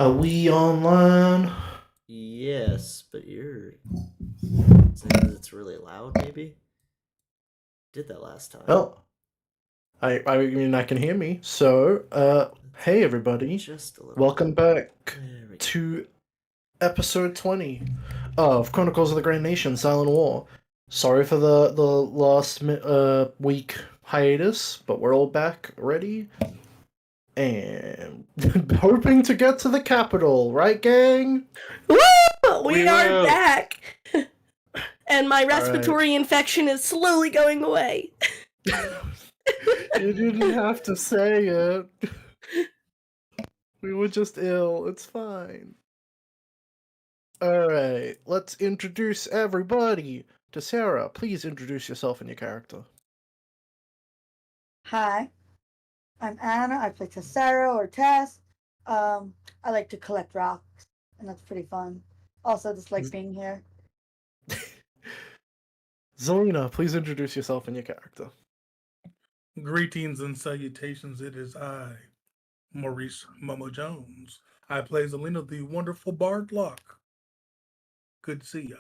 Are we online? Yes, but you're is it 'cause it's really loud, maybe? Did that last time. Oh, I mean I can hear me. So, That's hey everybody, just a little welcome bit. back There we go. to episode 20 of Chronicles of the Grand Nation: Silent War. Sorry for the last week hiatus, but we're all back ready and hoping to get to the capital, right, gang? Woo! We We are will. back! And my All right. respiratory infection is slowly going away. You didn't have to say it. We were just ill. It's fine. Alright, let's introduce everybody to Sarah. Please introduce yourself and your character. Hi, I'm Anna. I play Tessera or Tess. I like to collect rocks, and that's pretty fun. Also, just like being here. Zelina, please introduce yourself and your character. Greetings and salutations. It is I, Maurice Momo Jones. I play Zelina, the wonderful Bard Locke. Good to see ya.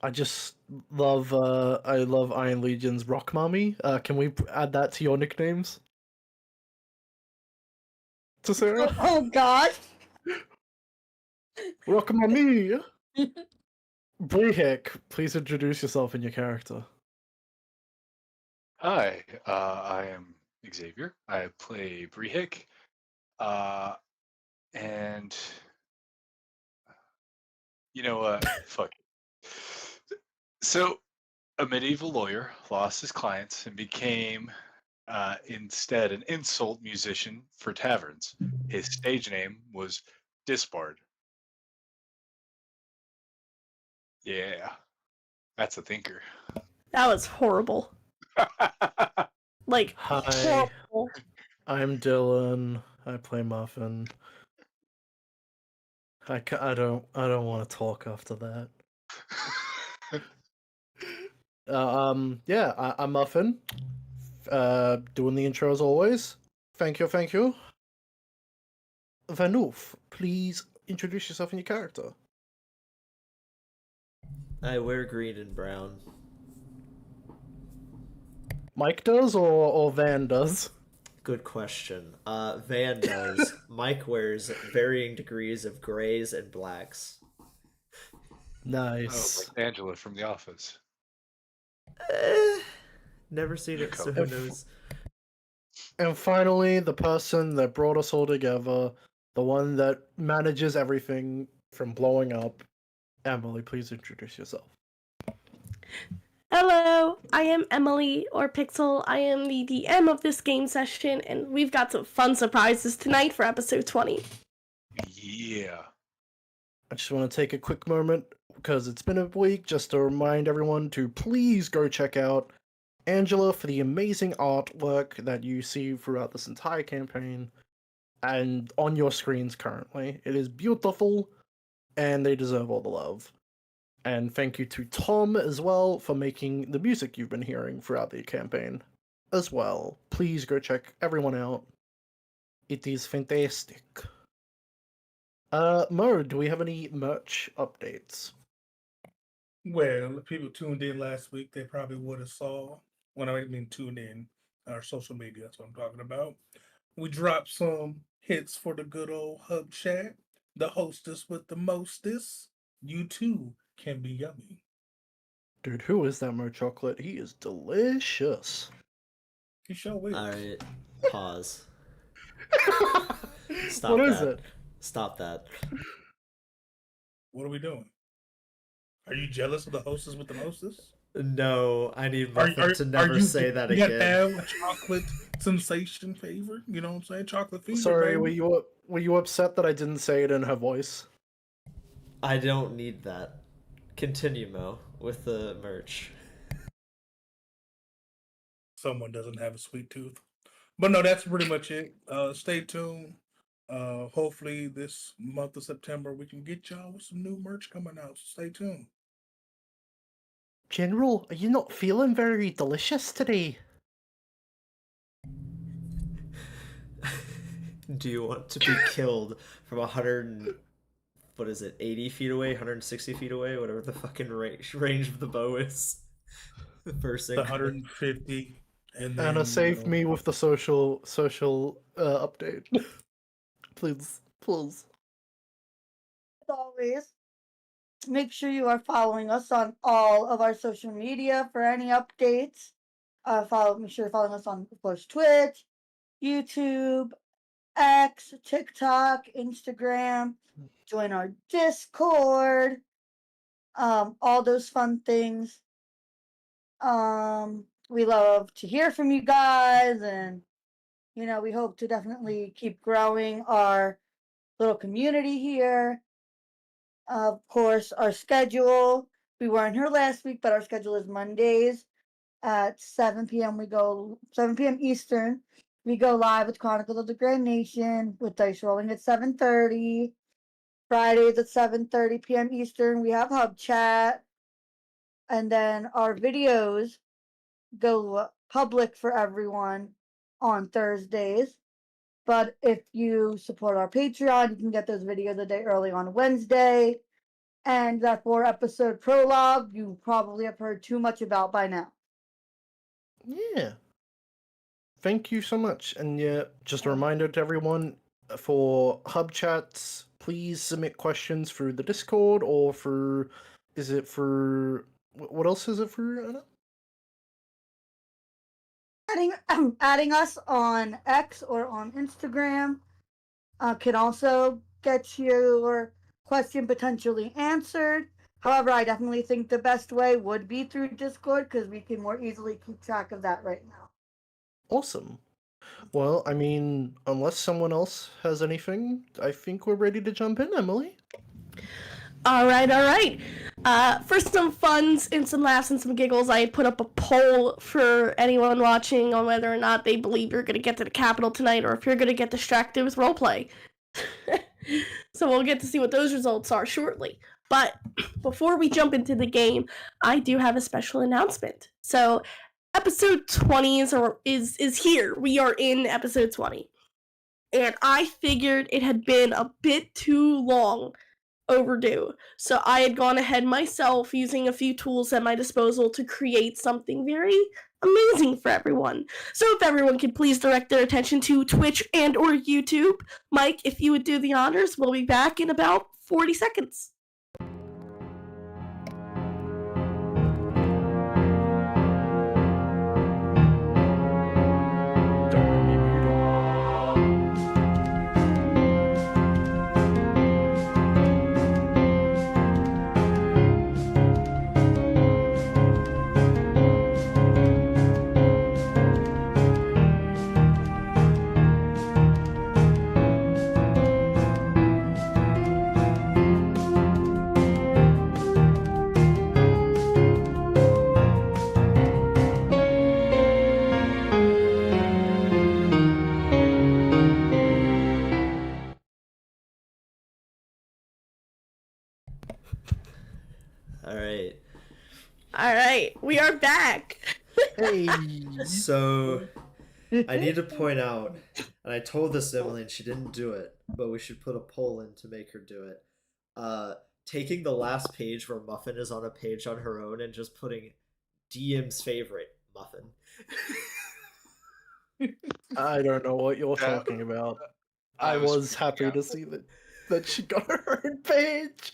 I just love Iron Legion's Rock Mommy. Can we add that to your nicknames? To Sarah? Oh God! Rock Mommy! Brehek, please introduce yourself and your character. Hi, I am Xavier. I play Brehik, and fuck. So, a medieval lawyer lost his clients and became instead an insult musician for taverns. His stage name was Dispard. Yeah, that's a thinker. That was horrible. Like, Hi, horrible. I'm Dylan. I play Muffin. I don't want to talk after that. Yeah, I'm Muffin. Doing the intro as always. Thank you. Vanoof, please introduce yourself and your character. I wear green and brown. Mike does or Van does? Good question. Van does. Mike wears varying degrees of grays and blacks. Nice. Like Angela from The Office. Never seen it, so who knows? And finally, the person that brought us all together, the one that manages everything from blowing up. Emily, please introduce yourself. Hello, I am Emily, or Pixel. I am the DM of this game session, and we've got some fun surprises tonight for episode 20. Yeah. I just want to take a quick moment, because it's been a week, just to remind everyone to please go check out Angela for the amazing artwork that you see throughout this entire campaign and on your screens currently. It is beautiful, and they deserve all the love. And thank you to Tom as well for making the music you've been hearing throughout the campaign as well. Please go check everyone out. It is fantastic. Mo, do we have any merch updates? Well, if people tuned in last week, they probably would have saw. When I mean tuned in, our social media, that's what I'm talking about. We dropped some hits for the good old hub chat. The hostess with the mostest. You too can be yummy. Dude, who is that Mo Chocolate? He is delicious. You sure will. Alright, pause. Stop What that. is it? Stop that. What are we doing? Are you jealous of the hostess with the mostest? No, I need Muffin to never say that you again. have a chocolate sensation favor? You know what I'm saying? Chocolate fever. Sorry, baby. were you upset that I didn't say it in her voice? I don't need that. Continue, Mo, with the merch. Someone doesn't have a sweet tooth. But no, that's pretty much it. Stay tuned. Hopefully this month of September we can get y'all with some new merch coming out. So stay tuned. General, are you not feeling very delicious today? Do you want to be killed from 80 feet away, 160 feet away, whatever the fucking range of the bow is? The first The 150, and then Anna, save me with the social update. Please. As always, make sure you are following us on all of our social media for any updates. Make sure you're following us on, of course, Twitch, YouTube, X, TikTok, Instagram. Join our Discord. All those fun things. We love to hear from you guys, and we hope to definitely keep growing our little community here. Of course, our schedule. We weren't here last week, but our schedule is Mondays at 7 p.m. 7 p.m. Eastern. We go live with Chronicles of the Grand Nation with dice rolling at 7:30. Fridays at 7:30 p.m. Eastern. We have Hub Chat. And then our videos go public for everyone on Thursdays. But if you support our Patreon, you can get those videos a day early on Wednesday. And that 4-episode prologue, you probably have heard too much about by now. Yeah. Thank you so much. And yeah, just a reminder to everyone, for hub chats, please submit questions through the Discord or what else is it for, Anna? Adding us on X or on Instagram can also get your question potentially answered. However, I definitely think the best way would be through Discord because we can more easily keep track of that right now. Awesome. Well, I mean, unless someone else has anything, I think we're ready to jump in, Emily. All right. For some funs and some laughs and some giggles, I put up a poll for anyone watching on whether or not they believe you're going to get to the Capitol tonight or if you're going to get distracted with roleplay. So we'll get to see what those results are shortly. But before we jump into the game, I do have a special announcement. So episode 20 is here. We are in episode 20. And I figured it had been a bit too long overdue. So I had gone ahead myself using a few tools at my disposal to create something very amazing for everyone. So if everyone could please direct their attention to Twitch and or YouTube. Mike, if you would do the honors, we'll be back in about 40 seconds. All right, we are back. Hey. So, I need to point out, and I told this to Emily and she didn't do it, but we should put a poll in to make her do it. Taking the last page where Muffin is on a page on her own and just putting DM's favorite, Muffin. I don't know what you're talking about. I was happy to see that she got her own page.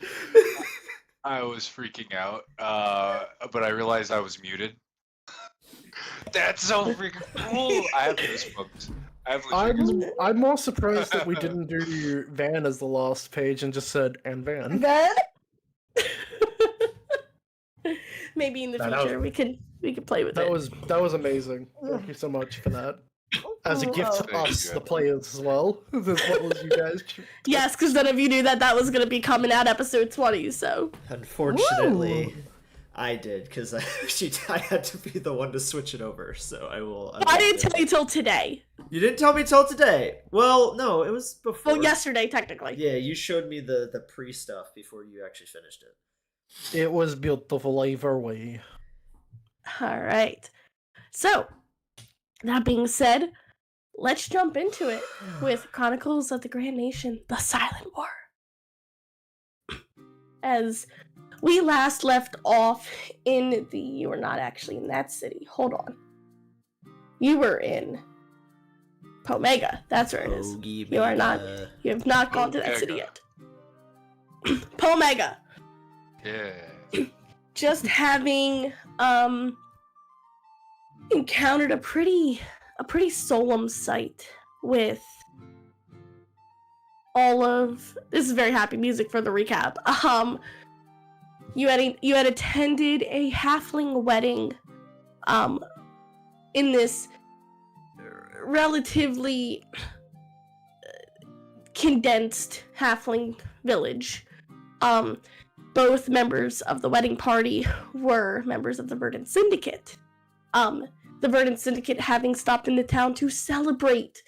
I was freaking out, but I realized I was muted. That's so freaking cool! I have goosebumps. I'm more surprised that we didn't do Van as the last page and just said "and Van." Van? Maybe in the future we could play with it. That was amazing. Thank you so much for that. As a gift to us, the players, as well. As well as you guys. Yes, because none of you knew that was going to be coming at episode 20, so. Unfortunately, Woo! I did, because I had to be the one to switch it over, so I will. I didn't tell you till today. You didn't tell me till today. Well, no, it was before. Well, yesterday, technically. Yeah, you showed me the pre-stuff before you actually finished it. It was beautiful either way. All right. So, that being said, let's jump into it with Chronicles of the Grand Nation, The Silent War. As we last left off you were not actually in that city. Hold on. You were in Pomega. That's where it is. You are not. You have not gone to that city yet. Pomega. Yeah. Just having encountered a pretty solemn sight with all of this is very happy music for the recap. You had attended a halfling wedding in this relatively condensed halfling village. Both members of the wedding party were members of the Verdant Syndicate. The Verdant Syndicate having stopped in the town to celebrate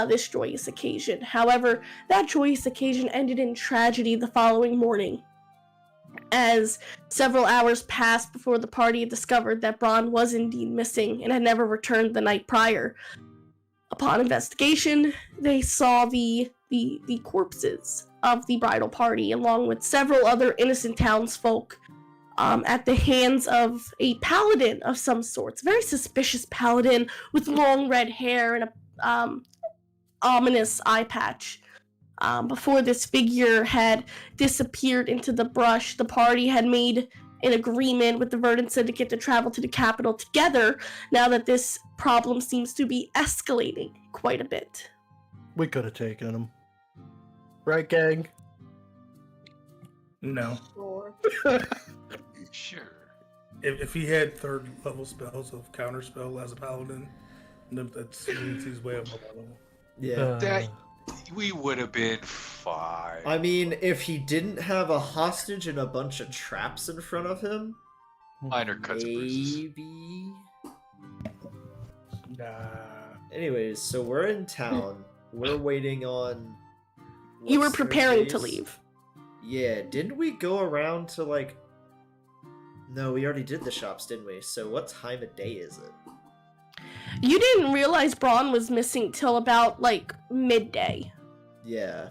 this joyous occasion. However, that joyous occasion ended in tragedy the following morning, as several hours passed before the party discovered that Braun was indeed missing and had never returned the night prior. Upon investigation, they saw the corpses of the bridal party, along with several other innocent townsfolk, at the hands of a paladin of some sorts. Very suspicious paladin with long red hair and a ominous eye patch. Before this figure had disappeared into the brush, the party had made an agreement with the Verdant Syndicate to travel to the capital together, now that this problem seems to be escalating quite a bit. We could have taken him. Right, gang? No. Sure. Sure. If he had third level spells of counterspell as a paladin, then that means he's way above that level. Yeah. That we would have been fine. I mean, if he didn't have a hostage and a bunch of traps in front of him, Minor cuts and bruises. maybe. Nah. Anyways, so we're in town. We're waiting on. You were what's their preparing to face? leave. Yeah, didn't we go around to like? No, we already did the shops, didn't we? So what time of day is it? You didn't realize Braun was missing till about, midday. Yeah.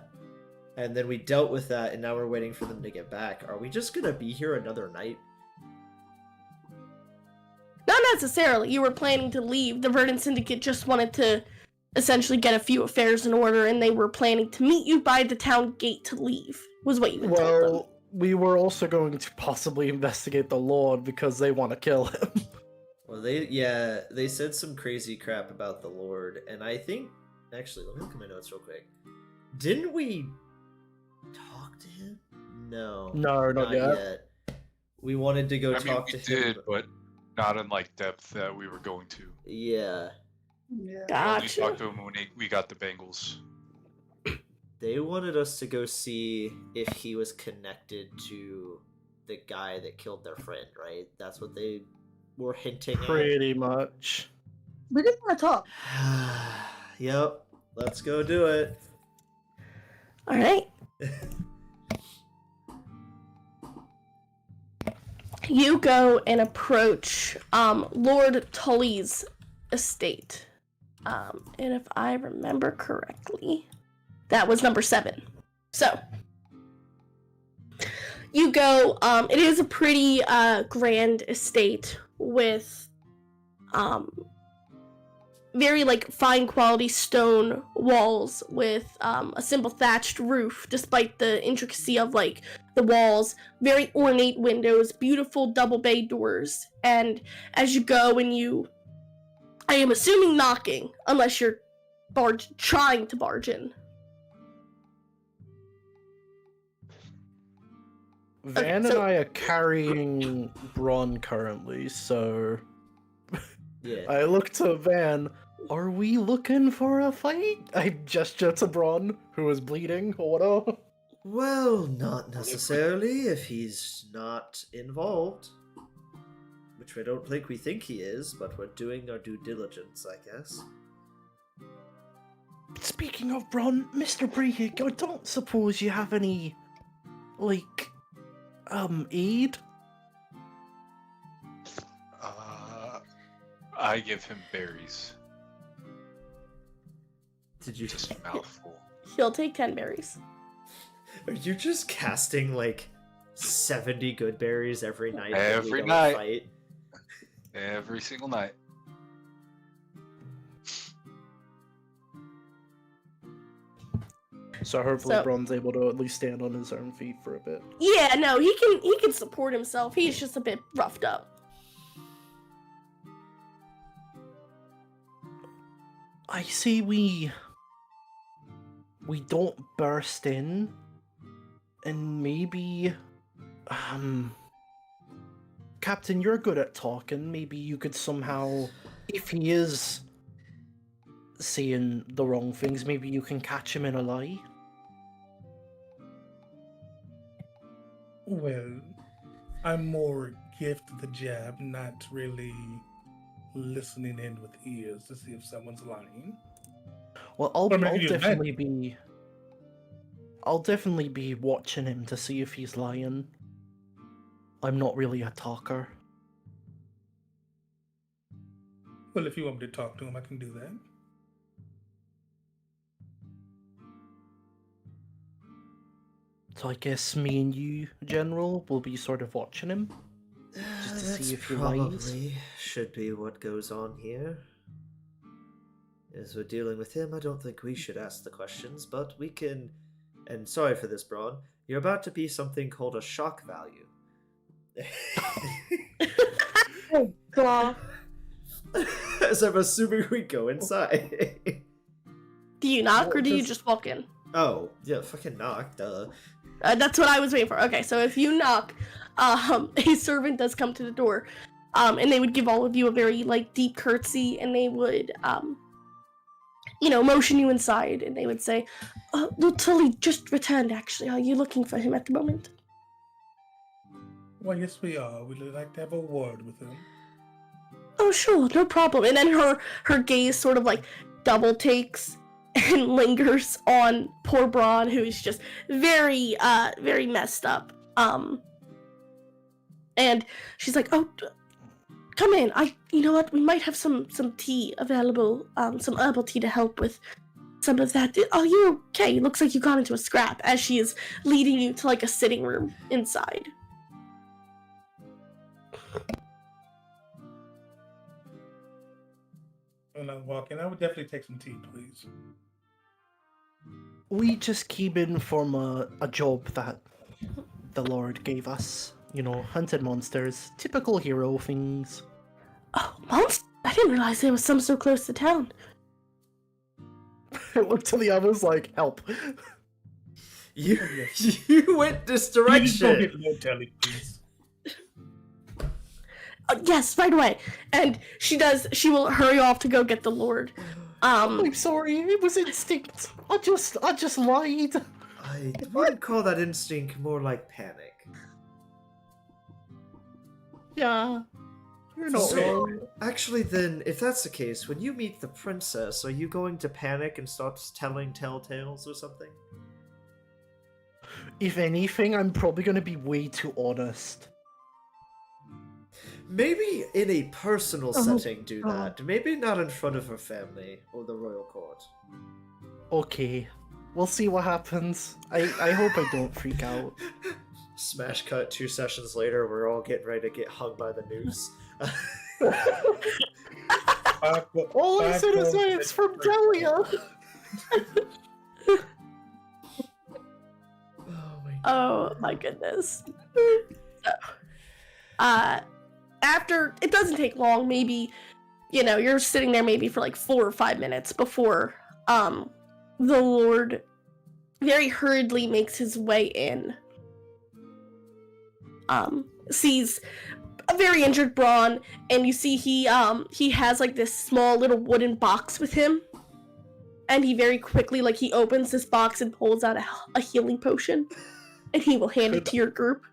And then we dealt with that, and now we're waiting for them to get back. Are we just gonna be here another night? Not necessarily. You were planning to leave. The Verdant Syndicate just wanted to essentially get a few affairs in order, and they were planning to meet you by the town gate to leave, was what you had told them. Well, we were also going to possibly investigate the Lord because they want to kill him. Well, they said some crazy crap about the Lord, and I think actually, let me look at my notes real quick. Didn't we talk to him? No. No, not yet. We wanted to go I mean, talk we to him. did, but not in depth that we were going to. Yeah. Yeah. We only Gotcha. talked to him when we got the Bengals. They wanted us to go see if he was connected to the guy that killed their friend, right? That's what they were hinting Pretty much. We didn't want to talk. at. Yep. Let's go do it. All right. You go and approach Lord Tully's estate. And if I remember correctly, that was number 7. So, you go, it is a pretty grand estate with very fine quality stone walls with a simple thatched roof, despite the intricacy of the walls. Very ornate windows, beautiful double bay doors, and as you go and I am assuming knocking, unless you're trying to barge in. Van so- and I are carrying Bron currently, so Yeah. I look to Van. Are we looking for a fight? I gesture to Bron, who is bleeding or whatever. Well, not necessarily if he's not involved. Which I don't think we think he is, but we're doing our due diligence, I guess. Speaking of Bron, Mr. Brehig, I don't suppose you have any, aid? I give him berries. Did you Just a mouthful. He'll take 10 berries. Are you just casting like 70 good berries every night? that we Every don't night. Fight? Every single night. So hopefully So- Bron's able to at least stand on his own feet for a bit. Yeah, no, he can support himself. He's just a bit roughed up. I say we don't burst in, and maybe, Captain, you're good at talking. Maybe you could somehow, if he is saying the wrong things, maybe you can catch him in a lie. Well, I'm more gift the jab, not really listening in with ears to see if someone's lying. Well, I'll Or maybe you're I'll definitely be watching him to see if he's lying. I'm not really a talker. Well, if you want me to talk to him, I can do that. So I guess me and you, General, will be sort of watching him. Just to That's see if he lies. probably should be what goes on here. As we're dealing with him, I don't think we should ask the questions, but we can. And sorry for this, Braun. You're about to be something called a shock value. Oh, God. As I'm assuming we go inside. Do you knock Well, or do you does- just walk in? Oh, yeah, fucking knock, duh. That's what I was waiting for. Okay, so if you knock, a servant does come to the door, and they would give all of you a very like deep curtsy, and they would motion you inside, and they would say, Tully just returned. Actually, are you looking for him at the moment? Well, yes, we are. We'd like to have a word with him. Oh, sure, no problem. And then her gaze sort of like double takes and lingers on poor Braun, who is just very messed up. And she's like, "Oh, come in. You know what? We might have some tea available. Some herbal tea to help with some of that. Are you okay? Looks like you got into a scrap." As she is leading you to like a sitting room inside. When I walk in, I would definitely take some tea, please. We just came in from a job that the Lord gave us. You know, hunted monsters. Typical hero things. Oh, monster! I didn't realize there was some so close to town. I looked to the others like, help. You Yes. you went this Please go direction. get more telly, please. Yes, right away. And she will hurry off to go get the Lord. I'm sorry, it was instinct. I just lied. I wouldn't call that instinct, more like panic. Yeah. You're not So, wrong. actually, then, if that's the case, when you meet the princess, are you going to panic and start telling telltales or something? If anything, I'm probably gonna be way too honest. Maybe in a personal Oh, setting do God. that. Maybe not in front of her family or the royal court. Okay. We'll see what happens. I hope I don't freak out. Smash cut 2 sessions later, we're all getting ready to get hung by the noose. All I said is that it's from Delia. Oh my god. Oh my goodness. So, after it doesn't take long, maybe you're sitting there maybe for like 4 or 5 minutes before the Lord very hurriedly makes his way in. Sees a very injured Braun, and you see he has like this small little wooden box with him, and he very quickly he opens this box and pulls out a healing potion, and he will hand it to your group.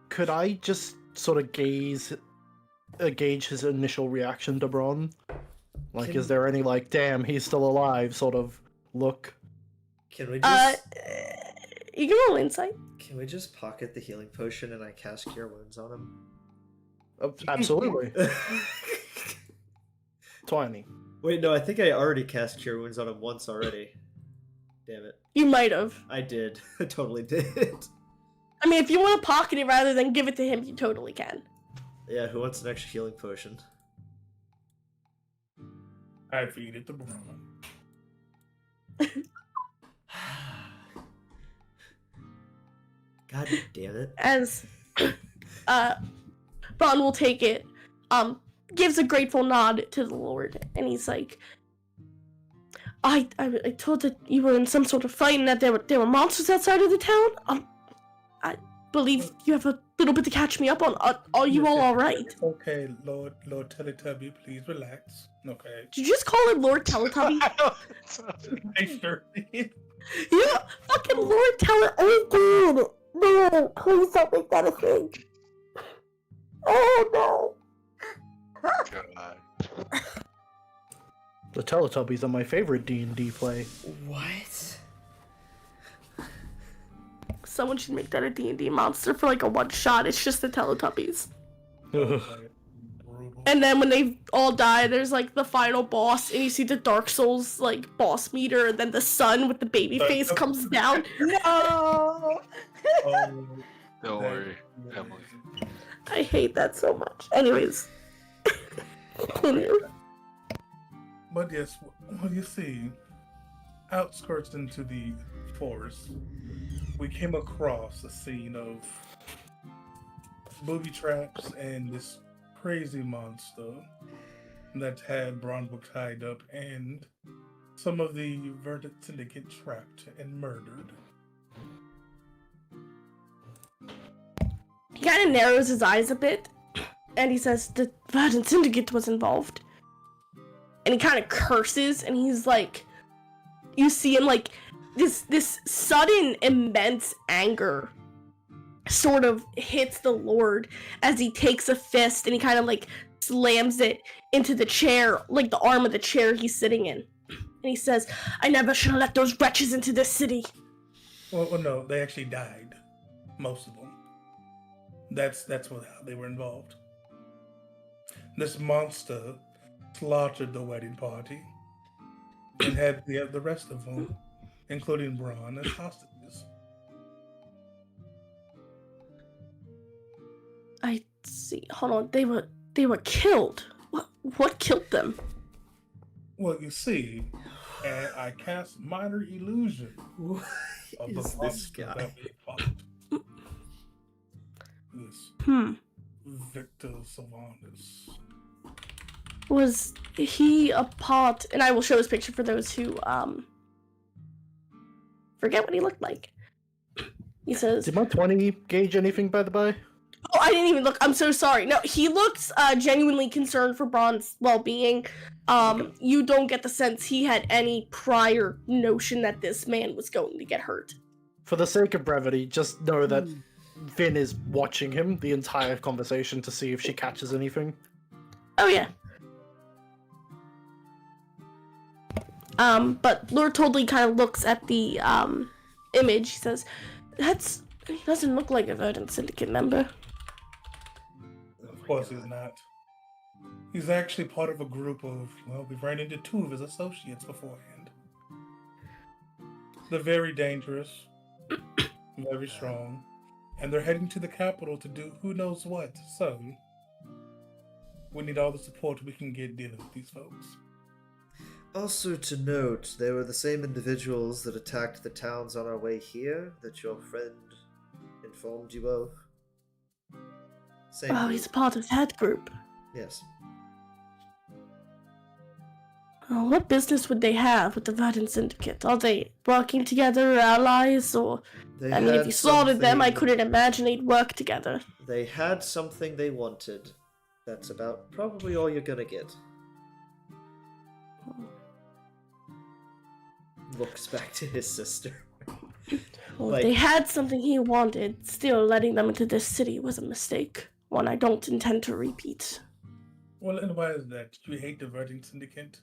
Could I just sort of gauge his initial reaction to Bron? Like, is there any damn, he's still alive sort of look? Can we just You can roll insight. can we just pocket the healing potion and I cast Cure Wounds on him? Absolutely. 20. Wait, no, I think I already cast Cure Wounds on him once already. Damn it. You might have. I did. I totally did. I mean, if you want to pocket it rather than give it to him, you totally can. Yeah, who wants an extra healing potion? I feed it to Braun. God damn it. As Braun will take it, gives a grateful nod to the Lord, and he's like, I thought that you were in some sort of fight and that there were monsters outside of the town. I believe you have a little bit to catch me up on. Are you all right? Okay, Lord Teletubby, please relax. Okay. Did you just call it Lord Teletubby? I sure did. Yeah, fucking Lord Teletubby. Oh god, no, please don't make that a thing. Oh no. God. The Teletubbies are my favorite D&D play. What? Someone should make that a D&D monster for like a one shot. It's just the Teletubbies. Brutal. And then when they all die, there's like the final boss, and you see the Dark Souls like boss meter, and then the sun with the baby face comes down. No. Oh, Don't worry, Emily. I hate that so much. Anyways. Continue. but yes, well, you see, outskirts into the forest, we came across a scene of booby traps and this crazy monster that had Bronbook tied up and some of the Verdant Syndicate trapped and murdered. He kind of narrows his eyes a bit, and he says the Verdant Syndicate was involved. And he kind of curses, and he's like, you see him like, this sudden immense anger sort of hits the Lord as he takes a fist and he kind of like slams it into the chair, like the arm of the chair he's sitting in. And he says, I never should have let those wretches into this city. Well, no, they actually died. Most of them. That's how they were involved. This monster slaughtered the wedding party and had the rest of them, including Braun, as hostages. I see. Hold on. They were killed. What killed them? Well, you see, and I cast minor illusion What of is the this monster guy? that we fought. This Victor Sylvanas. Was he a part? And I will show this picture for those who forget what he looked like. He says, Did my 20 gauge anything, by the by? oh, I didn't even look. I'm so sorry. No, he looks genuinely concerned for Braun's well-being. You don't get the sense he had any prior notion that this man was going to get hurt. For the sake of brevity, just know that Finn is watching him the entire conversation to see if she catches anything. Oh, yeah. But Lord totally kind of looks at the image. He says, he doesn't look like a Verdant Syndicate member. Of course he's not. He's actually part of a group of, well, we've ran into two of his associates beforehand. They're very dangerous, very strong, and they're heading to the capital to do who knows what, so we need all the support we can get dealing with these folks. Also to note, they were the same individuals that attacked the towns on our way here that your friend informed you of. Same Oh, group. he's a part of that group. Yes. Oh, what business would they have with the Verdant Syndicate? Are they working together, allies, or... They I mean, if had you slaughtered them, I something- couldn't imagine they'd work together. They had something they wanted. That's about probably all you're gonna get. Looks back to his sister. Well, Like- if they had something he wanted, still letting them into this city was a mistake. One I don't intend to repeat. Well, and why is that? Do you hate the Verdant Syndicate?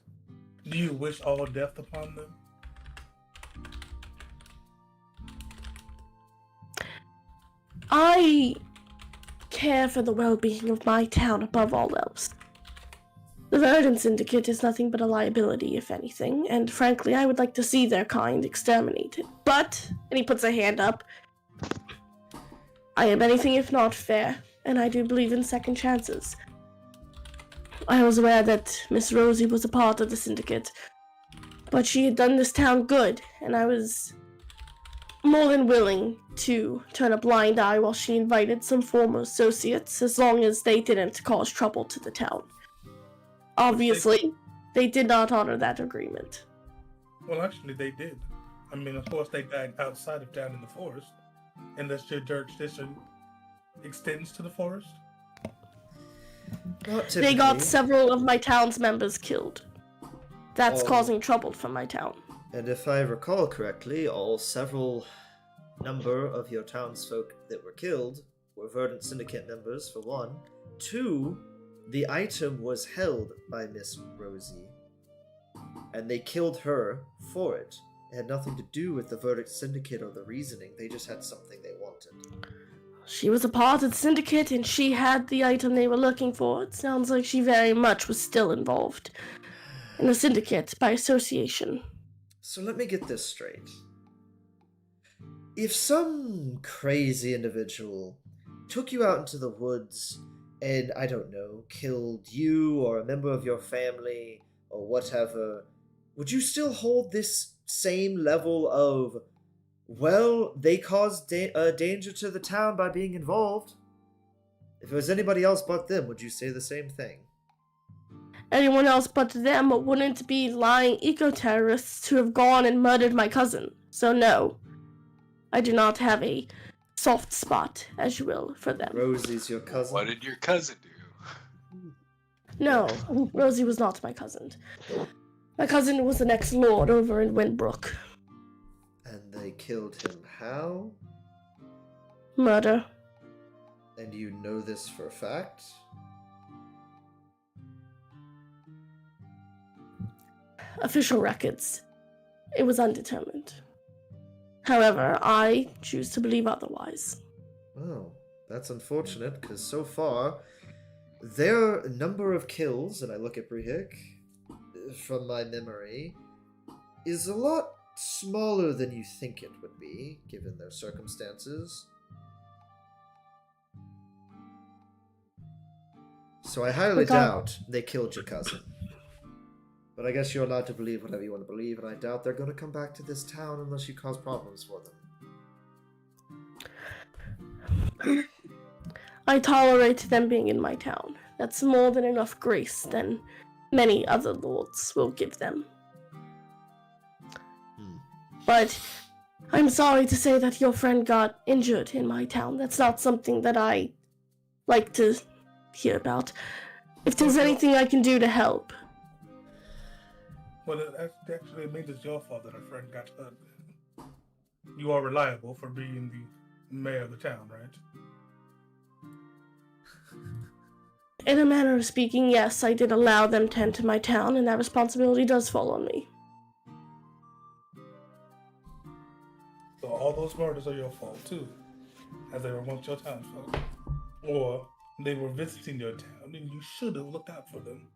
Do you wish all death upon them? I care for the well-being of my town above all else. The Verdant Syndicate is nothing but a liability, if anything, and frankly, I would like to see their kind exterminated. But, and he puts a hand up, I am anything if not fair, and I do believe in second chances. I was aware that Miss Rosie was a part of the Syndicate, but she had done this town good, and I was more than willing to turn a blind eye while she invited some former associates, as long as they didn't cause trouble to the town. Obviously, they did not honor that agreement. Well, actually, they did. I mean, of course, they died outside of town in the forest, unless your jurisdiction extends to the forest. Not They got typically. several of my town's members killed. That's Oh. causing trouble for my town. And if I recall correctly, several number of your townsfolk that were killed were Verdant Syndicate members, for one. Two, the item was held by Miss Rosie, and they killed her for it. It had nothing to do with the Verdant Syndicate or the reasoning, they just had something they wanted. She was a part of the Syndicate, and she had the item they were looking for. It sounds like she very much was still involved in the Syndicate by association. So let me get this straight. If some crazy individual took you out into the woods and, I don't know, killed you or a member of your family or whatever, would you still hold this same level of, well, they caused danger to the town by being involved? If it was anybody else but them, would you say the same thing? Anyone else but them wouldn't be lying eco-terrorists who have gone and murdered my cousin. So no, I do not have a soft spot, as you will, for them. Rosie's your cousin. What did your cousin do? No, Rosie was not my cousin. My cousin was the next lord over in Windbrook. And they killed him how? Murder. And you know this for a fact? Official records. It was undetermined. However, I choose to believe otherwise. Oh, that's unfortunate, because so far, their number of kills, and I look at Brihik, from my memory, is a lot smaller than you think it would be, given their circumstances. So I highly doubt they killed your cousin. But I guess you're allowed to believe whatever you want to believe, and I doubt they're going to come back to this town unless you cause problems for them. I tolerate them being in my town. That's more than enough grace than many other lords will give them. But I'm sorry to say that your friend got injured in my town. That's not something that I like to hear about. If there's anything I can do to help. Well, actually, it means it's your fault that a friend got hurt. You are reliable for being the mayor of the town, right? In a manner of speaking, yes, I did allow them to enter my town, and that responsibility does fall on me. So all those murders are your fault, too, as they were amongst your townsfolk. Or they were visiting your town, and you should have looked out for them.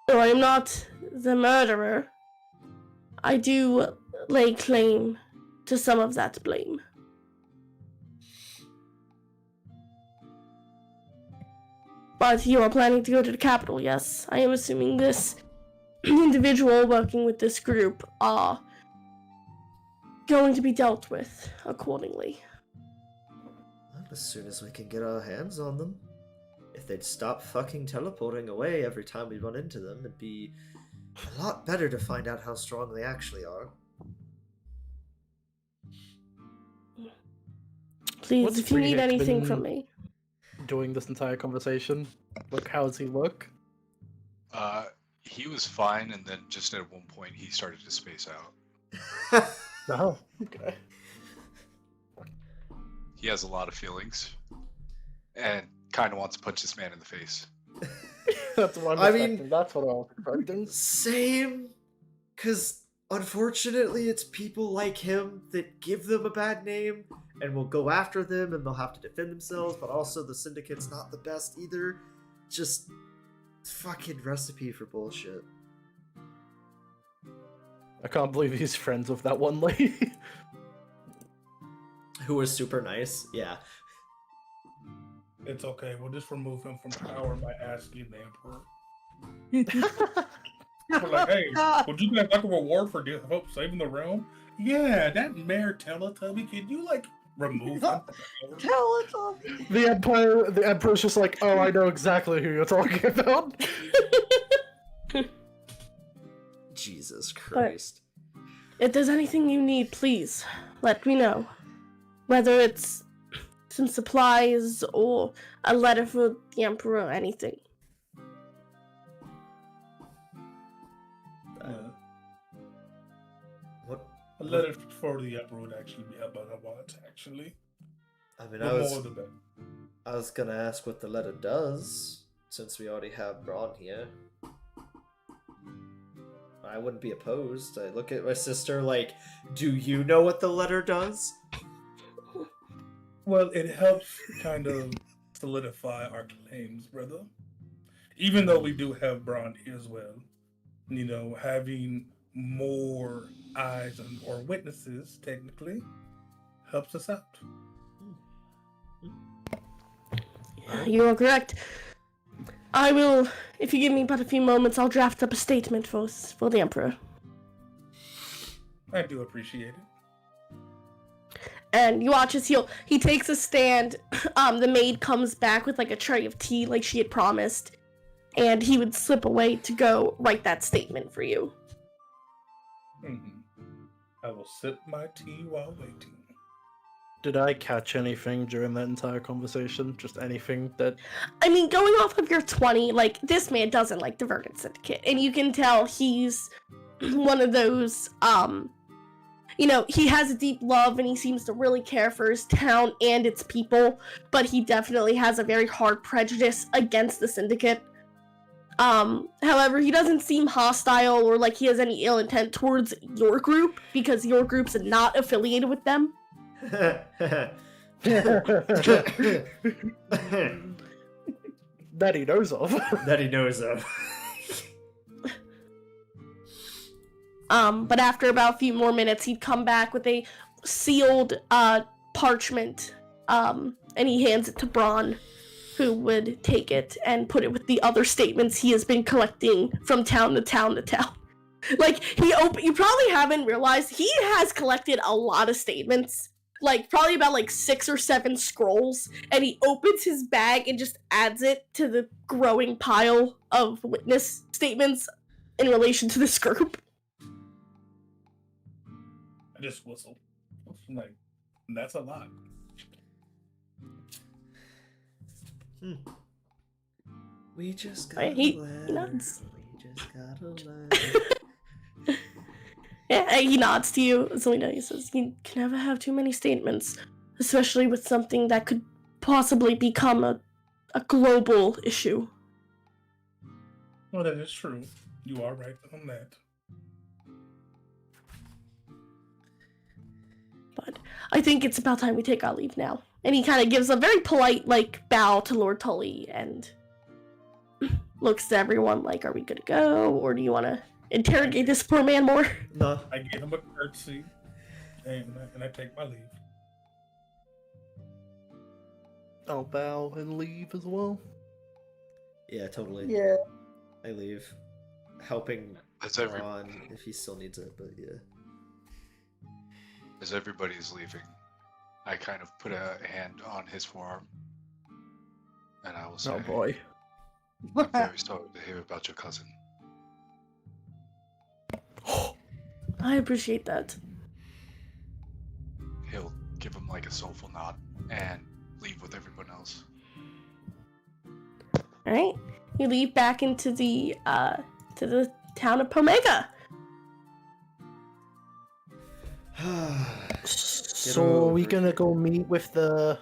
Though I am not the murderer, I do lay claim to some of that blame. But you are planning to go to the capital, yes? I am assuming this individual working with this group are going to be dealt with accordingly. Well, as soon as we can get our hands on them. If they'd stop fucking teleporting away every time we run into them, it'd be a lot better to find out how strong they actually are. Please, What's if you need Brihik anything been from me. Doing this entire conversation? Look, how does he look? He was fine, and then just at one point he started to space out. Oh, okay. He has a lot of feelings, and kind of wants to punch this man in the face. That's what I I'm mean- expecting. That's what I was expecting. Same, because unfortunately it's people like him that give them a bad name and will go after them and they'll have to defend themselves, but also the Syndicate's not the best either. Just, Fucking recipe for bullshit. I can't believe he's friends with that one lady. Who was super nice? Yeah. It's okay. We'll just remove him from power by asking the Emperor. We're like, hey, would you guys like a reward for help saving the realm? Yeah, that Mayor Teletubby, can you like remove him from power? Teletubby. The Emperor's just like, oh, I know exactly who you're talking about. Jesus Christ. If there's anything you need, please let me know. Whether it's some supplies or a letter for the Emperor or anything. What? A letter for the Emperor would actually be about a lot, actually. I mean, The more the better. I was gonna ask what the letter does, since we already have Braun here. I wouldn't be opposed. I look at my sister like, do you know what the letter does? Well, it helps kind of solidify our claims, brother. Even though we do have Braun here as well. You know, having more eyes or witnesses, technically, helps us out. You are correct. I will, if you give me but a few moments, I'll draft up a statement for the Emperor. I do appreciate it. And you watch as he takes a stand. The maid comes back with like a tray of tea like she had promised. And he would slip away to go write that statement for you. I will sip my tea while waiting. Did I catch anything during that entire conversation? Just anything that... I mean, going off of your 20, like, this man doesn't like the Verdant Syndicate. And you can tell he's one of those, you know, he has a deep love and he seems to really care for his town and its people. But he definitely has a very hard prejudice against the Syndicate. However, he doesn't seem hostile or like he has any ill intent towards your group because your group's not affiliated with them. That he knows of. That he knows of. But after about a few more minutes, he'd come back with a sealed parchment, and he hands it to Braun, who would take it and put it with the other statements he has been collecting from town to town to town. Like, you probably haven't realized, he has collected a lot of statements. Like, probably about, like, 6 or 7 scrolls, and he opens his bag and just adds it to the growing pile of witness statements in relation to this group. I just whistle. Like, that's a lot. We just got Right, a he letter. nods. We just got a letter. Yeah, he nods to you, Zelina. He says, you can never have too many statements, especially with something that could possibly become a global issue. Well, that is true. You are right on that. But I think it's about time we take our leave now. And he kind of gives a very polite, like, bow to Lord Tully and looks to everyone like, are we good to go? Or do you want to interrogate this poor man more? No. I give him a curtsy, and I take my leave. I'll bow and leave as well. Yeah, totally. Yeah. I leave. Helping That's Ron if he still needs it, but yeah. As everybody's leaving, I kind of put a hand on his forearm, and I will say, Oh boy. I'm very sorry to hear about your cousin. I appreciate that. He'll give him like a soulful nod and leave with everyone else. Alright. You leave back into the town of Pomega. So are we gonna go meet with the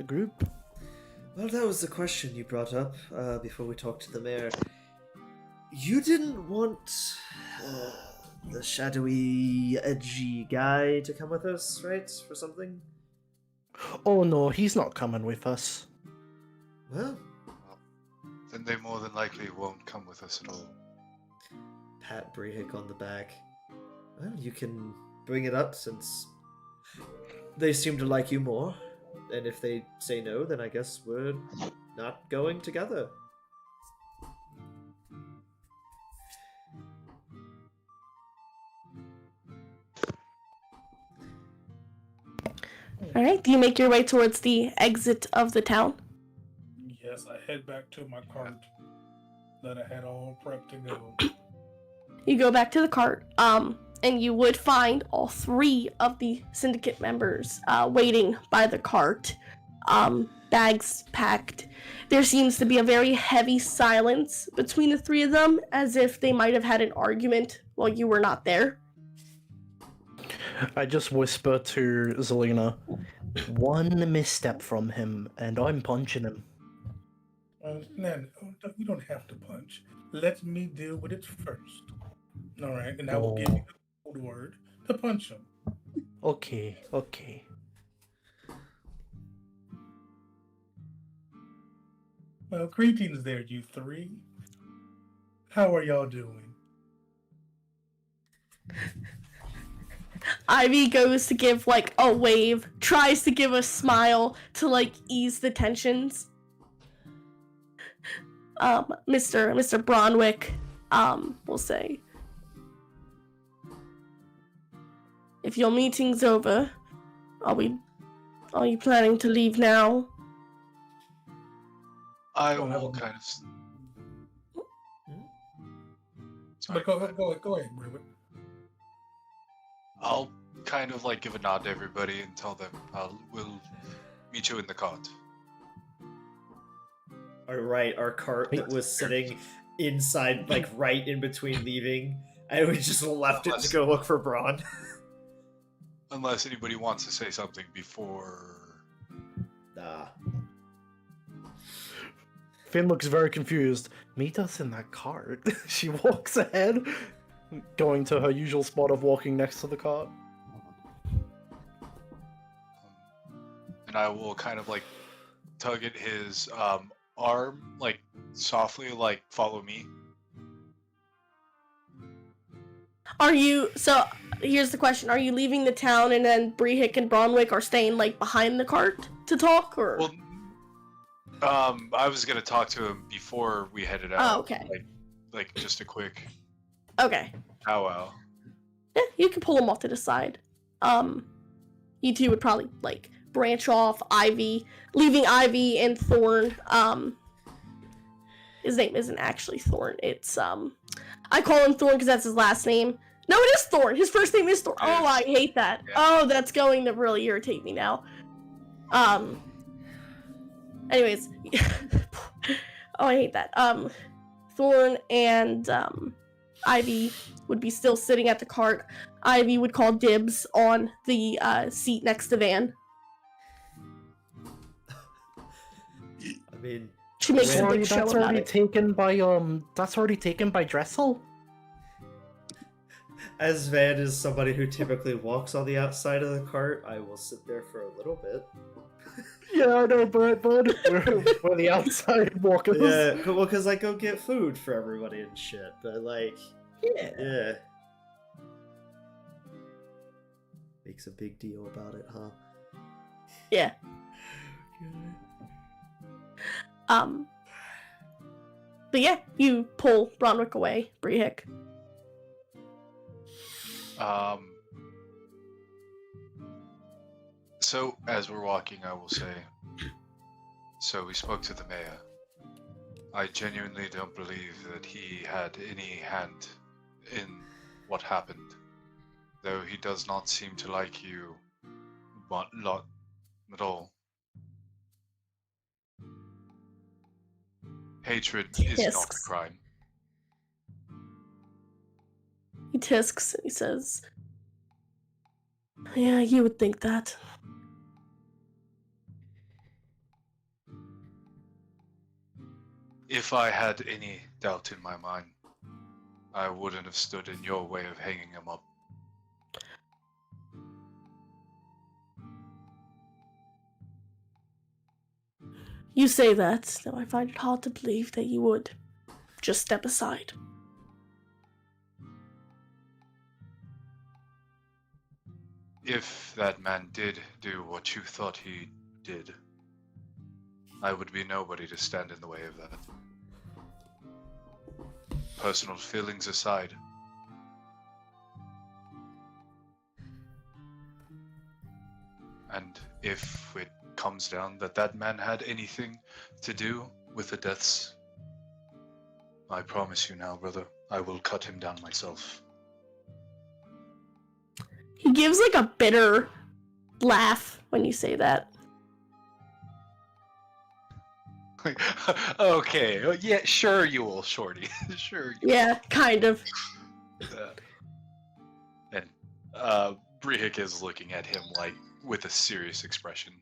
group? Well, that was the question you brought up before we talked to the mayor. You didn't want the shadowy, edgy guy to come with us, right? For something? Oh no, he's not coming with us. Well, then they more than likely won't come with us at all. Pat Brehik on the back. Well, you can bring it up since they seem to like you more. And if they say no, then I guess we're not going together. All right. Do you make your way towards the exit of the town? Yes, I head back to my cart that I had all prepped to go. You go back to the cart, and you would find all 3 of the syndicate members waiting by the cart, bags packed. There seems to be a very heavy silence between the 3 of them, as if they might have had an argument while you were not there. I just whisper to Zelina, one misstep from him, and I'm punching him. Nan, you don't have to punch. Let me deal with it first. All right, and I will give you the code word to punch him. Okay. Well, greetings there, you 3. How are y'all doing? Ivy goes to give, like, a wave, tries to give a smile to, like, ease the tensions. Mr. Bronwick, will say, if your meeting's over, are you planning to leave now? I Well, will kind of. Sorry, But go ahead, Ribbit. I'll kind of like give a nod to everybody and tell them we'll meet you in the cart. Alright, our cart that was sitting inside, like right in between leaving, and we just left it to go look for Braun. Unless anybody wants to say something before. Nah. Finn looks very confused. Meet us in that cart. She walks ahead, going to her usual spot of walking next to the cart. And I will kind of like tug at his arm, like softly, like follow me. So here's the question, are you leaving the town and then Brehik and Bronwick are staying, like, behind the cart to talk, or? Well, I was gonna talk to him before we headed out. Oh, okay. Like just a quick Okay. powwow. Yeah, you can pull him off to the side. You 2 would probably, like, branch off. Leaving Ivy and Thorn. His name isn't actually Thorn. It's, I call him Thorn because that's his last name. No, it is Thorn. His first name is Thorn. Oh, I hate that. Yeah. Oh, that's going to really irritate me now. Anyways. Oh, I hate that. Thorn and, Ivy would be still sitting at the cart. Ivy would call dibs on the seat next to Van. I mean, She makes a Sorry, big show that's about already it. taken by That's already taken by Dressel. as Van is somebody who typically walks on the outside of the cart, I will sit there for a little bit. Yeah, I know, bud. We're the outside walkers. Yeah, well, because I go get food for everybody and shit, but like, yeah. Makes a big deal about it, huh? Yeah. But yeah, you pull Bronwick away, Brehik. So as we're walking, I will say, so we spoke to the mayor. I genuinely don't believe that he had any hand in what happened, though he does not seem to like you, but not at all. Hatred is not a Tisks. crime. He tisks and he says, yeah, you would think that. If I had any doubt in my mind, I wouldn't have stood in your way of hanging him up. You say that, though I find it hard to believe that you would. Just step aside. If that man did do what you thought he did, I would be nobody to stand in the way of that. Personal feelings aside. And if it comes down that that man had anything to do with the deaths, I promise you now, brother, I will cut him down myself. He gives like a bitter laugh when you say that. Okay, yeah, sure you will, Shorty. Sure you Yeah, kind of. will. And Brihik is looking at him like with a serious expression.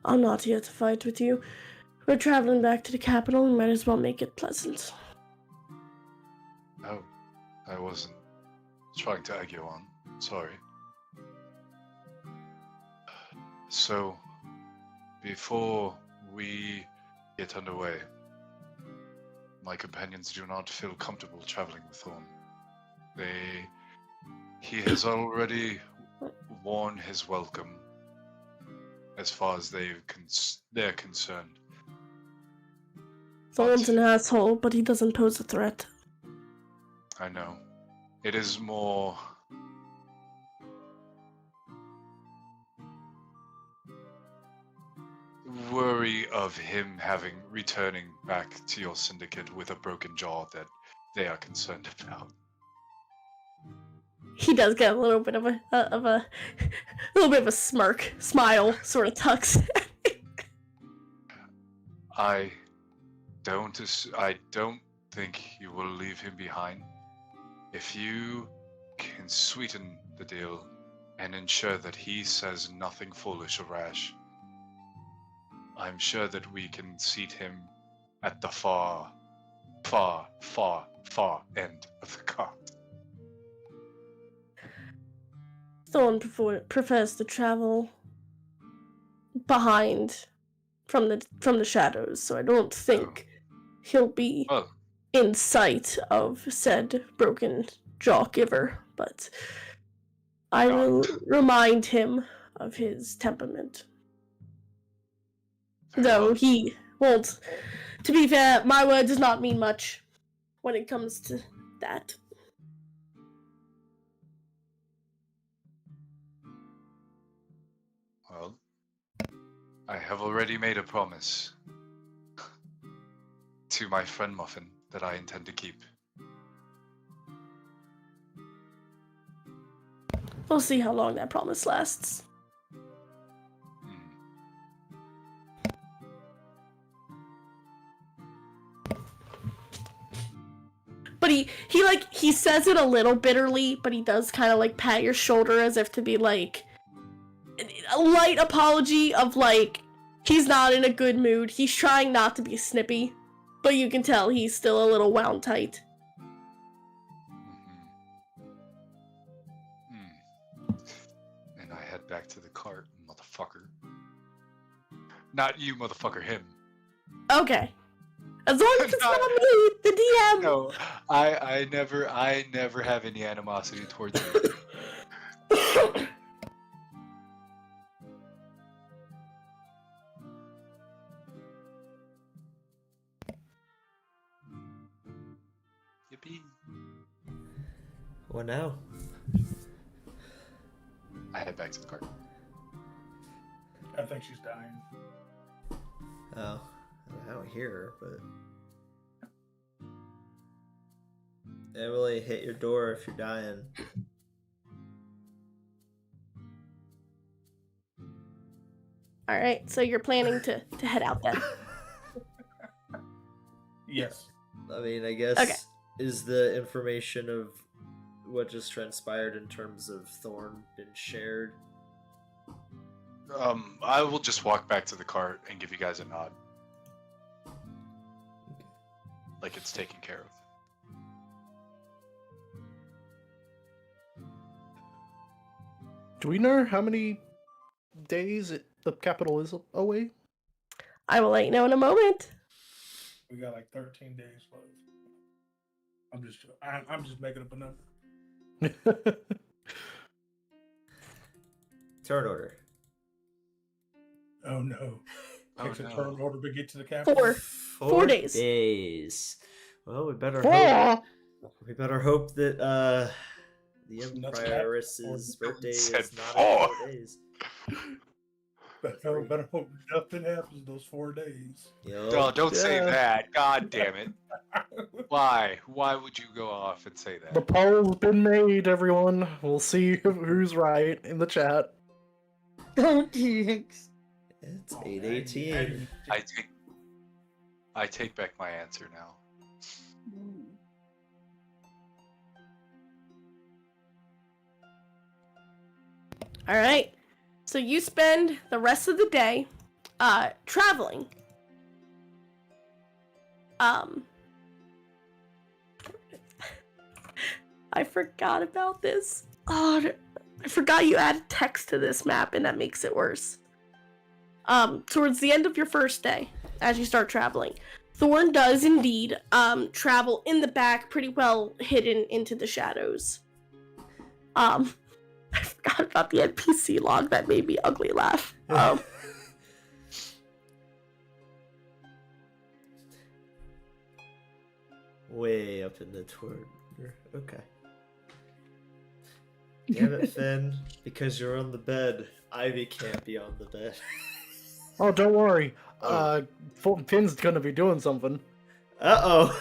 I'm not here to fight with you. We're traveling back to the capital. We might as well make it pleasant. Oh, I wasn't trying to egg you on. Sorry. So, before we get underway, my companions do not feel comfortable traveling with Thorn. He has already worn his welcome as far as they're concerned. Thorn's an asshole, but he doesn't pose a threat. I know. It is more worry of him returning back to your syndicate with a broken jaw that they are concerned about. He does get a little bit of a little bit of a smile, sort of tucks. I don't think you will leave him behind. If you can sweeten the deal and ensure that he says nothing foolish or rash, I'm sure that we can seat him at the far end of the cart. Thorn prefers to travel behind from the shadows, so I don't think he'll be Well, in sight of said broken jaw giver, but I will remind him of his temperament. very Though well. he won't. To be fair, my word does not mean much when it comes to that. Well, I have already made a promise to my friend Muffin that I intend to keep. We'll see how long that promise lasts. But he says it a little bitterly, but he does kind of like pat your shoulder as if to be like a light apology of like he's not in a good mood. He's trying not to be snippy, but you can tell he's still a little wound tight. And I head back to the cart, motherfucker. Not you, motherfucker, him. Okay. As long as it's not me, the DM. No, I never have any animosity towards you. Yippee. What now? I head back to the cart. I think she's dying. Oh, I don't hear her, but Emily, hit your door if you're dying. All right, so you're planning to head out then. Yes. I mean, I guess Okay. Is the information of what just transpired in terms of Thorn been shared? I will just walk back to the cart and give you guys a nod. Like it's taken care of. Do we know how many days it the capital is away? I will let you know in a moment. We got like 13 days left. I'm just making up a number. Turn order. Oh no. Oh, Takes a no. turn order to get to the capital. 4 days. days. Well, we better Four. hope that the Nothing Empress's happens. birthday Said is not in 4 4. days. Better hope nothing happens those 4 days. Yo. Oh, don't say Yeah. that. God damn it. Why? Why would you go off and say The that? poll's been made, everyone. We'll see who's right in the chat. Don't jinx. It's Oh, 8:18. I take back my answer now. All right. So you spend the rest of the day traveling. I forgot about this. Oh, I forgot you added text to this map, and that makes it worse. Towards the end of your first day, as you start traveling, Thorn does indeed travel in the back, pretty well hidden into the shadows. I forgot about the NPC log that made me ugly laugh. Way up in the corner. Okay. Damn it, Finn. Because you're on the bed, Ivy can't be on the bed. Oh, don't worry. Oh. Finn's gonna be doing something. Uh-oh.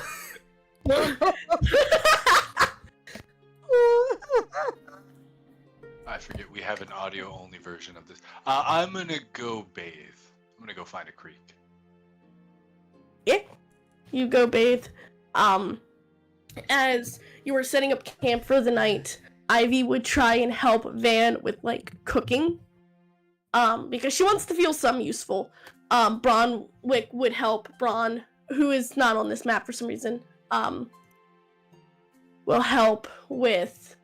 I forget we have an audio only version of this. I'm gonna go bathe. I'm gonna go find a creek. Yeah, you go bathe. As you were setting up camp for the night, Ivy would try and help Van with like cooking. Because she wants to feel some useful. Bronwick would help. Bron, who is not on this map for some reason, will help with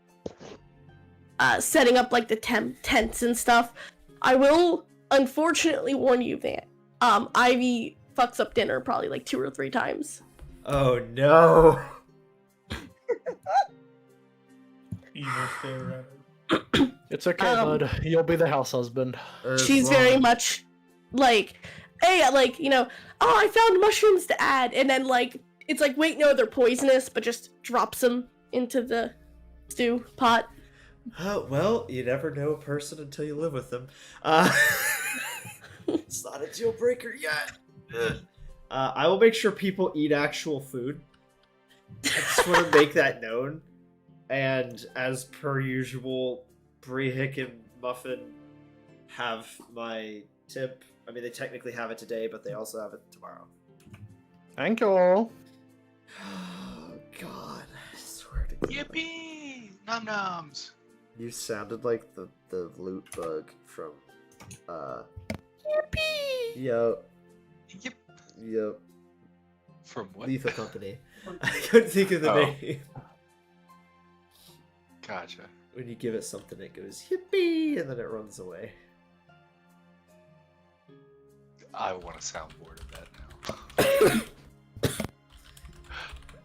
setting up like the tents and stuff. I will unfortunately warn you, Van. Ivy fucks up dinner probably like 2 or 3 times. Oh no. Evil stare at her. It's okay, Um, bud. You'll be the house husband. She's very much like, hey, like, you know, oh, I found mushrooms to add, and then like it's like, wait, no, they're poisonous, but just drops them into the stew pot. Well, you never know a person until you live with them. It's not a deal breaker yet. I will make sure people eat actual food. I just want to make that known. And as per usual, Brie Hick and Muffin have my tip. I mean, they technically have it today, but they also have it tomorrow. Thank you all. Oh, God. I swear to God. Yippee! Nom noms! You sounded like the loot bug from, Yippee! Yep. Yep. Yep. From what? Lethal Company. I couldn't think of the Oh. name. Gotcha. When you give it something, it goes yippee, and then it runs away. I want a soundboard of that now.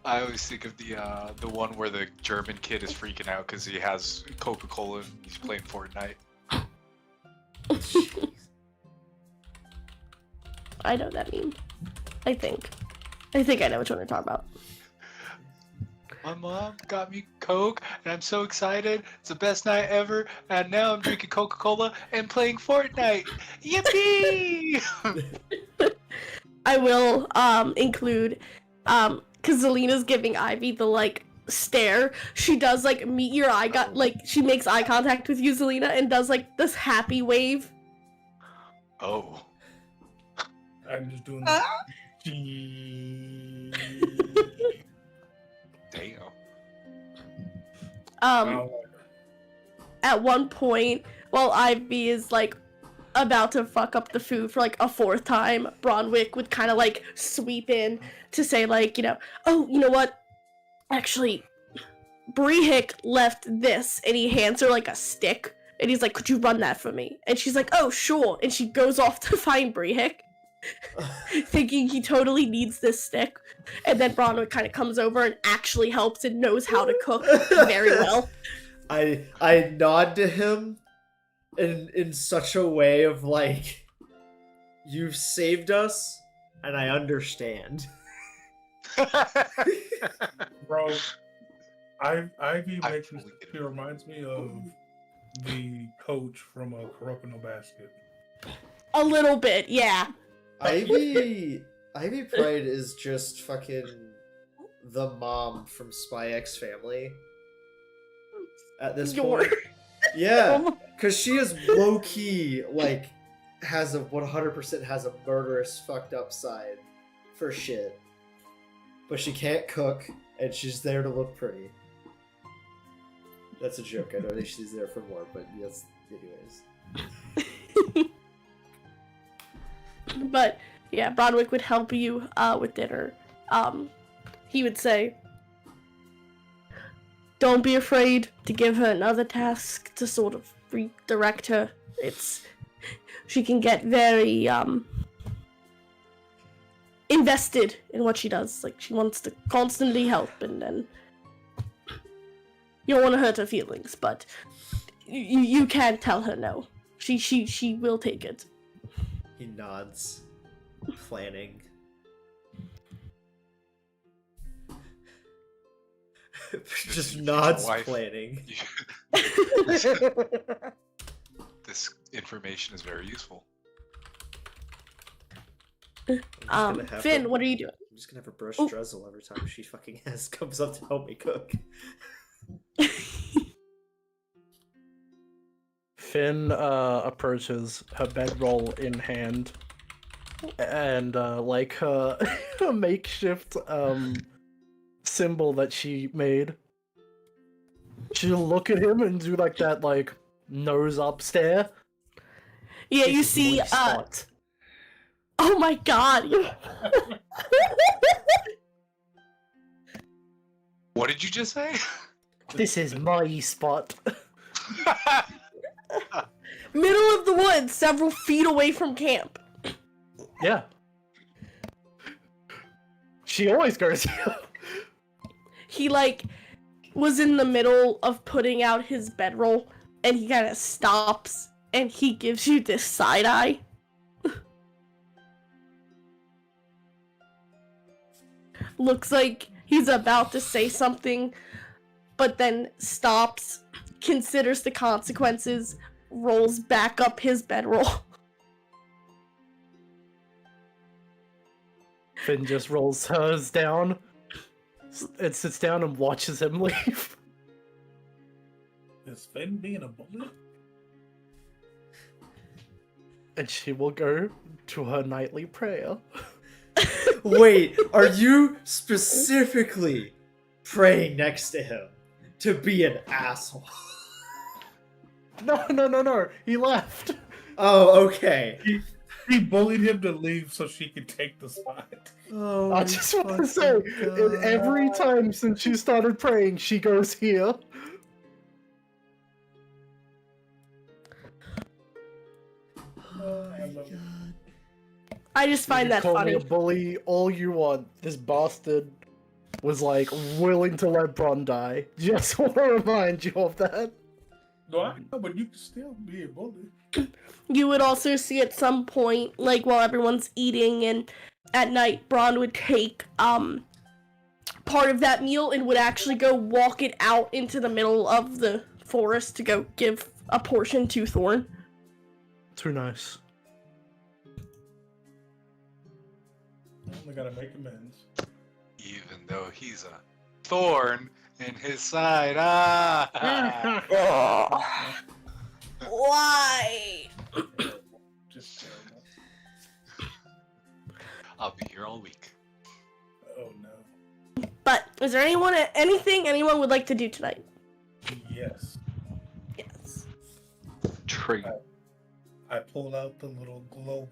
I always think of the one where the German kid is freaking out because he has Coca-Cola and he's playing Fortnite. I know that meme. I think I know which one you're talking about. My mom got me Coke, and I'm so excited. It's the best night ever, and now I'm drinking Coca-Cola and playing Fortnite. Yippee! I will include because Zelina's giving Ivy the like stare. She does like meet your eye she makes eye contact with you, Zelina, and does like this happy wave. Oh. I'm just doing Ah. the Damn. At one point, while Ivy is like about to fuck up the food for like a 4th time, Bronwick would kind of like sweep in to say like, you know, oh, you know what? Actually, Brie Hick left this, and he hands her like a stick And he's like, could you run that for me? And she's like, oh, sure. And she goes off to find Brehik, thinking he totally needs this stick. And then Bronwyn kind of comes over and actually helps and knows how to cook very well. I nod to him in such a way of like, you've saved us, and I understand. Bro, Ivy I makes fully get it. she reminds me of the coach from a Kuroko no Basket. A little bit, yeah. Ivy Pride is just fucking the mom from Spy X Family. At this point, yeah, because she is low key like has a 100% has a murderous fucked up side for shit, but she can't cook and she's there to look pretty. That's a joke. I don't think she's there for more, but yes, anyways. But yeah, Broderick would help you with dinner. He would say, don't be afraid to give her another task to sort of redirect her. She can get very invested in what she does. Like, she wants to constantly help, and then you don't want to hurt her feelings, but you can't tell her no. She will take it. He nods, planning. Just nods, wife. planning. This information is very useful. Finn, what are you doing? I'm just gonna have her brush Oh. Drizzle every time she fucking comes up to help me cook. Finn approaches her bedroll in hand, and like her makeshift symbol that she made, she'll look at him and do like that like nose up stare. Yeah, you This is see, my spot. oh my god. What did you just say? This is my spot. Middle of the woods, several feet away from camp. Yeah. She always goes here. He, like, was in the middle of putting out his bedroll, and he kind of stops, and he gives you this side eye. Looks like he's about to say something, but then stops, considers the consequences, rolls back up his bedroll. Finn just rolls hers down and sits down and watches him leave. Is Finn being a bully? And she will go to her nightly prayer. Wait, are you specifically praying next to him to be an asshole? No. He left. Oh, okay. He bullied him to leave so she could take the spot. Oh, I just want to say, in every time since she started praying, she goes here. Oh my god. I just find You that call funny. me a bully all you want. This bastard was like willing to let Bron die. Just want to remind you of that. No, I know, but you can still be a bully. You would also see at some point, like while everyone's eating and at night, Braun would take part of that meal and would actually go walk it out into the middle of the forest to go give a portion to Thorn. Too nice. I gotta make amends. Even though he's a thorn in his side. Ah! Why? Just terrible. I'll be here all week. Oh no. But is there anything anyone would like to do tonight? Yes. Yes. Tree. I pulled out the little glowing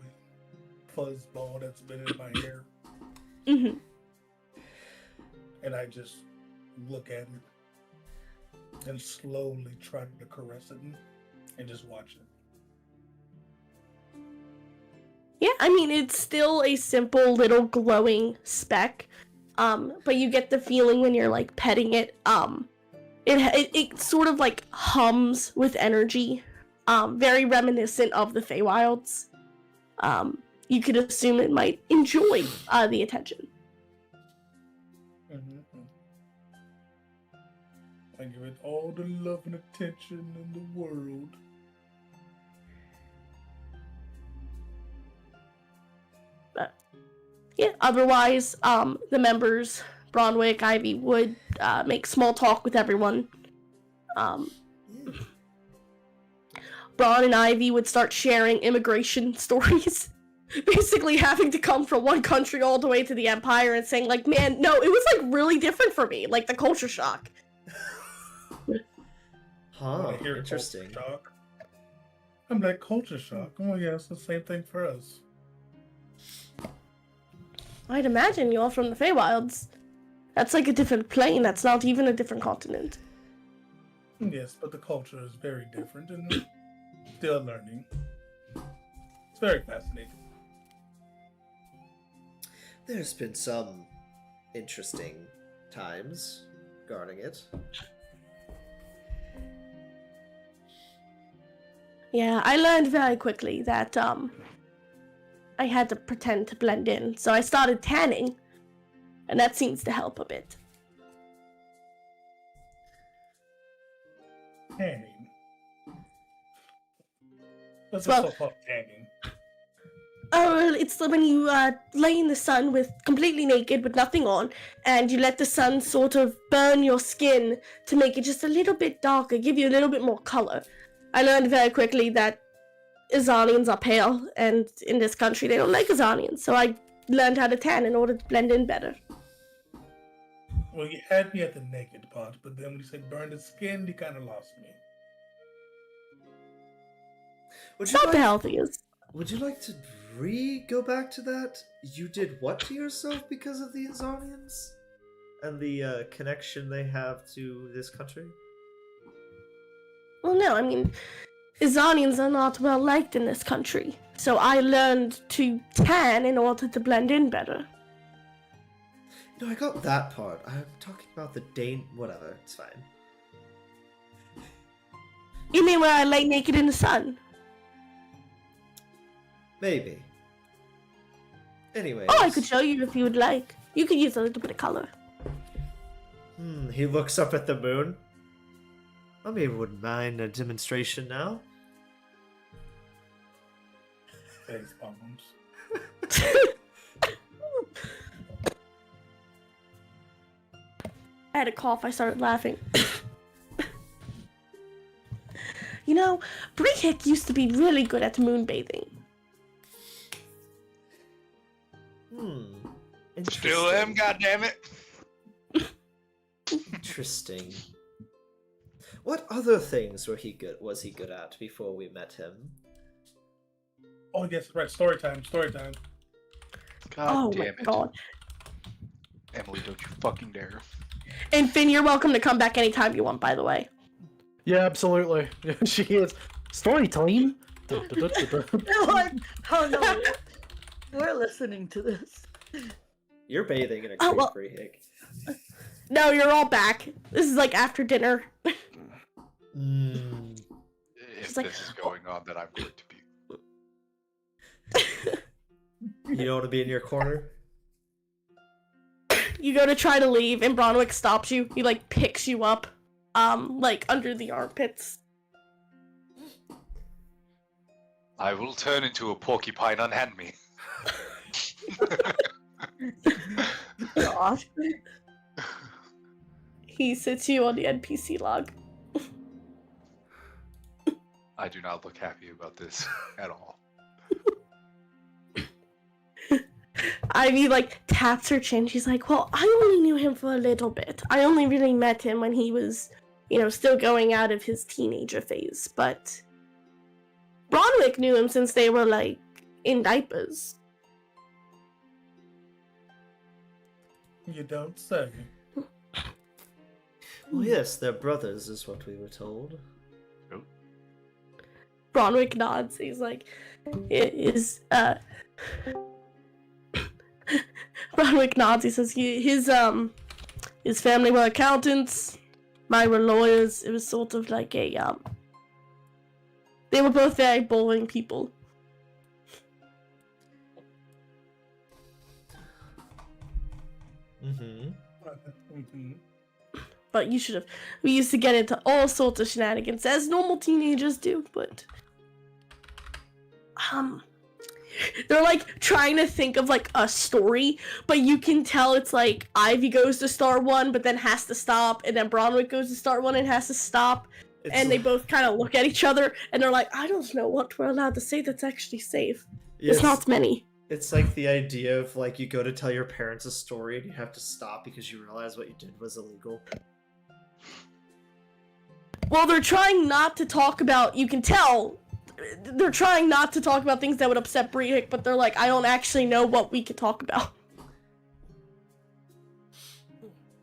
fuzz ball that's been in my hair, Mm-hmm. and I just look at it and slowly try to caress it. and just watch it. Yeah, I mean, it's still a simple little glowing speck, but you get the feeling when you're like petting it. It sort of like hums with energy, very reminiscent of the Feywilds. You could assume it might enjoy the attention. Mm-hmm. I give it all the love and attention in the world. But yeah, otherwise, the members, Bronwick, Ivy, would make small talk with everyone. Braun and Ivy would start sharing immigration stories. Basically having to come from one country all the way to the Empire and saying, like, man, no, it was, like, really different for me. Like, the culture shock. Huh, I hear interesting. culture shock. I'm like, culture shock? Oh, yeah, it's the same thing for us. I'd imagine you're from the Feywilds. That's, like, a different plane. That's not even a different continent. Yes, but the culture is very different and still learning. It's very fascinating. There's been some interesting times regarding it. Yeah, I learned very quickly that, I had to pretend to blend in, so I started tanning, and that seems to help a bit. Tanning. What's Well- the so-called tanning? Oh, it's when you lay in the sun with completely naked with nothing on, and you let the sun sort of burn your skin to make it just a little bit darker, give you a little bit more color. I learned very quickly that Azanians are pale, and in this country they don't like Azanians, so I learned how to tan in order to blend in better. Well, you had me at the naked part, but then when you said burn the skin, you kind of lost me. Would It's you not the like, healthiest. would you like to go back to that? You did what to yourself because of the Azanians? And the connection they have to this country? Well, no, I mean, Azanians are not well liked in this country, so I learned to tan in order to blend in better. No, I got that part. I'm talking about the Dane. Whatever, it's fine. You mean where I lay naked in the sun? Maybe. Anyways. Oh, I could show you if you would like. You could use a little bit of color. He looks up at the moon. I maybe wouldn't mind a demonstration now. Face problems. I had a cough, I started laughing. You know, Brehik used to be really good at moonbathing. Still am, goddammit. Interesting. What other things was he good at before we met him? Oh, yes, right. Story time. God Oh damn my it. god. Emily, don't you fucking dare. And Finn, you're welcome to come back anytime you want, by the way. Yeah, absolutely. She is. Story time. They're like, oh no, we're listening to this. You're bathing in a Oh, creek, well- Brehik. No, you're all back. This is like after dinner. If She's like, this is going on, then I'm going to be. You don't want to be in your corner? You go to try to leave, and Bronwick stops you. He like picks you up, like under the armpits. I will turn into a porcupine, unhand me. Gosh. He sits you on the NPC log. I do not look happy about this at all. Ivy like taps her chin. She's like, well, I only knew him for a little bit. I only really met him when he was, you know, still going out of his teenager phase. But Bronwick knew him since they were like in diapers. You don't say. Well, yes, they're brothers, is what we were told. Bronwick nods. He's like, Bronwick nods. He says his family were accountants, mine were lawyers. It was sort of like a they were both very boring people. Mm-hmm. But you should have. We used to get into all sorts of shenanigans as normal teenagers do, but they're like trying to think of like a story, but you can tell it's like Ivy goes to start one, but then has to stop, and then Bronwick goes to start one and has to stop, and they both kind of look at each other and they're like, I don't know what we're allowed to say that's actually safe. Yes. It's not many. It's like the idea of like you go to tell your parents a story and you have to stop because you realize what you did was illegal. Well, they're trying not to talk about. You can tell they're trying not to talk about things that would upset Brehik, but they're like, I don't actually know what we could talk about.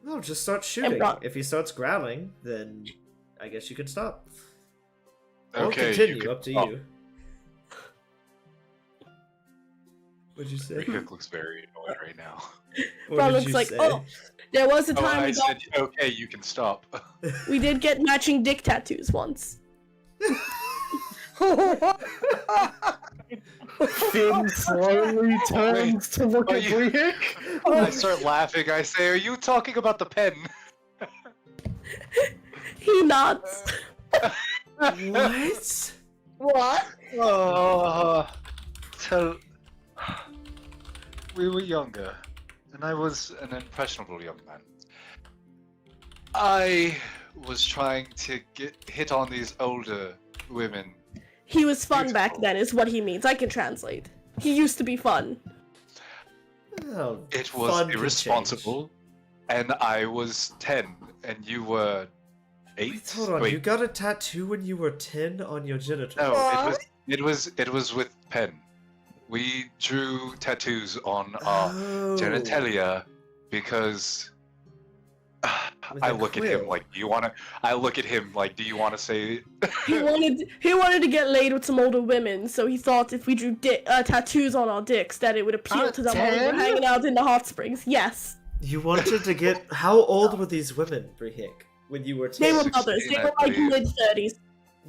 No, just start shooting. If he starts growling, then I guess you can stop. Or Okay, continue, you up to can- you. What'd you say? Rick looks very annoyed right now. What Bron did looks you like, say? oh, there was a Oh, time I we got, said, okay, you can stop. we did get matching dick tattoos once. Finn slowly turns to look Are at you- Brehik. I start laughing. I say, are you talking about the pen? He nods. What? What? Tell... We were younger, and I was an impressionable young man. I was trying to hit on these older women. He was fun back Beautiful. then, is what he means. I can translate. He used to be fun. Oh, It was fun can irresponsible, and I was 10, and you were 8. Wait, hold on. Wait, You got a tattoo when you were 10 on your genitals? no, What? it was with pen. We drew tattoos on our Oh. genitalia because With I a look at him quill. like, do you want to? I look at him like, do you want to say? He wanted to get laid with some older women, so he thought if we drew tattoos on our dicks, that it would appeal to them while we were 10? hanging out in the hot springs. Yes. You wanted to get... How old were these women, Brehik, when you were 10? They were 16, mothers. They I were like believe. mid-30s.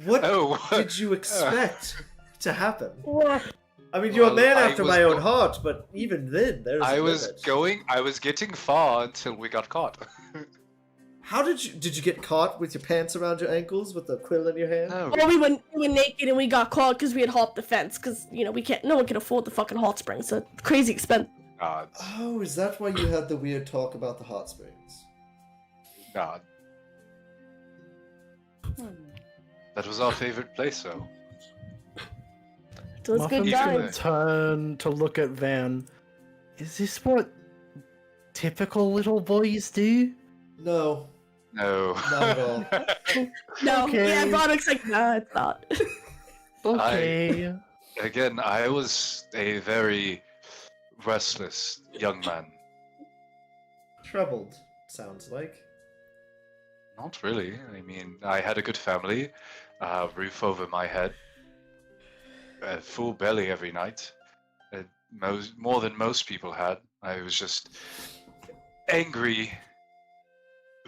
What Oh, did you expect to happen? Well, I mean, you're a Well, man I after was my own go- heart, but even then, there's I a was limit. I was getting far until we got caught. How did you get caught with your pants around your ankles with a quill in your hand? No, we were naked and we got caught because we had hopped the fence, because, you know, no one can afford the fucking hot springs, so crazy expensive. gods, Oh, is that why you had the weird talk about the hot springs? God. That was our favorite place, though. It was Muffin's good gonna times. turn to look at Van. Is this what typical little boys do? No, No. not at all. No, Okay. yeah, Broderick's like, nah, it's not. Okay. Again, I was a very restless young man. Troubled, sounds like. Not really. I mean, I had a good family, roof over my head, a full belly every night, more than most people had. I was just angry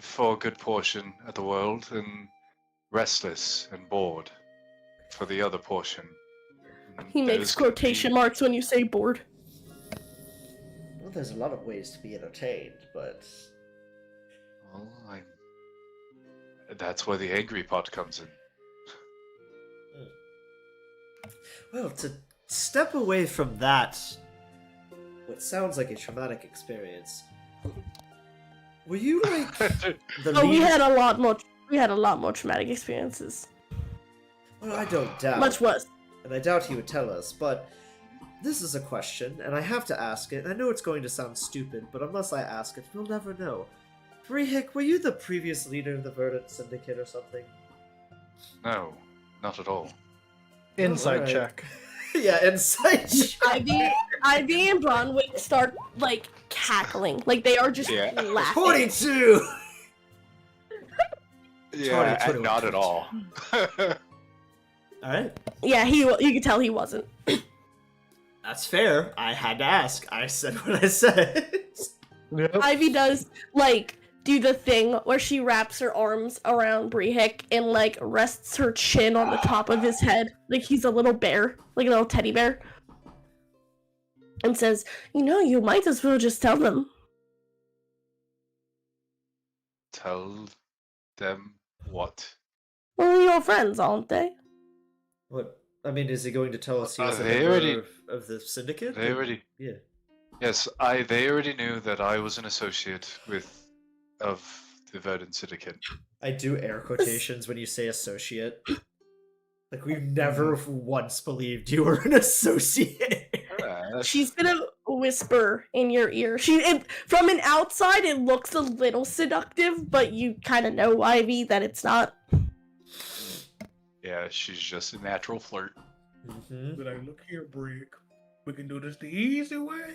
for a good portion of the world, and restless and bored for the other portion. And He makes those could quotation be- marks when you say bored. Well, there's a lot of ways to be entertained, but Well, that's where the angry part comes in. well, to step away from that, what sounds like a traumatic experience. Were you like the Oh, we lead- had a lot more traumatic experiences. Well, I don't doubt. Much worse. And I doubt he would tell us, but this is a question, and I have to ask it. I know it's going to sound stupid, but unless I ask it, we'll never know. Brehik, were you the previous leader of the Verdant Syndicate or something? No, not at all. Insight alright. check. Yeah, insight. Ivy and Bronwick start, like, cackling. Like, they are just Yeah. laughing. 42! Yeah, 20, and not at all. All right. Yeah, you could tell he wasn't. That's fair. I had to ask. I said what I said. Yep. Ivy does, like, do the thing where she wraps her arms around Brehik and, like, rests her chin on the top of his head, like he's a little bear, like a little teddy bear, and says, you might as well just tell them. Tell them what? Well, your friends, aren't they? What? I mean, is he going to tell us he was a They member already- of the syndicate? They already. Yeah. Yes, they already knew that I was an associate of the Verdant Syndicate. I do air quotations when you say associate. Like, we've never once believed you were an associate. She's gonna whisper in your ear. From an outside, it looks a little seductive, but you kind of know, Ivy, that it's not. Yeah, she's just a natural flirt. Mm-hmm. But like, look here, Brick. We can do this the easy way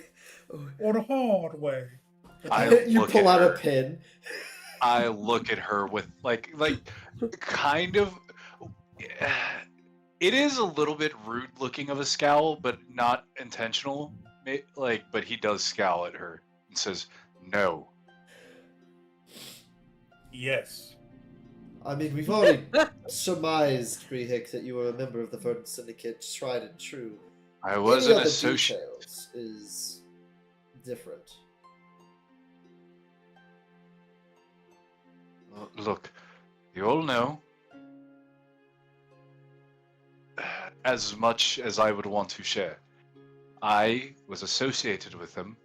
or the hard way. You look pull at out a her. pin. I look at her with like kind of. It is a little bit rude looking of a scowl, but not intentional. But he does scowl at her and says, "No." Yes. I mean, we've already surmised, Brehik, that you were a member of the Verdant Syndicate, tried and true. I was Any an other associate. details is different. Look, you all know. As much as I would want to share, I was associated with them.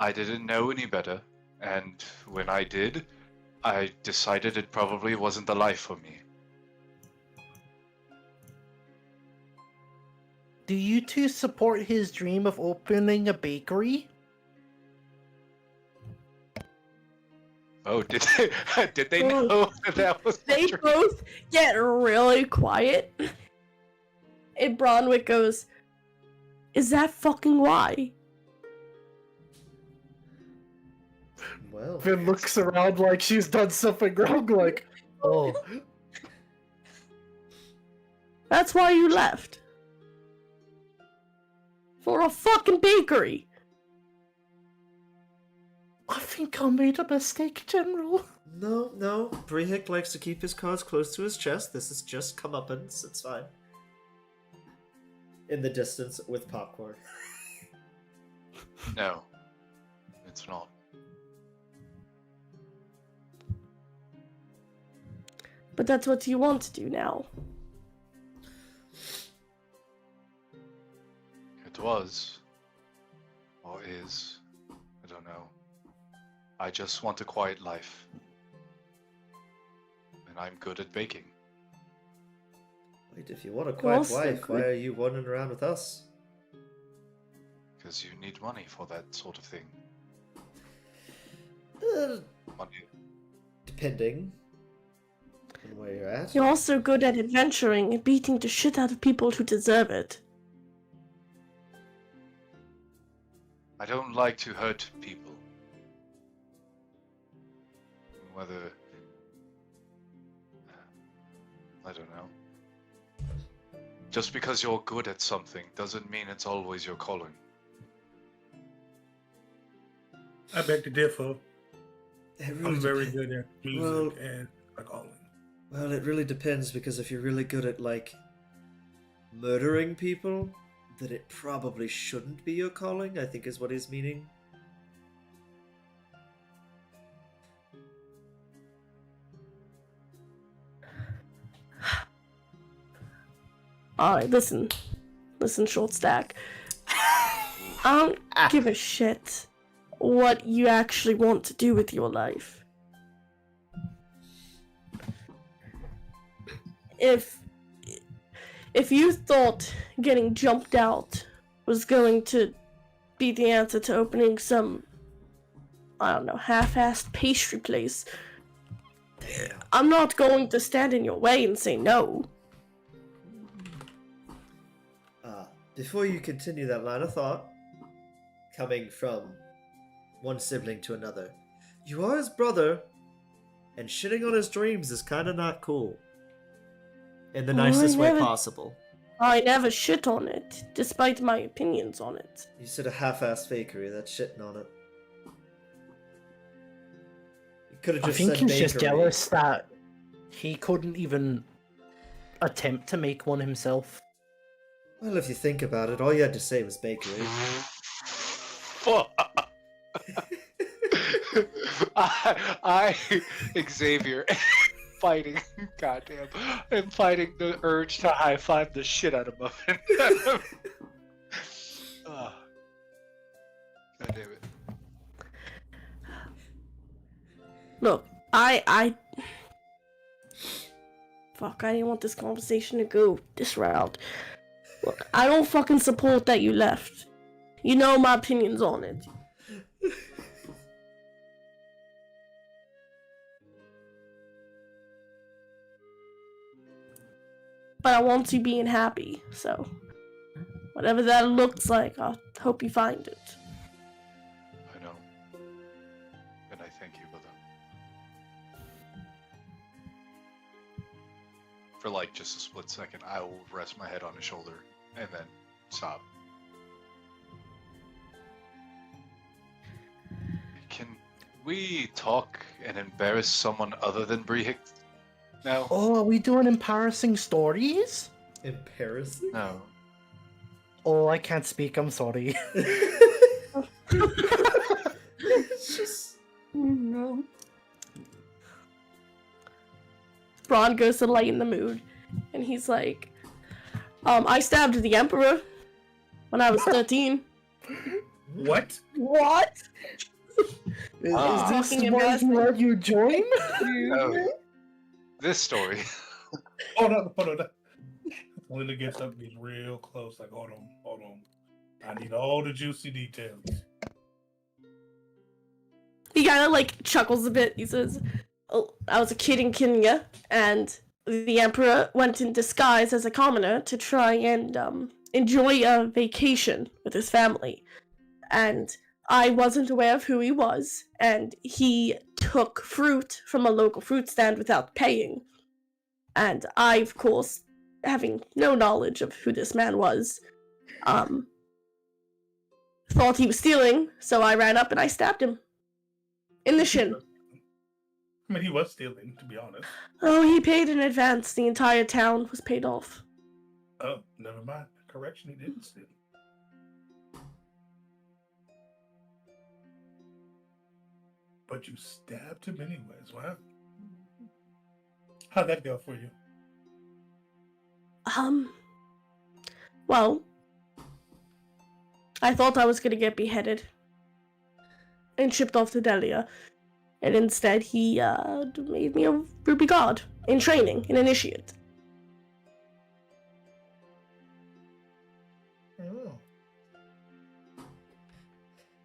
I didn't know any better, and when I did, I decided it probably wasn't the life for me. Do you two support his dream of opening a bakery? Oh, did they Oh. know that was They true? both get really quiet. And Bronwick goes, "Is that fucking why?" Well, Finn looks around like she's done something wrong, like, oh. That's why you left. For a fucking bakery. I think I made a mistake, General. no. Brehik likes to keep his cards close to his chest. This is just comeuppance. It's fine. In the distance with popcorn. No, it's not. But that's what you want to do now. It was, or is, I don't know. I just want a quiet life, and I'm good at baking. Wait, if you want a quiet Also wife, why good. are you running around with us? Because you need money for that sort of thing. Money. Depending on where you're at. You're also good at adventuring and beating the shit out of people who deserve it. I don't like to hurt people. Whether... I don't know. Just because you're good at something doesn't mean it's always your calling. I beg to differ. It really I'm very depends. good at music Well- and my calling. Well, it really depends, because if you're really good at, like, murdering people, then it probably shouldn't be your calling, I think is what he's meaning. Alright, listen, short stack. I don't give a shit what you actually want to do with your life. If you thought getting jumped out was going to be the answer to opening some, I don't know, half-assed pastry place, I'm not going to stand in your way and say no. Before you continue that line of thought, coming from one sibling to another, you are his brother, and shitting on his dreams is kind of not cool. in the Oh, I nicest way never- possible. I never shit on it, despite my opinions on it. You said a half-assed fakery. That's shitting on it. You could have I just think said he's bakery. just jealous that he couldn't even attempt to make one himself. Well, if you think about it, all you had to say was bakery. Fuck. I Xavier, fighting. Goddamn, I'm fighting the urge to high five the shit out of Muffin. Ah. God damn it. Look, Fuck, I didn't want this conversation to go this route. Look, I don't fucking support that you left. You know my opinions on it. But I want you being happy, so whatever that looks like, I hope you find it. I know. And I thank you, brother. For like just a split second, I will rest my head on his shoulder and then stop. Can we talk and embarrass someone other than Brehik now? Oh, are we doing embarrassing stories? Embarrassing? No. Oh, I can't speak, I'm sorry. It's just... No. Braun goes to lighten the mood, and he's like, I stabbed the Emperor when I was 13. What? What? Is Ah. this Fucking why embarrassing. he let you join? Oh. This story. Hold on. Linda gets up and gets real close, like, hold on. I need all the juicy details. He kind of like chuckles a bit. He says, oh, I was a kid in Kenya, and the Emperor went in disguise as a commoner to try and enjoy a vacation with his family. And I wasn't aware of who he was, and he took fruit from a local fruit stand without paying. And I, of course, having no knowledge of who this man was, thought he was stealing, so I ran up and I stabbed him. In the shin. I mean, he was stealing, to be honest. Oh, he paid in advance. The entire town was paid off. Oh, never mind. Correction, he didn't steal. But you stabbed him anyways. Wow. How'd that go for you? Well, I thought I was gonna get beheaded and shipped off to Delia. And instead, he made me a ruby god in training, an initiate. Oh.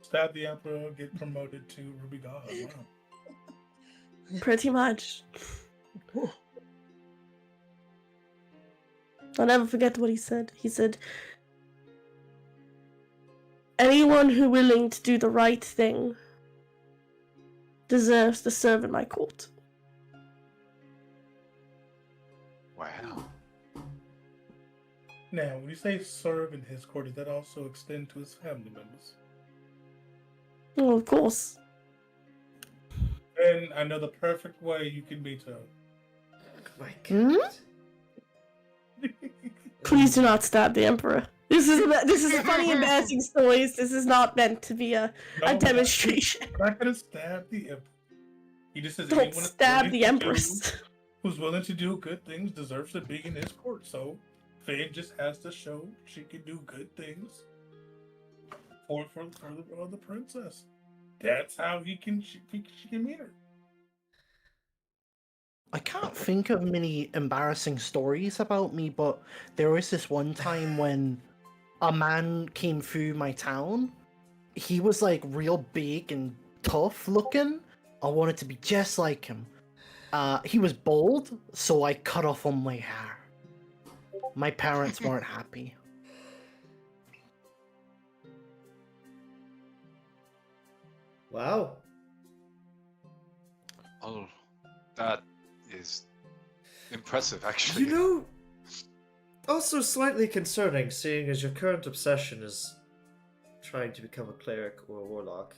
Stab the Emperor, get promoted to Ruby God. Wow. Pretty much. I'll never forget what he said. He said, anyone who willing to do the right thing deserves to serve in my court. Wow. Now, when you say serve in his court, does that also extend to his family members? Well, of course. And I know the perfect way you can be told. My Hmm? God. Please do not stab the Emperor. This is funny, embarrassing stories. This is not meant to be a No, demonstration. I'm not gonna stab the Emperor. He just says Don't anyone that's stab willing the to Empress. who's willing to do good things deserves to be in his court. So Faye just has to show she can do good things for the princess. That's how she can meet her. I can't think of many embarrassing stories about me, but there was this one time when a man came through my town. He was like real big and tough looking. I wanted to be just like him. He was bald, so I cut off all my hair. My parents weren't happy. Wow. Oh, that is impressive, actually. You know, Also slightly concerning, seeing as your current obsession is trying to become a cleric or a warlock.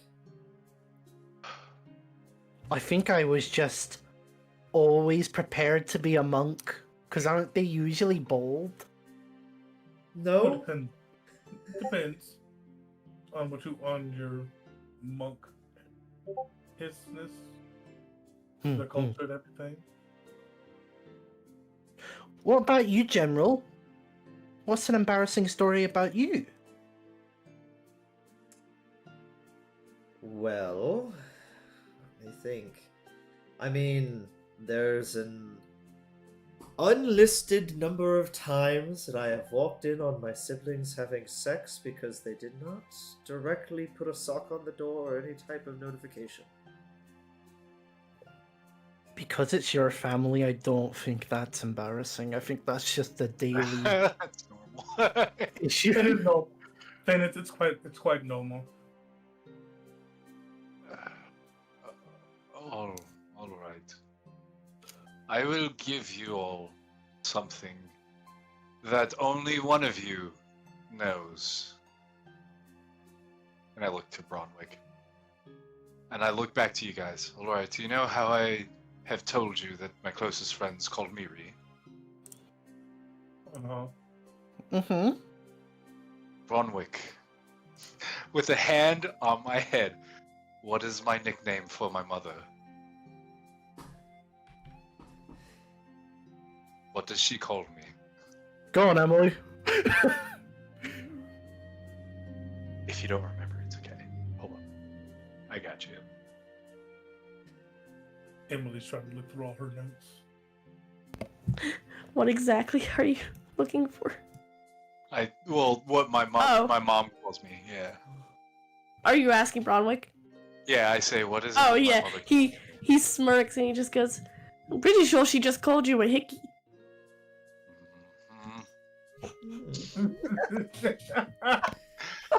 I think I was just always prepared to be a monk, because aren't they usually bold? Well, No? depends on on your monk hisness, the culture and everything. What about you, General? What's an embarrassing story about you? Well, let me think. I mean, there's an unlisted number of times that I have walked in on my siblings having sex because they did not directly put a sock on the door or any type of notification. Because it's your family, I don't think that's embarrassing. I think that's just a daily That's normal. issue. It is normal. And it's quite normal. all right. I will give you all something that only one of you knows. And I look to Bronwick. And I look back to you guys. All right, do you know how I have told you that my closest friends called me Ree? Uh-huh. Mm-hmm. Bronwick. With a hand on my head. What is my nickname for my mother? What does she call me? Go on, Emily. If you don't remember, it's okay. Hold on. I got you. Emily's trying to look through all her notes. What exactly are you looking for? What my mom Oh. my mom calls me, yeah. Are you asking Bronwick? Yeah, I say, what is it? Oh that my yeah, mother- he smirks and he just goes, "I'm pretty sure she just called you a hickey." Mhm.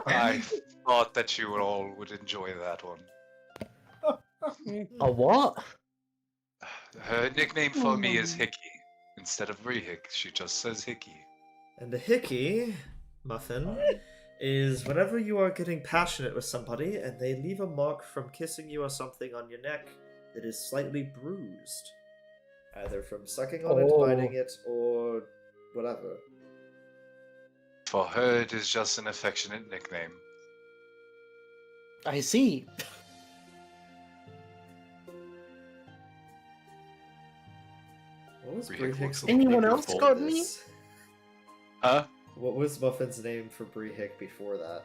I thought that you all would enjoy that one. A what? Her nickname for me is Hickey. Instead of Rehick, she just says Hickey. And a hickey, Muffin, is whenever you are getting passionate with somebody and they leave a mark from kissing you or something on your neck that is slightly bruised. Either from sucking on it, biting it, or whatever. For her, it is just an affectionate nickname. I see. What was Rehick Bree looks Hick's a name Anyone before else got me? this? Huh? What was Muffin's name for Bree Hick before that?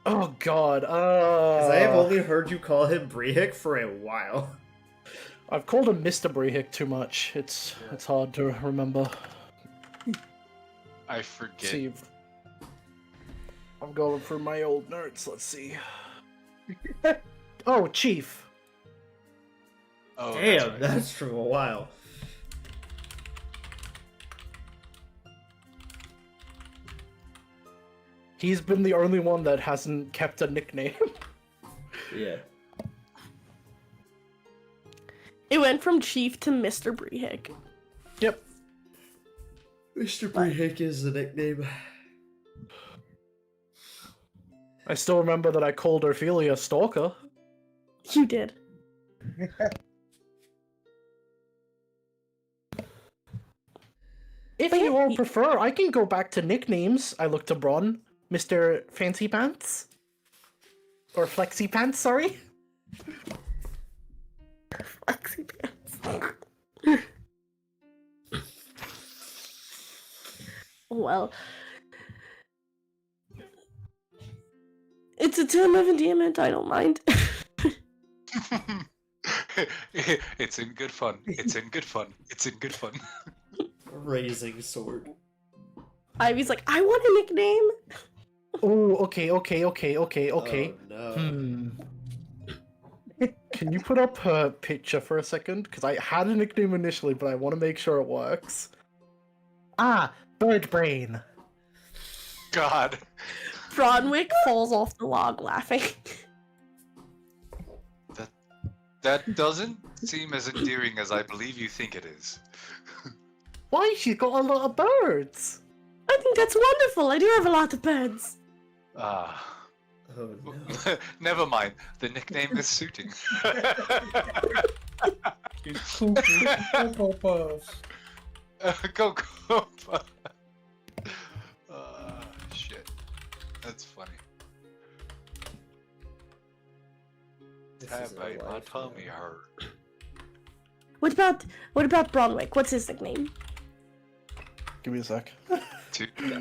Oh God. Because I have only heard you call him Bree Hick for a while. I've called him Mr. Brehick too much. It's hard to remember. I forget. See, I'm going through my old notes. Let's see. Oh, Chief. Oh, Damn, right. that's from a while. He's been the only one that hasn't kept a nickname. Yeah. It went from Chief to Mr. Brehick. Yep. Mr. Bree Hick is the nickname. I still remember that I called Ophelia Stalker. You did. If But you yeah, all prefer, I can go back to nicknames. I look to Bron. Mr. Fancy Pants? Or Flexi Pants, sorry? Flexi pants. Well, it's a 10-11 diamond. I don't mind. It's in good fun. It's in good fun. It's in good fun. Raising sword. Ivy's like, I want a nickname. Oh, okay. Oh, no. Can you put up a picture for a second? Because I had a nickname initially, but I want to make sure it works. Ah, Bird Brain. God. Bronwick falls off the log laughing. That doesn't seem as endearing as I believe you think it is. Why? She's got a lot of birds. I think that's wonderful. I do have a lot of birds. Ah. Oh no. Never mind. The nickname is suiting. She's Cocoa Puffs. Go. Shit. That's funny. This Tab isn't bite my life, tummy man. hurt. What about Bronwick? What's his nickname? Give me a sec.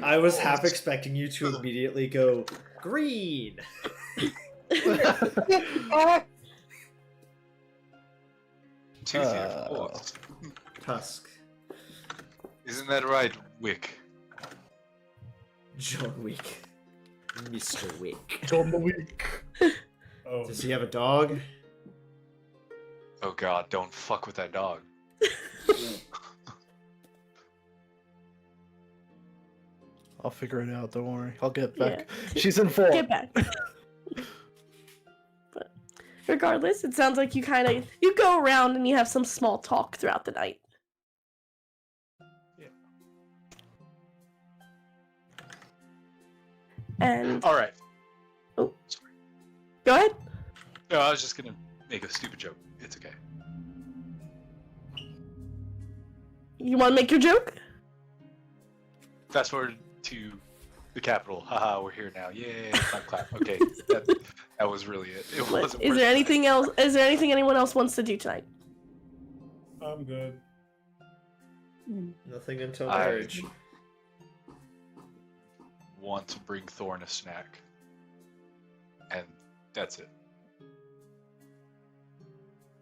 I was half expecting you to immediately go green. Toothy, of course. Tusk. Isn't that right, Wick? John Wick. Mr. Wick. John the Week. Oh, Does he have a dog? Oh god, don't fuck with that dog. I'll figure it out. Don't worry. I'll get back. Yeah. She's in 4. Get back. But regardless, it sounds like you go around and you have some small talk throughout the night. Yeah. And Alright. Oh. Sorry. go ahead. No, I was just gonna make a stupid joke. It's okay. You want to make your joke? Fast forward to the capital. Haha, we're here now. Yay! Clap, clap. Okay, that was really it. It What- wasn't. Is worth there it. anything else? Is there anything anyone else wants to do tonight? I'm good. Nothing until I- marriage. Want to bring Thorn a snack, and that's it.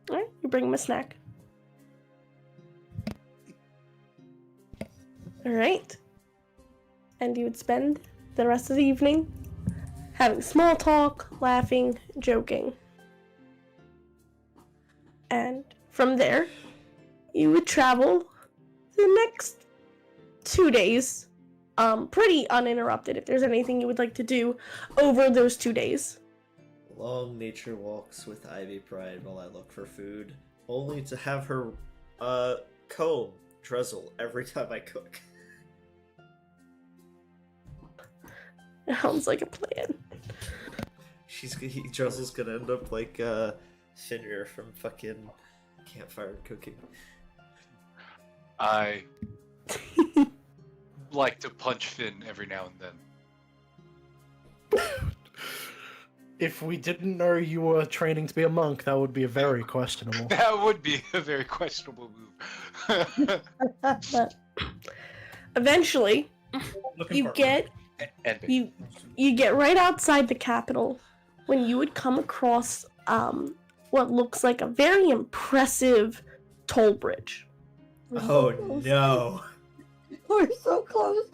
All right, you bring him a snack. All right. And you would spend the rest of the evening having small talk, laughing, joking. And from there, you would travel the next 2 days, pretty uninterrupted. If there's anything you would like to do over those 2 days. Long nature walks with Ivy Pride while I look for food, only to have her comb drizzle every time I cook. Sounds like a plan. Drizzle's gonna end up like Fenrir from fucking Campfire Cooking. I like to punch Finn every now and then. If we didn't know you were training to be a monk, that would be very questionable. That would be a very questionable move. But eventually, Looking you for get you get right outside the capital when you would come across what looks like a very impressive toll bridge. Oh no, We're so close.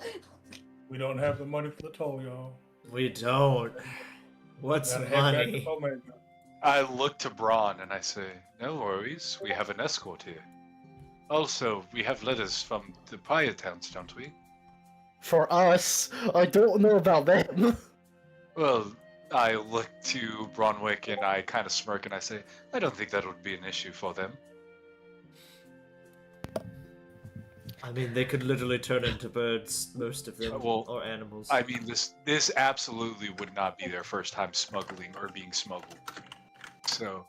We don't have the money for the toll, y'all. we don't. What's Gotta head back to money? Omega. I look to Braun and I say, "No worries, we have an escort here. Also, we have letters from the Paya towns, don't we?" For us, I don't know about them. Well, I look to Bronwick and I kind of smirk and I say, "I don't think that would be an issue for them." I mean, they could literally turn into birds, most of them, Well, or animals. I mean, this absolutely would not be their first time smuggling or being smuggled. So,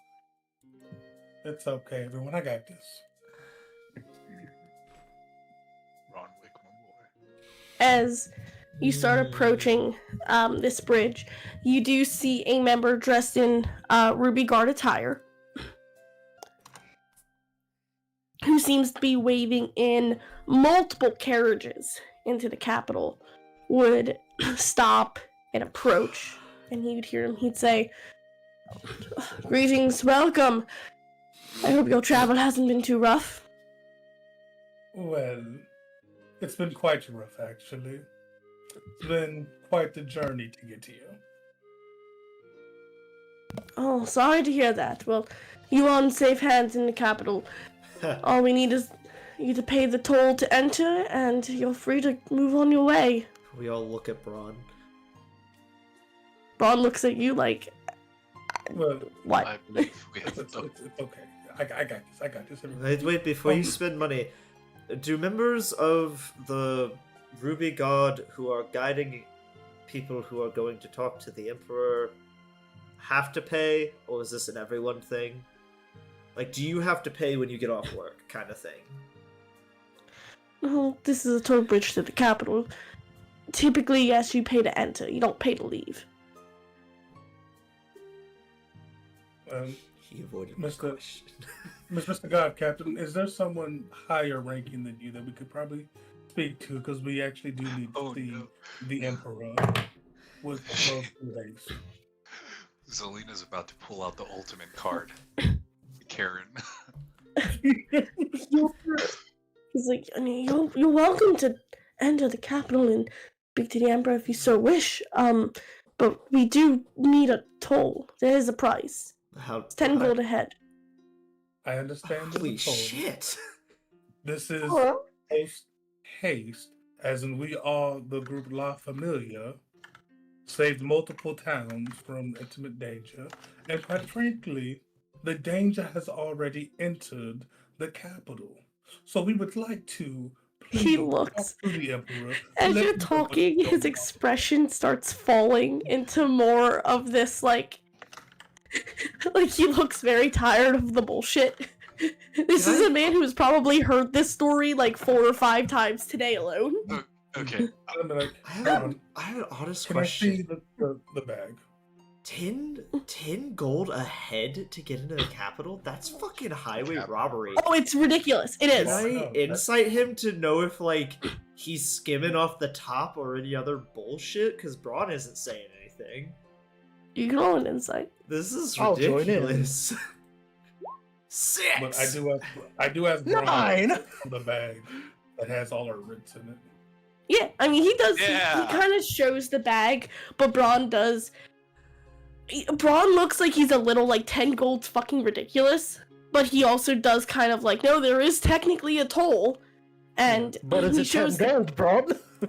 It's okay, everyone. I got this. Bronwick, my boy. As you start approaching this bridge, you do see a member dressed in ruby guard attire who seems to be waving in multiple carriages into the capital, would stop and approach, and he would hear him. He'd say, "Greetings, welcome. I hope your travel hasn't been too rough." Well, it's been quite rough, actually. It's been quite the journey to get here. Oh, sorry to hear that. Well, you are in safe hands in the capital. All we need is you to pay the toll to enter, and you're free to move on your way. We all look at Braun. Braun looks at you like, Well, what? I believe we have it's okay. I got this. I got this. Everyone. Wait, before you spend money, do members of the Ruby God who are guiding people who are going to talk to the Emperor have to pay, or is this an everyone thing? Like, do you have to pay when you get off work, kind of thing? Well, this is a toll bridge to the capital. Typically, yes, you pay to enter. You don't pay to leave. He avoided my Mr. question. Mr. God Captain, is there someone higher ranking than you that we could probably speak to? Because we actually do need to see the Emperor with both legs. Zelina's about to pull out the ultimate card. Karen. He's like, I mean, you're welcome to enter the capital and speak to the Emperor if you so wish. But we do need a toll. There is a price. It's 10 gold a head. I understand. Holy the toll. shit! This is Hello? post haste, as in we are the group La Familia, saved multiple towns from intimate danger, and quite frankly, the danger has already entered the capital. So we would like to please He talk looks. to the Emperor. As let you're him know what's talking, going his on. expression starts falling into more of this, like he looks very tired of the bullshit. This Can is I- a man who has probably heard this story like 4 or 5 times today alone. Okay. I'm like, I have Ron, an honest can I see question. the bag? 10 gold a head to get into the capital? That's fucking highway robbery. Oh, it's ridiculous. It Can is. I I know, insight him to know if, like, he's skimming off the top or any other bullshit? Because Braun isn't saying anything. You can roll an insight. This is I'll join in. ridiculous. 6! But I do ask Brian 9. the bag that has all our writs in it. Yeah, I mean, he does. Yeah. He kind of shows the bag, but Braun does. Braun looks like he's a little like 10 gold's fucking ridiculous, but he also does kind of like, no, there is technically a toll, and But it's he a 10 shows gold, bro.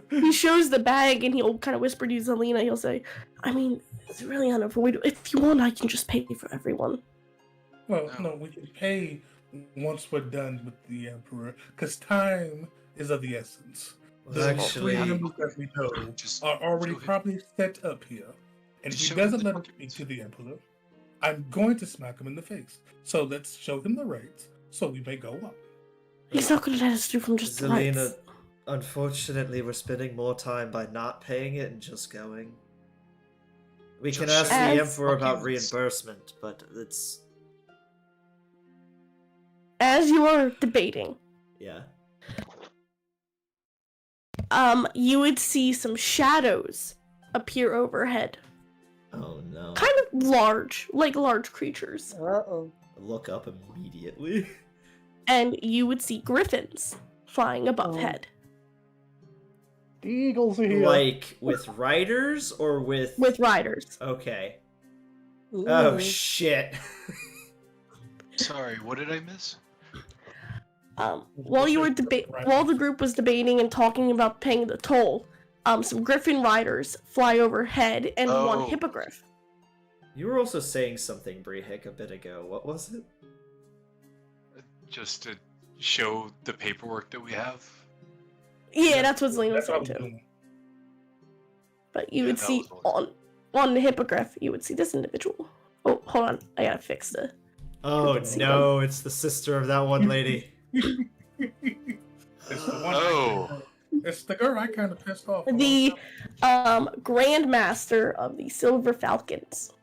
he shows the bag, and he'll kind of whisper to Zelina. He'll say, "I mean, it's really unavoidable. If you want, I can just pay for everyone." Well, no, we can pay once we're done with the Emperor, because time is of the essence. Well, The actually, 3 members that we know Just are already show him. probably set up here. And if Show he him doesn't the let us speak documents. to the Emperor, I'm going to smack him in the face. So let's show him the rates so we may go up. He's not gonna let us do from just the Zelina, lights. unfortunately, we're spending more time by not paying it and just going. We can Just ask show the us Emperor about documents. reimbursement, but it's... As you are debating, yeah. you would see some shadows appear overhead. Oh no. Kind of large, like large creatures. Uh-oh. Look up immediately. And you would see griffins flying above Oh. head. The eagles are here. Like, with riders or with... With riders. Okay. Ooh. Oh, shit. Sorry, what did I miss? While you were while the group was debating and talking about paying the toll, some griffin riders fly overhead and one Oh. hippogriff. You were also saying something, Brehik, a bit ago. What was it? Just to show the paperwork that we have. Yeah, that's what Zelina was That's what I saying was too. doing. But you Yeah, would that see was what- on the hippogriff, you would see this individual. Oh, hold on, I gotta fix the. Oh can see no, it's the sister of that one lady. It's the one Oh. It's the girl I kind of pissed off. The Grandmaster of the Silver Falcons.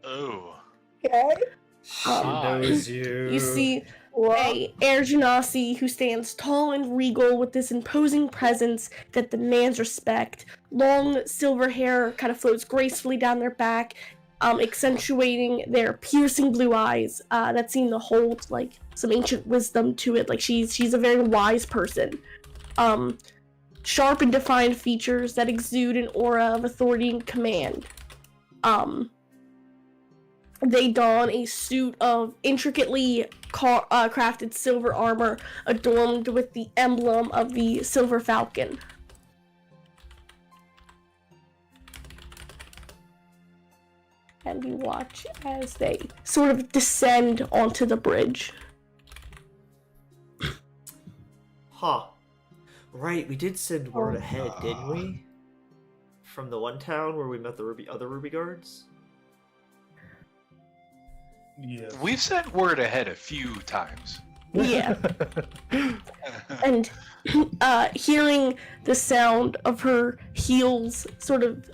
Oh. Okay. She Hi. knows you. You see What? a Air Genasi who stands tall and regal with this imposing presence that demands respect. Long silver hair kind of floats gracefully down their back, accentuating their piercing blue eyes that seem to hold like some ancient wisdom to it. Like she's a very wise person. Sharp and defined features that exude an aura of authority and command. They don a suit of intricately crafted silver armor adorned with the emblem of the Silver Falcon. And you watch as they sort of descend onto the bridge. Huh. Right, we did send word ahead, didn't we? From the one town where we met the other Ruby guards? Yes. We've sent word ahead a few times. Yeah. And hearing the sound of her heels sort of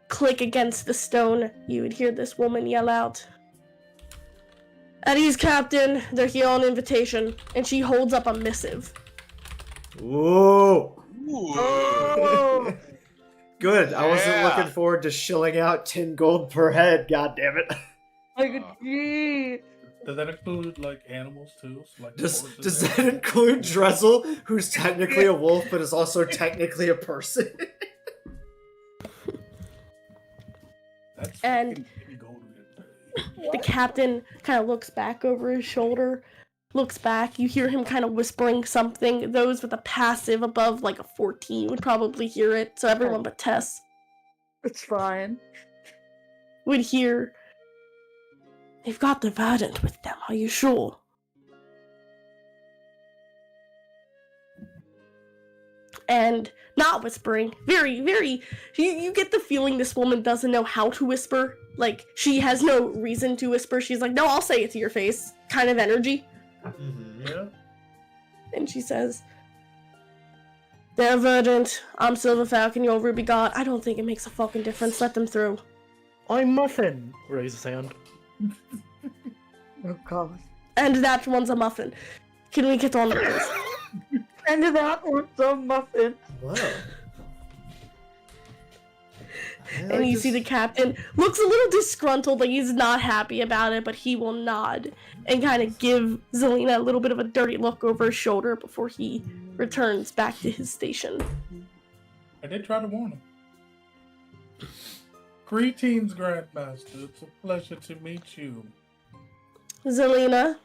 click against the stone, you would hear this woman yell out, "At ease, Captain. They're here on invitation." And she holds up a missive. Whoa! Oh, Good. I wasn't Yeah. looking forward to shilling out 10 gold per head. God damn it! I could see. Does that include like animals too? So, like Does horses that and- include Dressel, who's technically a wolf but is also technically a person? That's And- fucking gold. The captain kind of looks back over his shoulder, looks back. You hear him kind of whispering something. Those with a passive above like a 14 would probably hear it, so everyone but Tess It's fine. would hear, "They've got the Verdant with them, are you sure?" And not whispering, very, very, you get the feeling this woman doesn't know how to whisper. Like, she has no reason to whisper. She's like, "No, I'll say it to your face," kind of energy. Mm-hmm. Yeah. And she says, "They're Verdant, I'm Silver Falcon, you're Ruby God. I don't think it makes a fucking difference. Let them through." I'm Muffin. Raise his hand. Oh god. And that one's a muffin. Can we get on with this? And that one's a muffin. Wow. And you see the captain looks a little disgruntled, like he's not happy about it, but he will nod and kind of give Zelina a little bit of a dirty look over his shoulder before he returns back to his station. I did try to warn him. Greetings, Grandmaster. It's a pleasure to meet you. Zelina,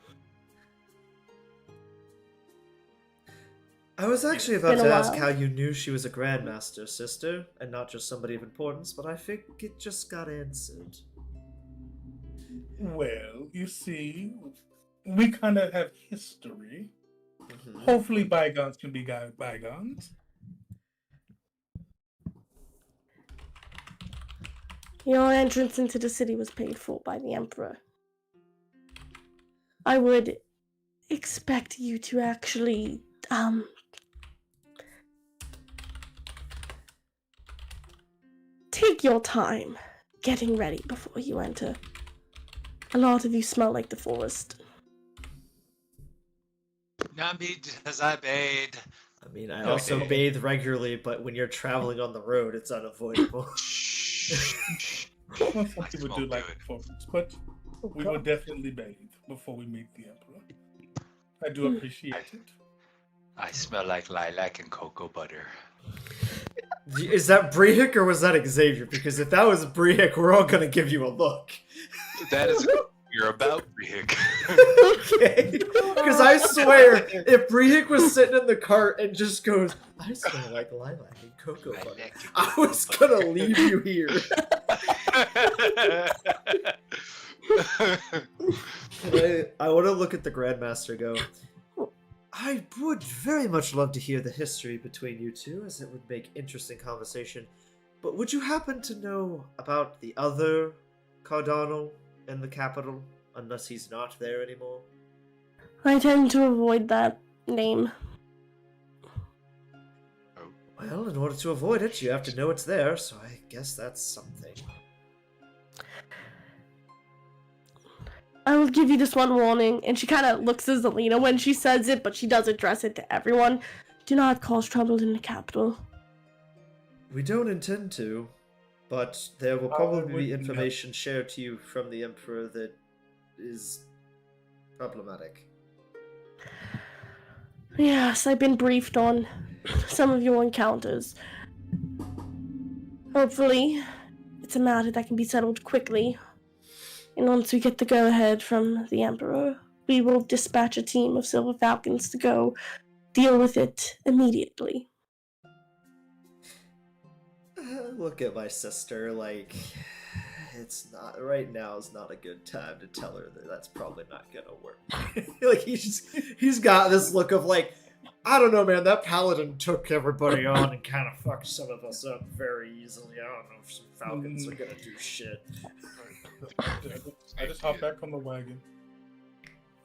I was actually about Been a to ask while. how you knew she was a Grandmaster, sister, and not just somebody of importance, but I think it just got answered. Well, you see, we kind of have history. Mhm. Hopefully, bygones can be bygones. your entrance into the city was paid for by the Emperor. I would expect you to actually, take your time getting ready before you enter. A lot of you smell like the forest. Nambi as I bade. I mean, I also bathe regularly, but when you're traveling on the road, it's unavoidable. Well, some I people won't do do like it. performance, but we will definitely bathe before we meet the Emperor. I do appreciate it. I smell like lilac and cocoa butter. Is that Brehik or was that Xavier? Because if that was Brehik, we're all gonna give you a look. That is you're about, Rick. Okay. Because I swear, if Brehik was sitting in the cart and just goes, "I smell like lilac and cocoa butter," I was gonna leave you here. I want to look at the Grandmaster go, "I would very much love to hear the history between you two, as it would make interesting conversation. But would you happen to know about the other Cardinal in the capital, unless he's not there anymore?" I tend to avoid that name. Well, in order to avoid it, you have to know it's there, so I guess that's something. I will give you this one warning, and she kind of looks at Zelina when she says it, but she does address it to everyone. Do not cause trouble in the capital. We don't intend to, but there will I probably would be not. information shared to you from the Emperor that is problematic. Yes, I've been briefed on some of your encounters. Hopefully, it's a matter that can be settled quickly. And once we get the go-ahead from the Emperor, we will dispatch a team of Silver Falcons to go deal with it immediately. Look at my sister, like, it's not, right now is not a good time to tell her that that's probably not gonna work. Like, he's got this look of like, I don't know, man. That paladin took everybody on and kind of fucked some of us up very easily. I don't know if some falcons are gonna do shit. I just hop back on the wagon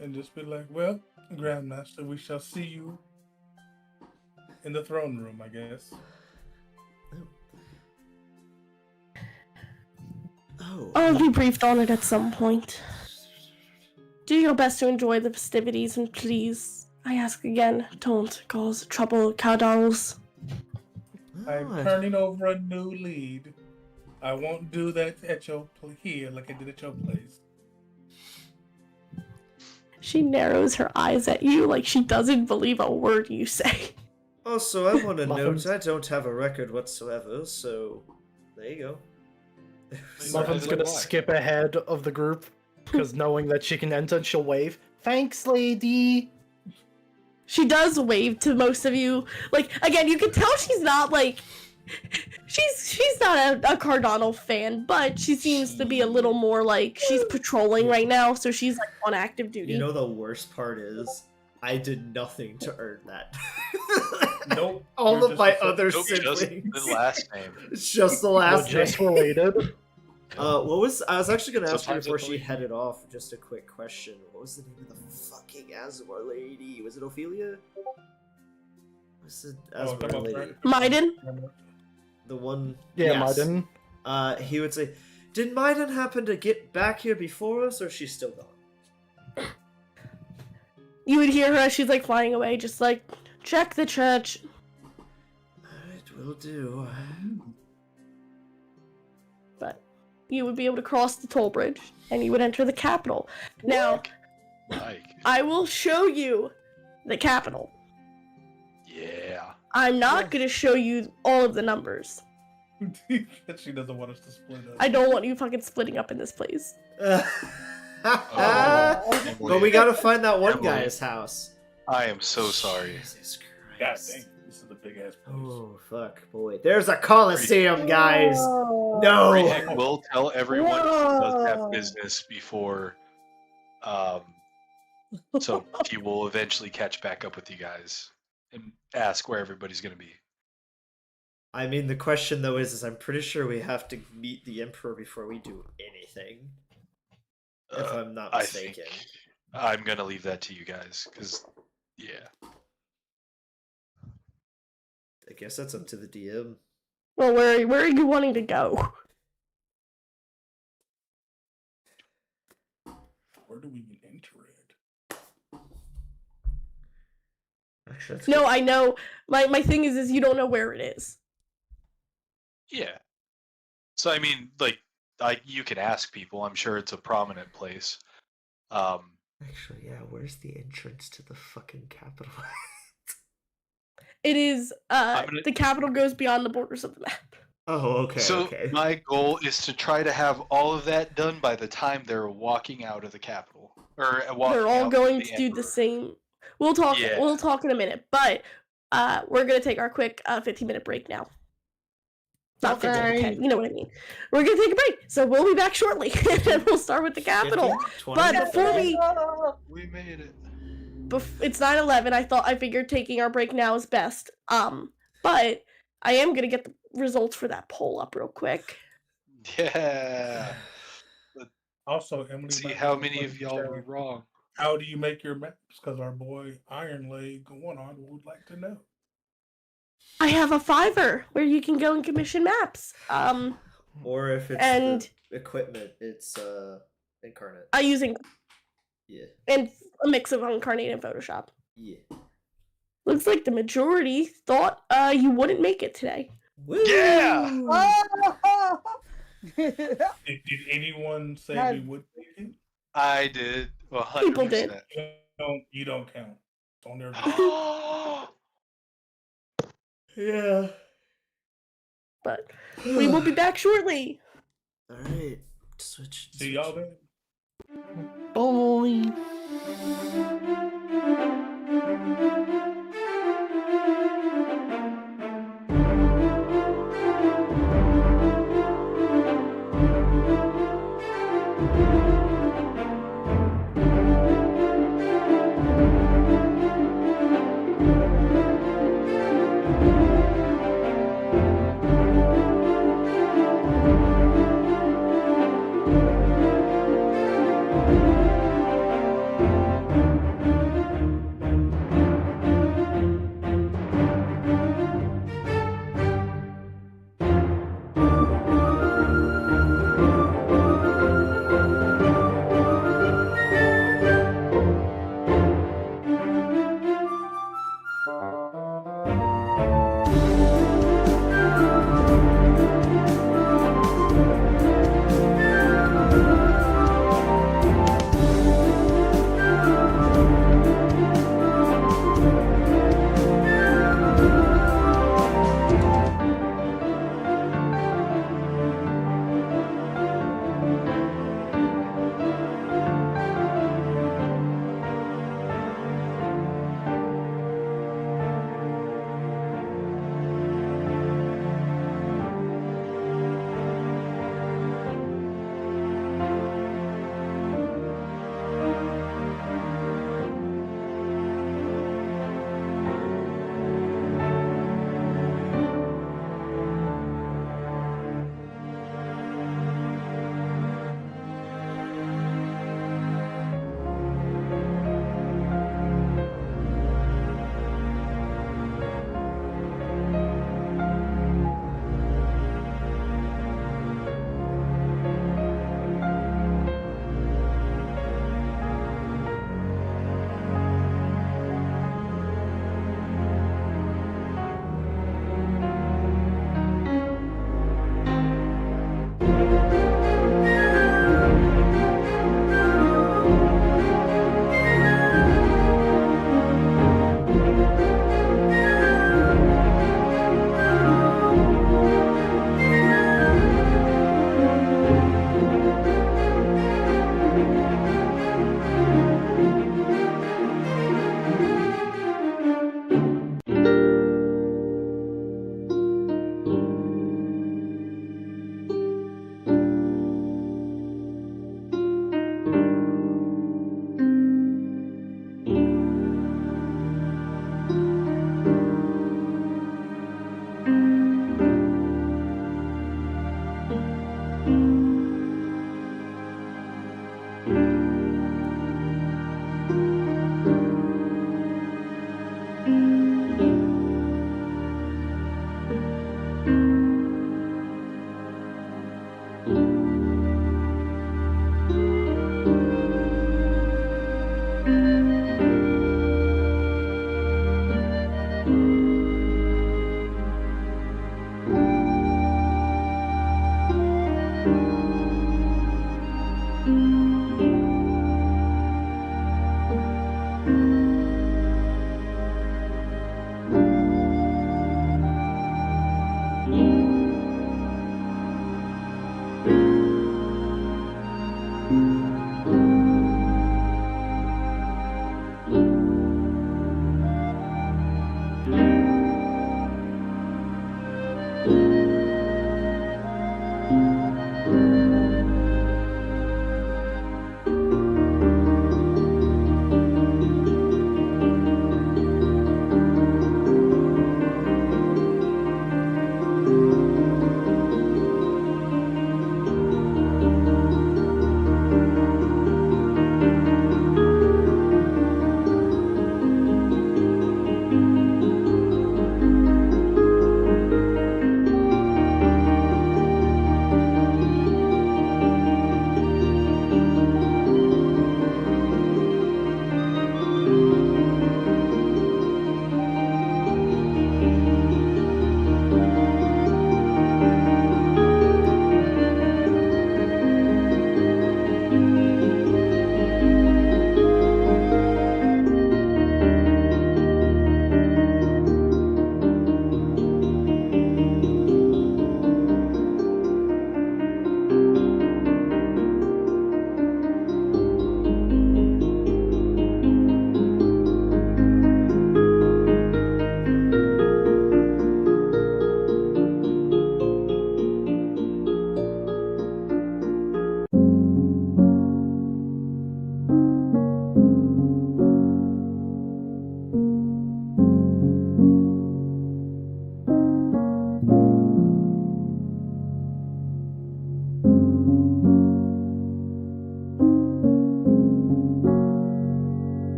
and just be like, well, Grandmaster, we shall see you in the throne room, I guess. Oh. I'll be briefed on it at some point. Do your best to enjoy the festivities, and please, I ask again, don't cause trouble, Cowdowls. I'm turning over a new lead. I won't do that at your here like I did at your place. She narrows her eyes at you like she doesn't believe a word you say. Also, I want to Muffins. note I don't have a record whatsoever, so there you go. Muffin's gonna skip ahead of the group because knowing that she can enter, she'll wave. Thanks, lady. She does wave to most of you. Like, again, you can tell she's not, like... She's not a Cardano fan, but she seems to be a little more, like, she's patrolling right now, so she's, like, on active duty. You know the worst part is, I did nothing to earn that. Nope. All You're of just my a- other Nope, siblings. just the last name. It's just the You're last just name. related. I was actually gonna ask you Sometimes before it's she like- headed off, just a quick question. What was the name of the fucking Azamar lady? Was it Ophelia? What's the Oh, Azamar come on, lady? Frank. Maiden? The one. Yeah, yes. Maiden. He would say, "Did Maiden happen to get back here before us, or she's still gone?" You would hear her as she's, like, flying away, just like, check the church. Alright, will do. But you would be able to cross the toll bridge, and you would enter the capital. Now, Like, I will show you the capital. yeah. I'm not gonna show you all of the numbers. She doesn't want us to split up. I don't want you fucking splitting up in this place. Oh, But we gotta find that one Emily. guy's house. I am so sorry. Jesus God Christ. dang, this is a big ass place. Oh fuck, boy! There's a coliseum, guys. No. Rick will tell everyone he does Whoa. have business before, so he will eventually catch back up with you guys and ask where everybody's gonna be. I mean, the question though is I'm pretty sure we have to meet the Emperor before we do anything. If I'm not I mistaken. think I'm gonna leave that to you guys, because, yeah. I guess that's up to the DM. Well, where are you wanting to go? Where do we enter it? Actually, that's No, good. I know. My thing is you don't know where it is. Yeah. So I mean, like, you can ask people. I'm sure it's a prominent place. Actually, yeah. Where's the entrance to the fucking capital? It is, gonna- the capital goes beyond the borders of the map. Oh, okay. So okay. my goal is to try to have all of that done by the time they're walking out of the capital, or walking They're all out going with to the do the Emperor. same. We'll talk. Yeah. We'll talk in a minute, but we're gonna take our quick 15-minute break now. Not 15, Okay. 10, you know what I mean. We're gonna take a break, so we'll be back shortly, and we'll start with the capital. 20 But minutes. before we, We made it. it's 9:11. I figured taking our break now is best. But I am gonna get the results for that poll up real quick. Yeah. Also, Emily, See might how be many of able to y'all share were wrong. How do you make your maps? Because our boy Iron Leg One On would like to know. I have a Fiverr where you can go and commission maps. Or if it's And- the equipment, it's incarnate. I using Yeah. and a mix of Incarnate and Photoshop. Yeah. Looks like the majority thought you wouldn't make it today. Woo! Yeah! Did anyone say Have- we would make it? I did. 100%. People did. You don't count. It's on there. Yeah. But we will be back shortly. All right. Switch. See y'all then. Bye.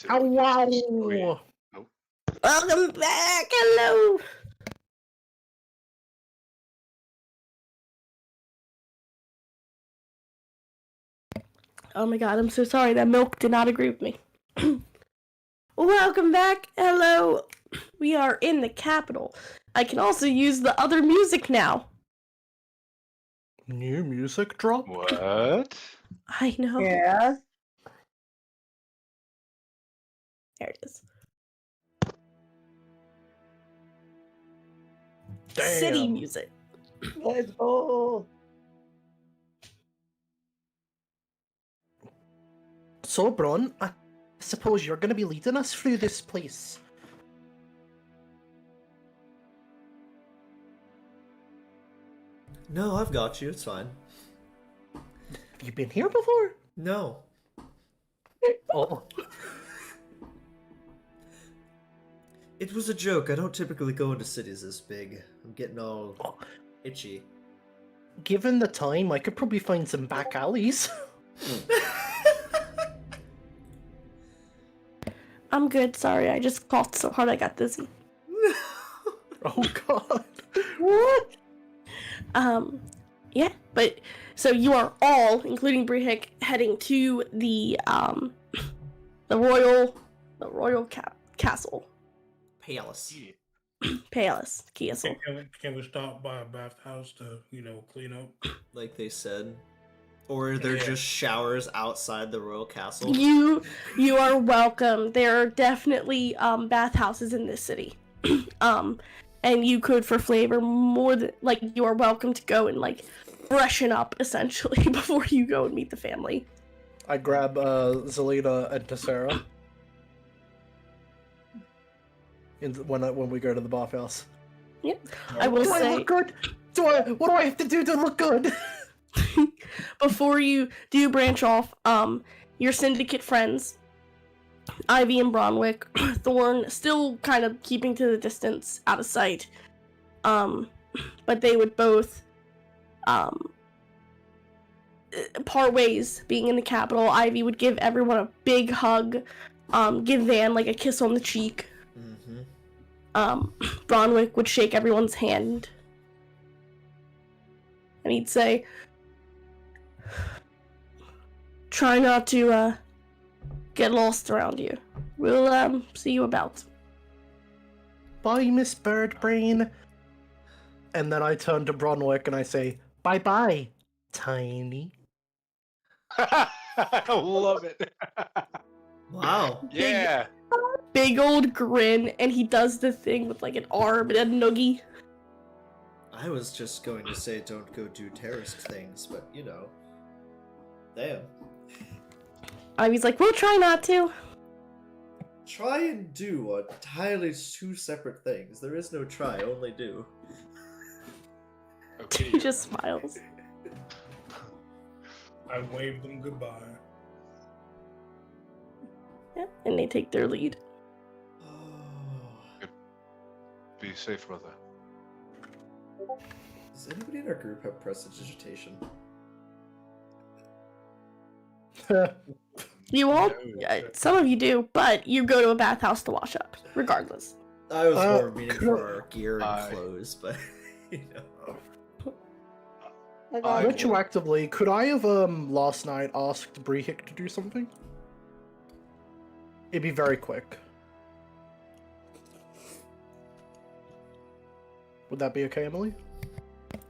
Oh, wow! Oh, Welcome back. Hello. Oh my god, I'm so sorry. That milk did not agree with me. Welcome back. Hello. We are in the capital. I can also use the other music now. New music drop? what? I know. Yes. There it is. Damn. City music. Let's go. So, Bron, I suppose you're going to be leading us through this place. No, I've got you. It's fine. Have you been here before? No. Oh. It was a joke. I don't typically go into cities this big. I'm getting all itchy. Given the time, I could probably find some back alleys. I'm good. Sorry, I just coughed so hard I got dizzy. Oh, God. What? Yeah, but so you are all, including Brehik, heading to the royal castle, Palace. palace, castle. Can we stop by a bathhouse to, clean up? Like they said. Or are there Yeah. just showers outside the royal castle? You are welcome. There are definitely bathhouses in this city. And you could, for flavor, more than you are welcome to go and freshen up essentially before you go and meet the family. I grab Zelina and Tessera. When we go to the bathhouse. Yep. I will Do I say look good? What do I have to do to look good? before you do branch off, your syndicate friends, Ivy and Bronwick, Thorn, still kind of keeping to the distance, out of sight. But they would both part ways being in the capital. Ivy would give everyone a big hug, give Van a kiss on the cheek. Bronwick would shake everyone's hand. And he'd say, try not to get lost around you. We'll see you about. Bye, Miss Birdbrain. And then I turn to Bronwick and I say, bye-bye, Tiny. I love it. Wow. Yeah. Big old grin, and he does the thing with an arm and a noogie. I was just going to say don't go do terrorist things, but Damn. Ivy's like, we'll try not to. Try and do are entirely two separate things. There is no try, only do. Okay. He just smiles. I waved them goodbye. Yeah, and they take their lead. Be safe, brother. Does anybody in our group have prestidigitation? You all, No. some of you do, but you go to a bathhouse to wash up, regardless. I was more meaning could- for our gear and I- clothes, but I got I- it. Retroactively, could I have last night asked Brehik to do something? It'd be very quick. Would that be okay, Emily?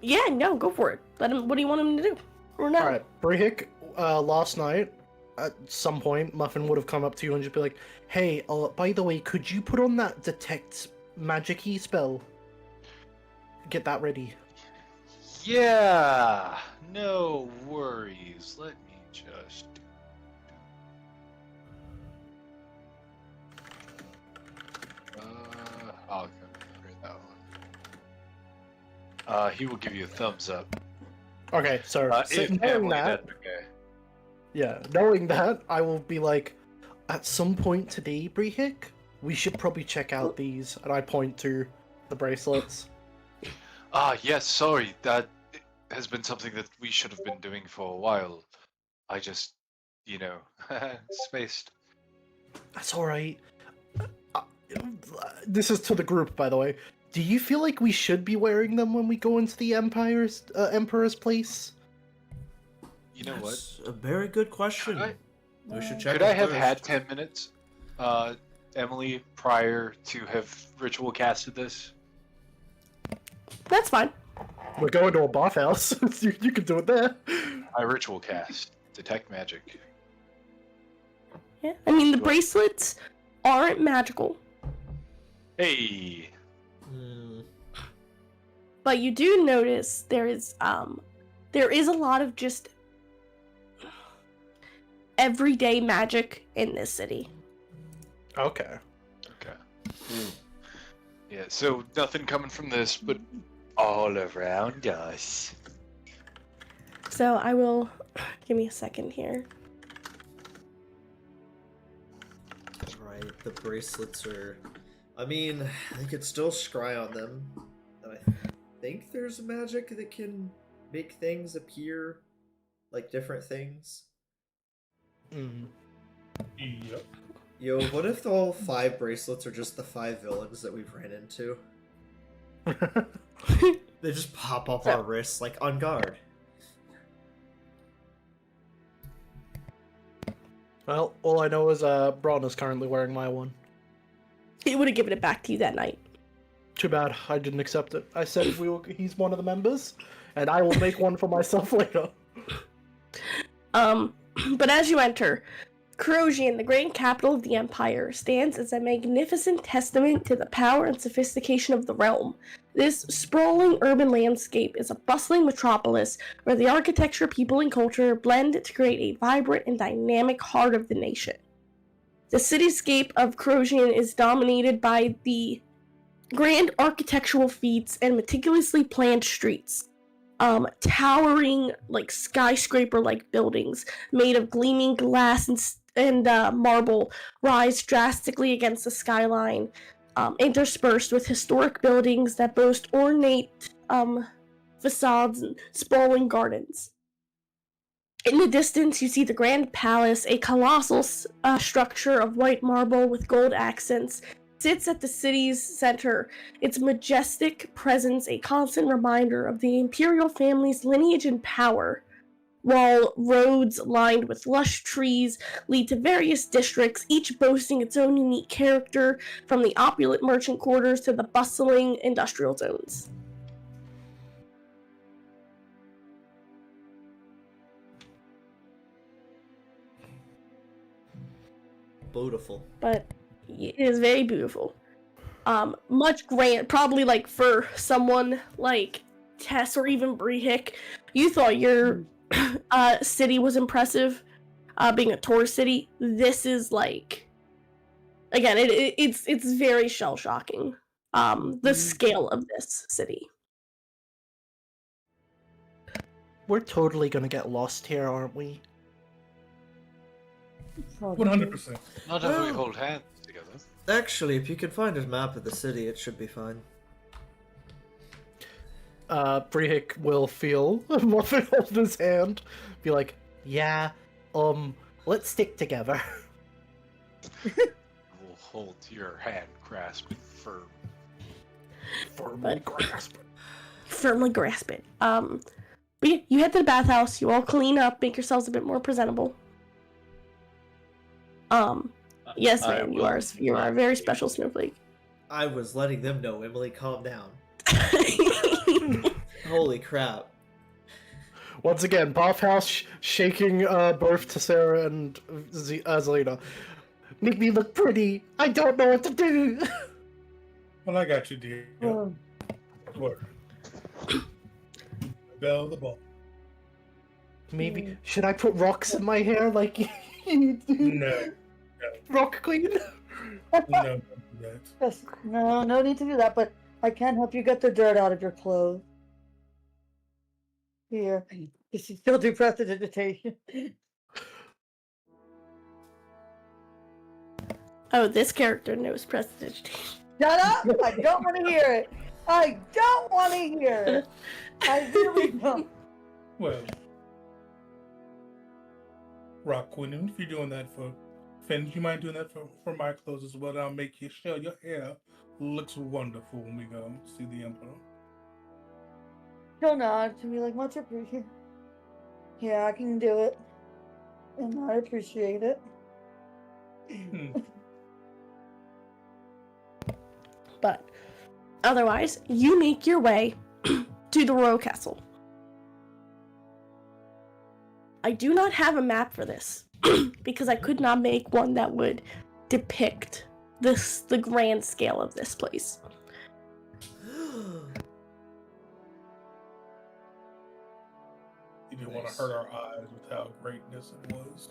Yeah, no, go for it. Let him. What do you want him to do? Or not? Alright, Brehik, last night, at some point, Muffin would have come up to you and just be like, hey, by the way, could you put on that detect magic-y spell? Get that ready. Yeah. No worries. Let me just. I'll create that one. He will give you a thumbs up. Okay, so, If knowing Emily, that, that's okay. yeah, knowing that, I will be like, at some point today, Brehik, we should probably check out these, and I point to the bracelets. Yes, sorry. That has been something that we should have been doing for a while. I just, spaced. That's all right. Uh, this is to the group, by the way. Do you feel like we should be wearing them when we go into the Emperor's place? You know what? That's a very good question. We should check. Could I have had 10 minutes, Emily, prior to have ritual casted this? That's fine. We're going to a bathhouse. You can do it there. I ritual cast. Detect magic. Yeah. I mean, the bracelets aren't magical, Hey! but you do notice there is a lot of just everyday magic in this city. Okay. Okay. Yeah, so nothing coming from this, but all around us. So I will give me a second here. Right, the bracelets are. I mean, they could still scry on them. And I think there's magic that can make things appear like different things. Yep. Yo, what if all 5 bracelets are just the 5 villains that we've ran into? They just pop up our wrists like on guard. Well, all I know is Braun is currently wearing my one. He would have given it back to you that night. Too bad I didn't accept it. I said he's one of the members, and I will make one for myself later. But as you enter, Crouzyan, the great capital of the Empire, stands as a magnificent testament to the power and sophistication of the realm. This sprawling urban landscape is a bustling metropolis where the architecture, people, and culture blend to create a vibrant and dynamic heart of the nation. The cityscape of Crouzyan is dominated by the grand architectural feats and meticulously planned streets. Towering, like, skyscraper-like buildings made of gleaming glass and marble rise drastically against the skyline, interspersed with historic buildings that boast ornate facades and sprawling gardens. In the distance, you see the Grand Palace, a colossal structure of white marble with gold accents, sits at the city's center, its majestic presence a constant reminder of the imperial family's lineage and power, while roads lined with lush trees lead to various districts, each boasting its own unique character, from the opulent merchant quarters to the bustling industrial zones. Beautiful. But it is very beautiful. Much grand, probably like for someone like Tess or even Brehik, you thought your city was impressive, being a tourist city. This is like, again, it's very shell shocking. The scale of this city. We're totally gonna get lost here, aren't we? 100%. Not if we hold hands together. Actually, if you can find a map of the city, it should be fine. Brehik will feel Muffin hold his hand, be like, yeah, let's stick together. We'll hold your hand, grasp it firm. Firmly grasp it. Firmly grasp it. But yeah, you head to the bathhouse, you all clean up, make yourselves a bit more presentable. Yes, ma'am, you are a very special snowflake. I was letting them know, Emily, calm down. Holy crap. Once again, bathhouse shaking both to Sarah and Zelina. Make me look pretty. I don't know what to do. Well, I got you, dear. Oh. Word. Bell the ball. Maybe should I put rocks in my hair like you do? No. Rock queen. No, don't do that. Yes, no need to do that, but I can help you get the dirt out of your clothes. Here, you should still do prestidigitation. Oh, this character knows prestidigitation. Shut up! I don't want to hear it. I don't want to hear it. I really don't. Well, Rock Queen, if you're doing that for Finn, do you mind doing that for my clothes as well? I'll make you sure your hair looks wonderful when we go see the Emperor. He'll nod to me like, much appreciated. Yeah, I can do it. And I appreciate it. But otherwise, you make your way to the royal castle. I do not have a map for this because I could not make one that would depict the grand scale of this place. You didn't want to hurt our eyes with how greatness it was.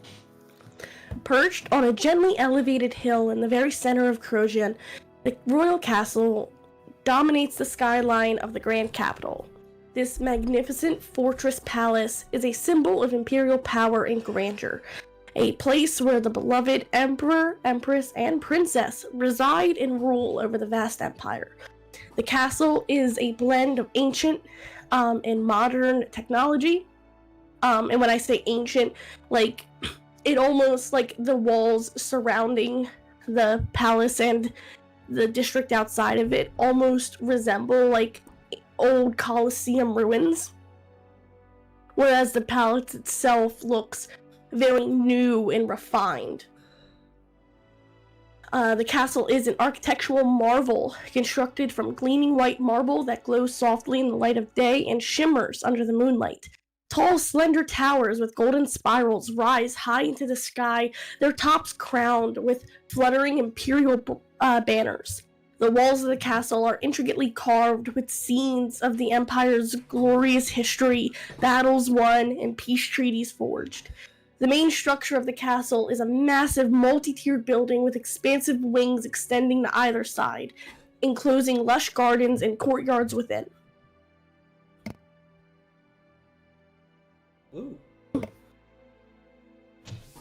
Perched on a gently elevated hill in the very center of Crouzyan, the royal castle dominates the skyline of the grand capital. This magnificent fortress palace is a symbol of imperial power and grandeur, a place where the beloved emperor, empress, and princess reside and rule over the vast empire. The castle is a blend of ancient and modern technology. And when I say ancient, like, it almost, like, the walls surrounding the palace and the district outside of it almost resemble, like, old Colosseum ruins. Whereas the palace itself looks very new and refined. The castle is an architectural marvel, constructed from gleaming white marble that glows softly in the light of day and shimmers under the moonlight. Tall, slender towers with golden spirals rise high into the sky, their tops crowned with fluttering imperial banners. The walls of the castle are intricately carved with scenes of the Empire's glorious history, battles won, and peace treaties forged. The main structure of the castle is a massive multi-tiered building with expansive wings extending to either side, enclosing lush gardens and courtyards within. Ooh.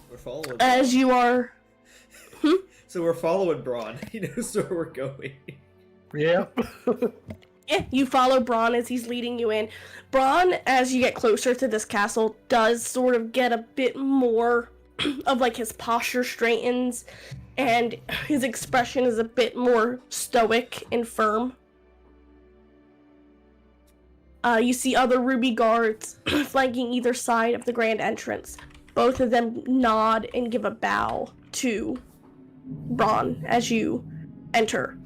We're following. As you are... So we're following Braun. He knows where we're going. Yeah. Yeah, you follow Braun as he's leading you in. Braun, as you get closer to this castle, does sort of get a bit more of, like, his posture straightens, and his expression is a bit more stoic and firm. You see other ruby guards flanking either side of the grand entrance. Both of them nod and give a bow to Braun as you enter.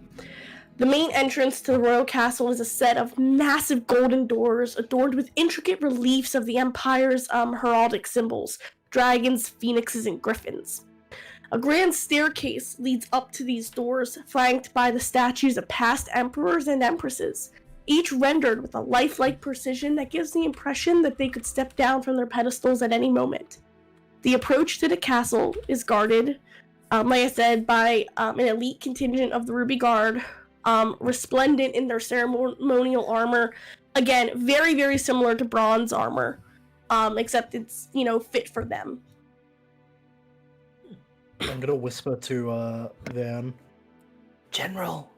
The main entrance to the royal castle is a set of massive golden doors adorned with intricate reliefs of the Empire's heraldic symbols: dragons, phoenixes, and griffins. A grand staircase leads up to these doors, flanked by the statues of past emperors and empresses, each rendered with a lifelike precision that gives the impression that they could step down from their pedestals at any moment. The approach to the castle is guarded, like I said, by an elite contingent of the Ruby Guard, resplendent in their ceremonial armor. Again, very, very similar to Braun's armor, except it's, fit for them. I'm gonna whisper to Van. General,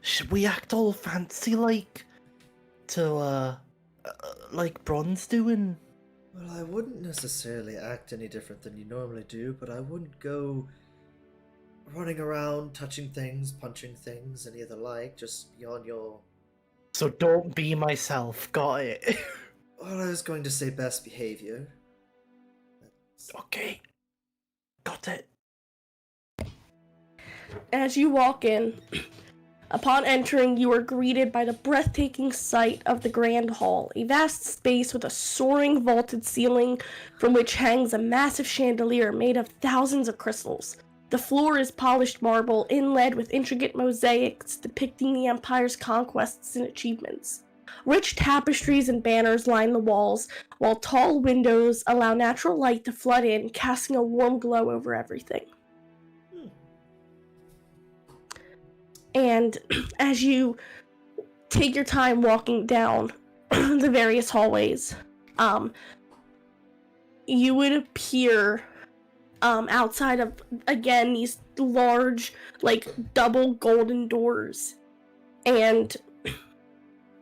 should we act all fancy like Braun's doing? Well, I wouldn't necessarily act any different than you normally do, but I wouldn't go running around, touching things, punching things, any of the like, just beyond your... So don't be myself, got it? Well, I was going to say best behavior. Okay, got it. As you walk in, upon entering, you are greeted by the breathtaking sight of the Grand Hall, a vast space with a soaring vaulted ceiling from which hangs a massive chandelier made of thousands of crystals. The floor is polished marble, inlaid with intricate mosaics depicting the Empire's conquests and achievements. Rich tapestries and banners line the walls, while tall windows allow natural light to flood in, casting a warm glow over everything. And as you take your time walking down the various hallways, you would appear outside of, again, these large, double golden doors. And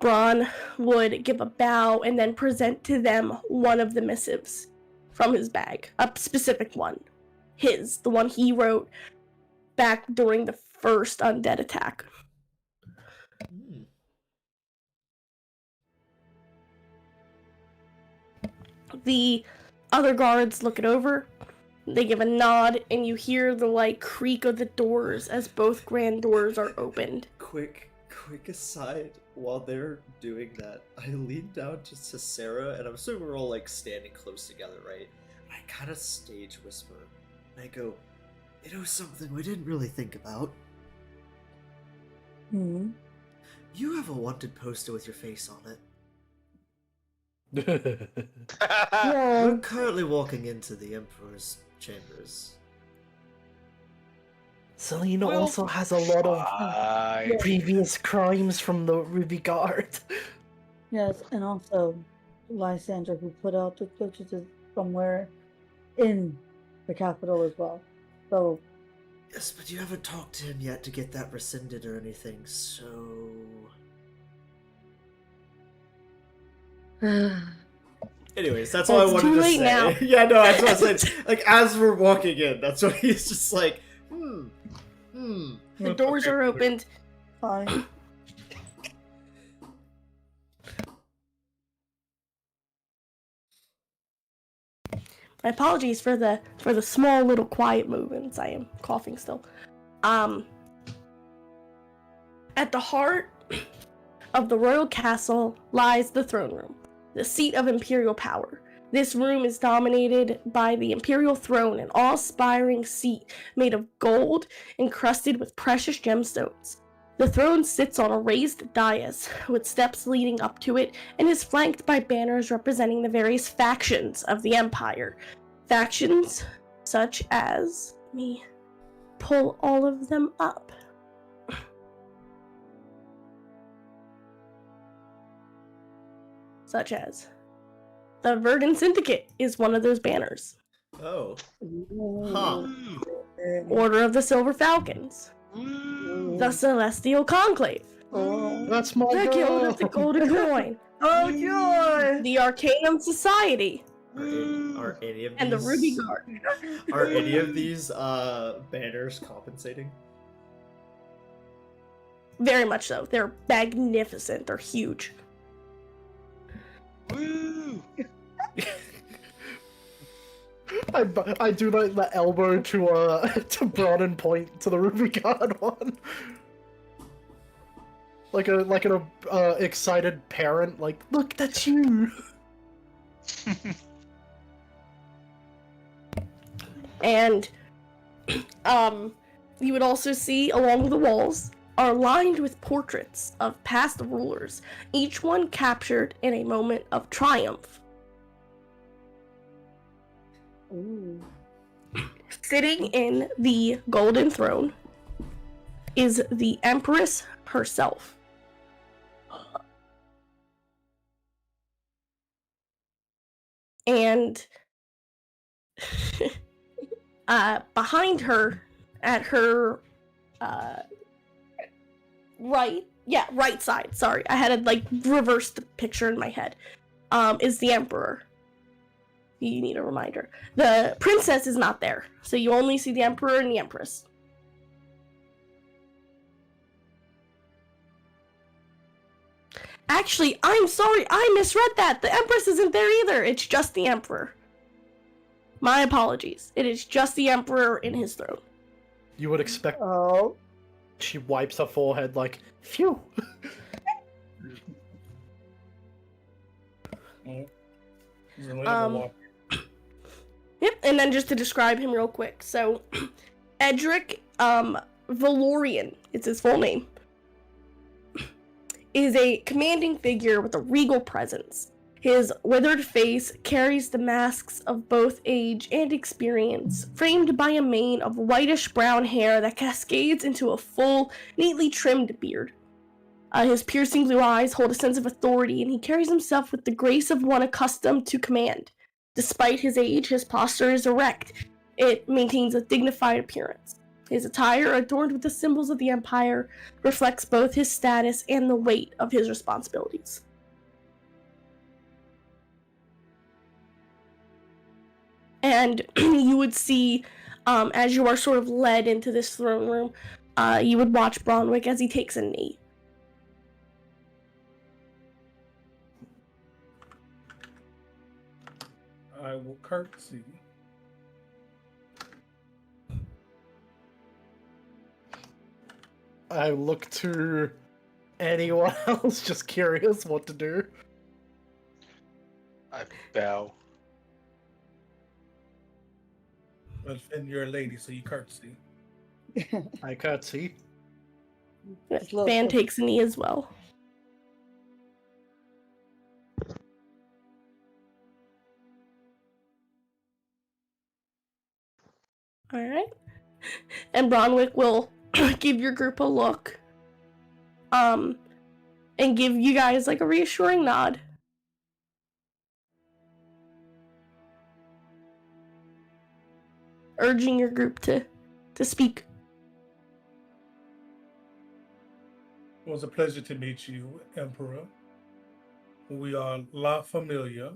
Braun would give a bow and then present to them one of the missives from his bag, a specific one. the one he wrote back during the first undead attack. Hmm. The other guards look it over. They give a nod, and you hear the like creak of the doors as both grand doors are opened. Quick aside. While they're doing that, I lean down to Sarah, and I'm assuming we're all like standing close together, right? I kind of stage whisper. And I go, "You know something we didn't really think about? Hmm. You have a wanted poster with your face on it. Yeah. We're currently walking into the Emperor's chambers." Selena Well, also has a lot of Fine. previous crimes from the Ruby Guard. Yes, and also Lysander, who put out the pictures, is somewhere in the capital as well. So, Yes, but you haven't talked to him yet to get that rescinded or anything, so... Anyways, that's all I It's wanted too to late say. now. Yeah, no, that's what I said. Like, as we're walking in, that's what he's just like, The doors are opened. fine. My apologies for the small little quiet movements. I am coughing still. At the heart of the royal castle lies the throne room, the seat of imperial power. This room is dominated by the imperial throne, an awe-inspiring seat made of gold encrusted with precious gemstones. The throne sits on a raised dais with steps leading up to it and is flanked by banners representing the various factions of the empire. Factions such as... Let me pull all of them up. Such as... The Verdant Syndicate is one of those banners. Oh. Huh. Order of the Silver Falcons. The Celestial Conclave. That's my The Guild girl. of the Golden Coin. Oh, joy! The Arcanum Society. Are any of these... And the Ruby Guard. Are any of these banners compensating? Very much so. They're magnificent. They're huge. Woo! I do like the elbow to broad and point to the Ruby Guard one. Like an excited parent, like, look, that's you. And you would also see along the walls are lined with portraits of past rulers, each one captured in a moment of triumph. Ooh. Sitting in the golden throne is the Empress herself. And behind her, at her right side, sorry, I had to like reverse the picture in my head, is the Emperor. You need a reminder. The princess is not there, so you only see the Emperor and the Empress. Actually, I'm sorry, I misread that. The Empress isn't there either. It's just the Emperor. My apologies. It is just the Emperor in his throne. You would expect Oh. she wipes her forehead like, phew. Yep, and then just to describe him real quick. So, Edric Valorian is his full name. Is a commanding figure with a regal presence. His withered face carries the masks of both age and experience, framed by a mane of whitish-brown hair that cascades into a full, neatly trimmed beard. His piercing blue eyes hold a sense of authority, and he carries himself with the grace of one accustomed to command. Despite his age, his posture is erect. It maintains a dignified appearance. His attire, adorned with the symbols of the Empire, reflects both his status and the weight of his responsibilities. And you would see As you are sort of led into this throne room, you would watch Bronwick as he takes a knee. I will curtsy. I look to anyone else, just curious what to do. I bow. And you're a lady, so you curtsy. I curtsy. It's a little Van slow. takes a knee as well. Alright. And Bronwick will give your group a look. And give you guys like a reassuring nod. Urging your group to speak. It was a pleasure to meet you, Emperor. We are La Familia.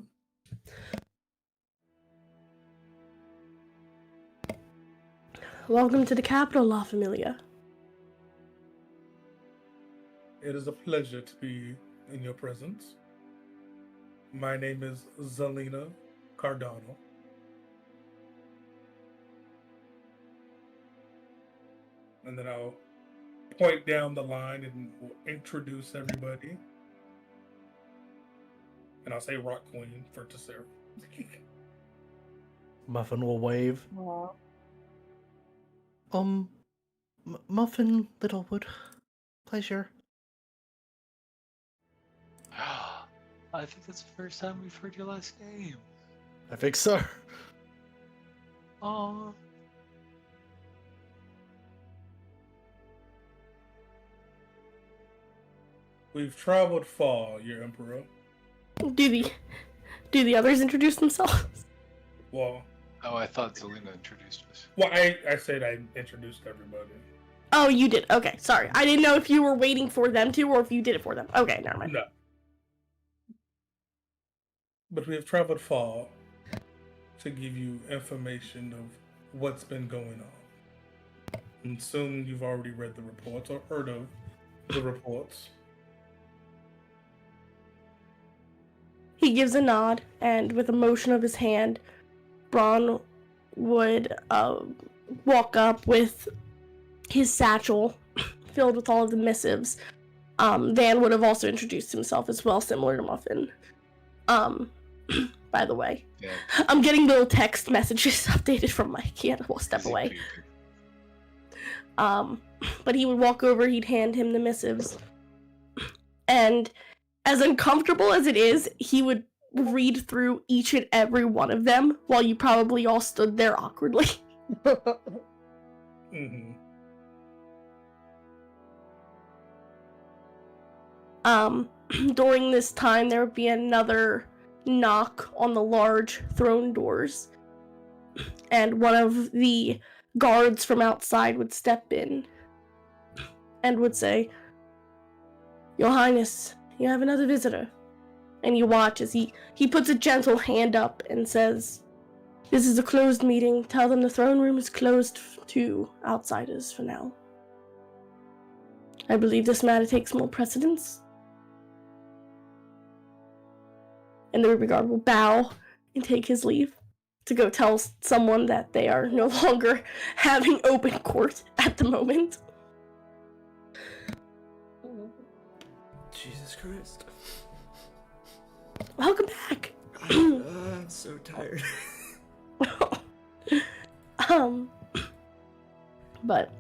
Welcome to the capital, La Familia. It is a pleasure to be in your presence. My name is Zelina Cardano. And then I'll point down the line and we'll introduce everybody. And I'll say Rock Queen for Tessera. Muffin will wave. Wow. Muffin Littlewood. Pleasure. I think that's the first time we've heard your last name. I think so. Aw. We've traveled far, your Emperor. Do the others introduce themselves? Well, Oh, I thought Zelina introduced us. I said I introduced everybody. Oh, you did. Okay, sorry. I didn't know if you were waiting for them to or if you did it for them. Okay, never mind. No. But we have traveled far to give you information of what's been going on. And soon you've already read the reports or heard of the reports. He gives a nod, and with a motion of his hand, Braun would walk up with his satchel filled with all of the missives. Van would have also introduced himself as well, similar to Muffin. By the way, Yeah. I'm getting little text messages updated from Mike. He had to step Is he away. creepy? But he would walk over, he'd hand him the missives. And as uncomfortable as it is, he would read through each and every one of them while you probably all stood there awkwardly. Mm-hmm. During this time, there would be another knock on the large throne doors. And one of the guards from outside would step in and would say, "Your Highness, you have another visitor." And you watch as he puts a gentle hand up and says, "This is a closed meeting. Tell them the throne room is closed to outsiders for now. I believe this matter takes more precedence." And the Ruby Guard will bow and take his leave to go tell someone that they are no longer having open court at the moment. Jesus Christ. Welcome back. I'm so tired. But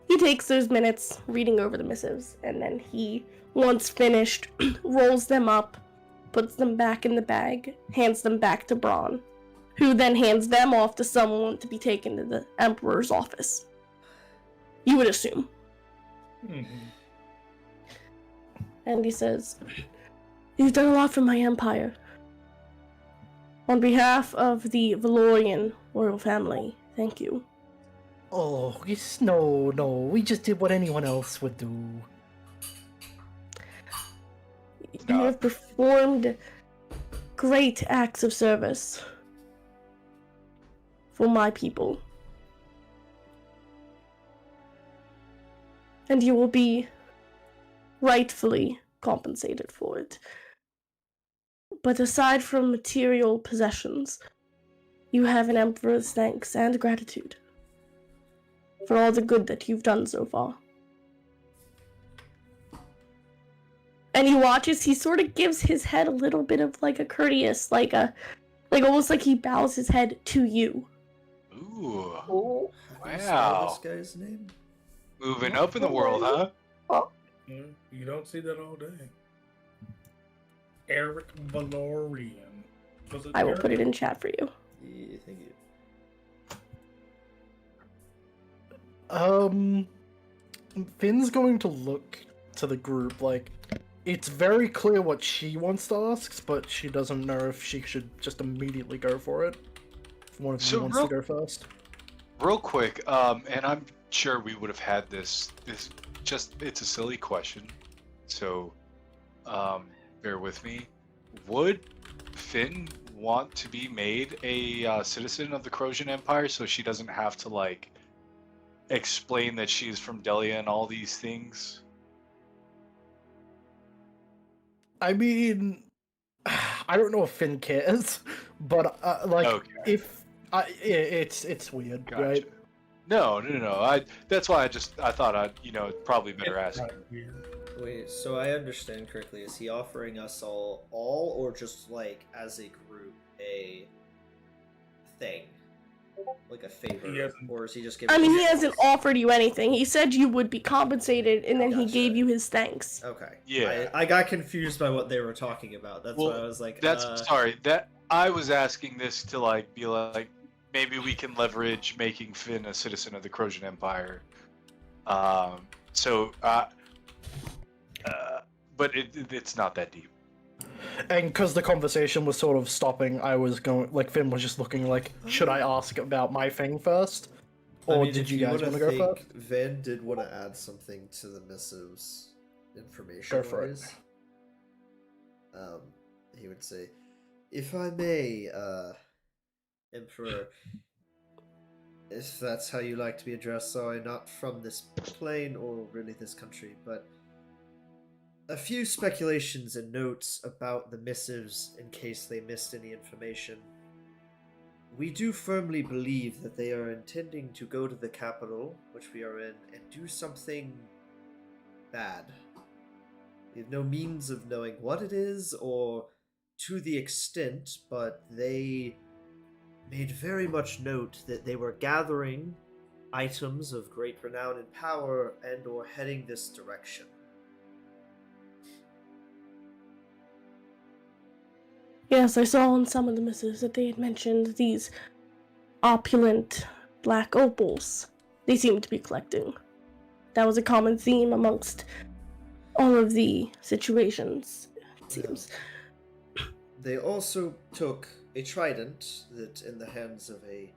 he takes those minutes reading over the missives, and then he, once finished, rolls them up, puts them back in the bag, hands them back to Braun, who then hands them off to someone to be taken to the Emperor's office. You would assume. Mm-hmm. And he says, "You've done a lot for my empire. On behalf of the Valorian royal family, thank you." Oh, yes, no. We just did what anyone else would do. You have performed great acts of service for my people and you will be rightfully compensated for it. But aside from material possessions, you have an emperor's thanks and gratitude for all the good that you've done so far. And he watches, he sort of gives his head a little bit of like a courteous, like almost like he bows his head to you. Ooh. Oh, How do you spell Wow. this guy's name? Moving up in the world, huh? Yeah, you don't see that all day. Eric Valorian. Was it I will Eric? put it in chat for you. Yeah, thank you. Finn's going to look to the group like it's very clear what she wants to ask, but she doesn't know if she should just immediately go for it. If one of you So wants to go first. Real quick, and I'm sure we would have had this. It's a silly question, so bear with me. Would Finn want to be made a citizen of the Crouzyan Empire so she doesn't have to like explain that she's from Delia and all these things? I mean, I don't know if Finn cares, but Okay. if it's weird, Gotcha. right? No. That's why I thought I'd probably better It's ask. not weird. Wait, so I understand correctly. Is he offering us all, or just like as a group, a thing, like a favor, He hasn't- or is he just giving? I mean, he us- hasn't offered you anything. He said you would be compensated, and then he Gotcha. gave you his thanks. Okay. Yeah. I got confused by what they were talking about. That's Well, why I was like, That's sorry. That I was asking this to like be like maybe we can leverage making Finn a citizen of the Crouzyan Empire. But it's not that deep. And because the conversation was sort of stopping, I was going like Finn was just looking like, should I ask about my thing first, or I mean, did if you guys wanna want to go first? Van did want to add something to the missives, information Go for it. wise. He would say, "If I may, Emperor, if that's how you like to be addressed, sorry, not from this plane or really this country, but a few speculations and notes about the missives in case they missed any information. We do firmly believe that they are intending to go to the capital, which we are in, and do something bad. We have no means of knowing what it is or to the extent, but they made very much note that they were gathering items of great renown and power and or heading this direction. Yes, I saw on some of the missives that they had mentioned these opulent black opals they seemed to be collecting. That was a common theme amongst all of the situations, it seems. They also took a trident that in the hands of a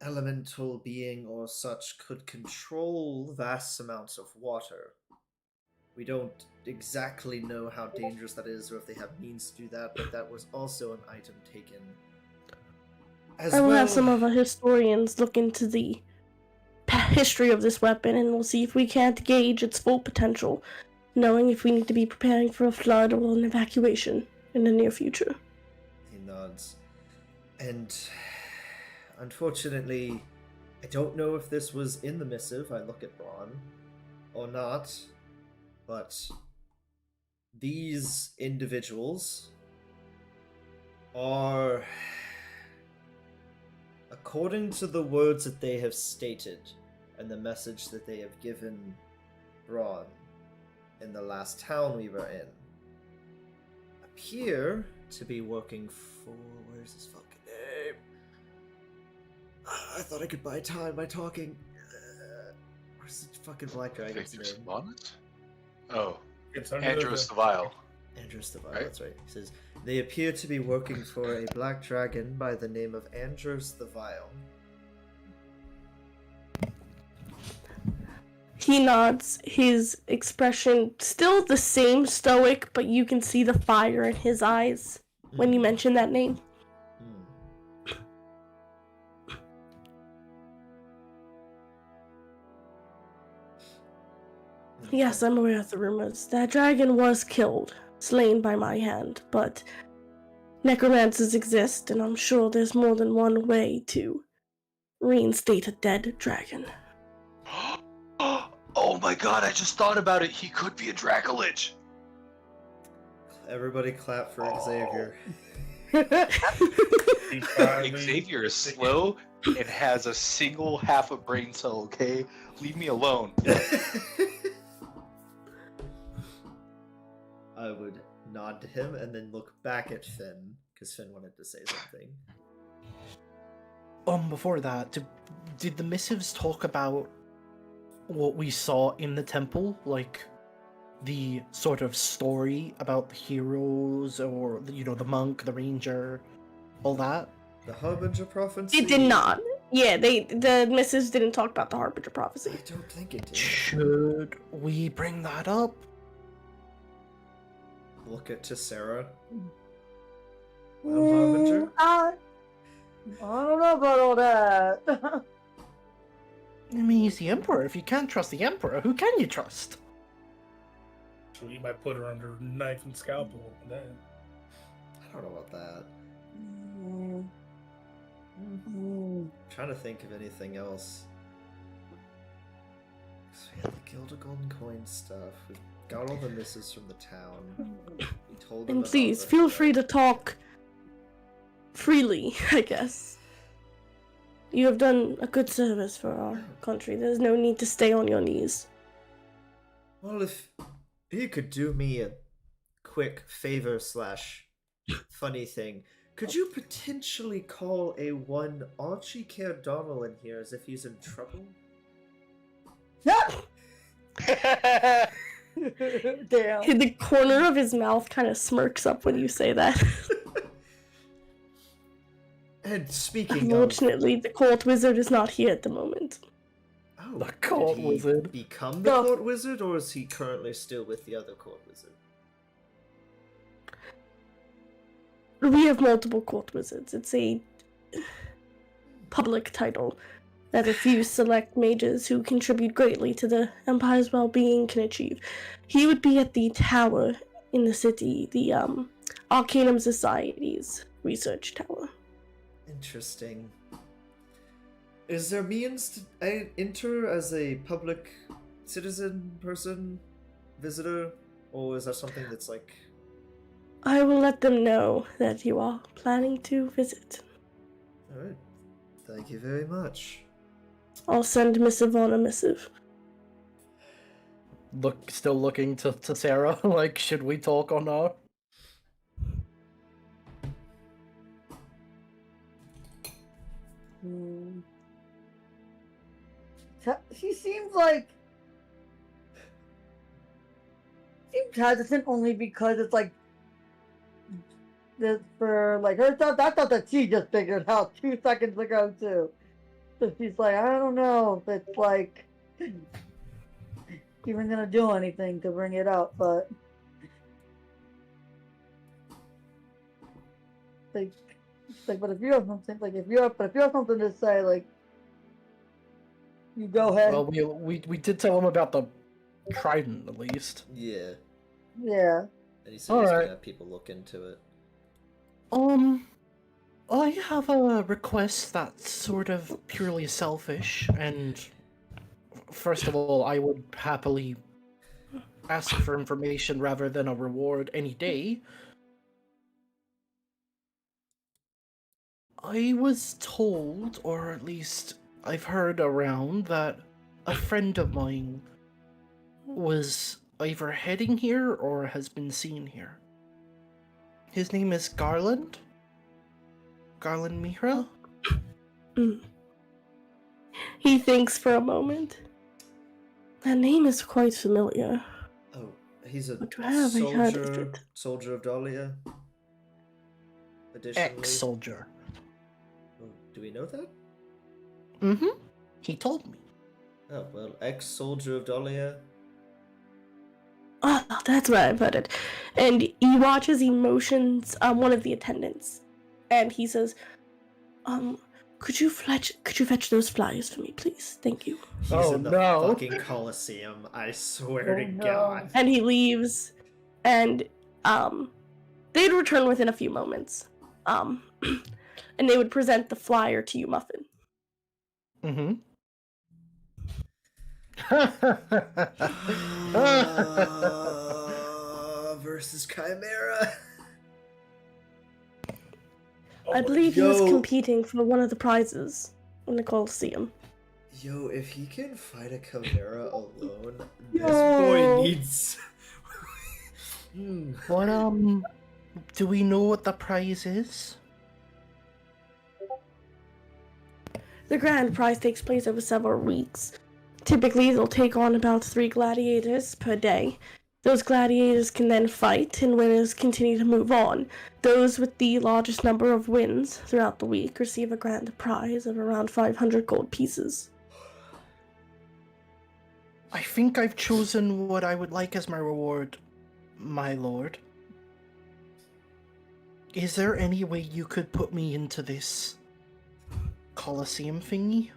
elemental being or such could control vast amounts of water. We don't exactly know how dangerous that is or if they have means to do that, but that was also an item taken. I will have some of our historians look into the history of this weapon, and we'll see if we can't gauge its full potential, knowing if we need to be preparing for a flood or an evacuation in the near future. He nods. And unfortunately, I don't know if this was in the missive. I look at Braun or not, but these individuals are, according to the words that they have stated and the message that they have given Braun in the last town we were in, appear to be working for... Where's his fucking name? I thought I could buy time by talking. Where's the fucking black dragon's Victor name? Symbonis? Oh, It's under Andros the the Vile. Andros the Vile, Right. that's right. He says, they appear to be working for a black dragon by the name of Andros the Vile. He nods, his expression still the same stoic, but you can see the fire in his eyes when you mention that name. Hmm. Yes, I'm aware of the rumors. That dragon was killed, slain by my hand, but necromancers exist, and I'm sure there's more than one way to reinstate a dead dragon. Oh my god, I just thought about it. He could be a Dracolich. Everybody clap for Xavier. Xavier is slow and has a single half a brain cell, okay? Leave me alone. I would nod to him and then look back at Finn, because Finn wanted to say something. Before that, did the missives talk about what we saw in the temple? Like, the sort of story about the heroes, or, you know, the monk, the ranger, all that? The Harbinger Prophecy? It did not. Yeah, the missives didn't talk about the Harbinger Prophecy. I don't think it did. Should we bring that up? Look at Tessera. Well, Harbinger? I don't know about all that. I mean, he's the Emperor. If you can't trust the Emperor, who can you trust? So you might put her under knife and scalpel. Then. I don't know about that. Mhm. Trying to think of anything else. 'Cause we had the Gilded Golden Coin stuff. We got all the misses from the town. We told them And about please, the- feel free to talk freely, I guess. You have done a good service for our country. There's no need to stay on your knees. Well, if you could do me a quick favor / funny thing, could you potentially call a one Archie Cardonal in here as if he's in trouble? Damn. The corner of his mouth kind of smirks up when you say that. And speaking of... Unfortunately, the court wizard is not here at the moment. Oh, The court did he wizard. become the No. court wizard, or is he currently still with the other court wizard? We have multiple court wizards. It's a public title that a few select mages who contribute greatly to the Empire's well-being can achieve. He would be at the tower in the city, the Arcanum Society's research tower. Interesting. Is there means to enter as a public citizen, person, visitor, or is that something that's like... I will let them know that you are planning to visit. Alright. Thank you very much. I'll send missive on a missive. Still looking to Sarah, like, should we talk or not? Hmm. She seems like hesitant only because it's like this for like her stuff. I thought that she just figured out 2 seconds ago too. So she's like, I don't know if it's like even gonna do anything to bring it up, but like, but if you have something, like if you have something to say, like, you go ahead. Well, we did tell him about the trident, at least. Yeah. Yeah. And he said he's Alright. gonna have people look into it. I have a request that's sort of purely selfish, and first of all, I would happily ask for information rather than a reward any day. I was told, or at least I've heard around, that a friend of mine was either heading here or has been seen here. His name is Garland? Garland Mihra? Mm. He thinks for a moment. That name is quite familiar. Oh, he's a But where have I heard of soldier, it? soldier of Dahlia. Additionally, Ex-soldier. Oh, do we know that? Mm-hmm. He told me. Oh, well, ex-soldier of Dahlia. Oh, that's where I've heard it. And he watches emotions, one of the attendants. And he says, Could you fetch those flyers for me, please? Thank you. He's Oh, in the no. fucking Coliseum. I swear to Oh, no. God. And he leaves, and they'd return within a few moments. And they would present the flyer to you, Muffin. Mm-hmm. Versus Chimera. I believe he was Yo. competing for one of the prizes in the Coliseum. Yo, if he can fight a Chimera alone, this Yo. boy needs. What, do we know what the prize is? The grand prize takes place over several weeks. Typically, they'll take on about 3 gladiators per day. Those gladiators can then fight, and winners continue to move on. Those with the largest number of wins throughout the week receive a grand prize of around 500 gold pieces. I think I've chosen what I would like as my reward, my lord. Is there any way you could put me into this Colosseum thingy?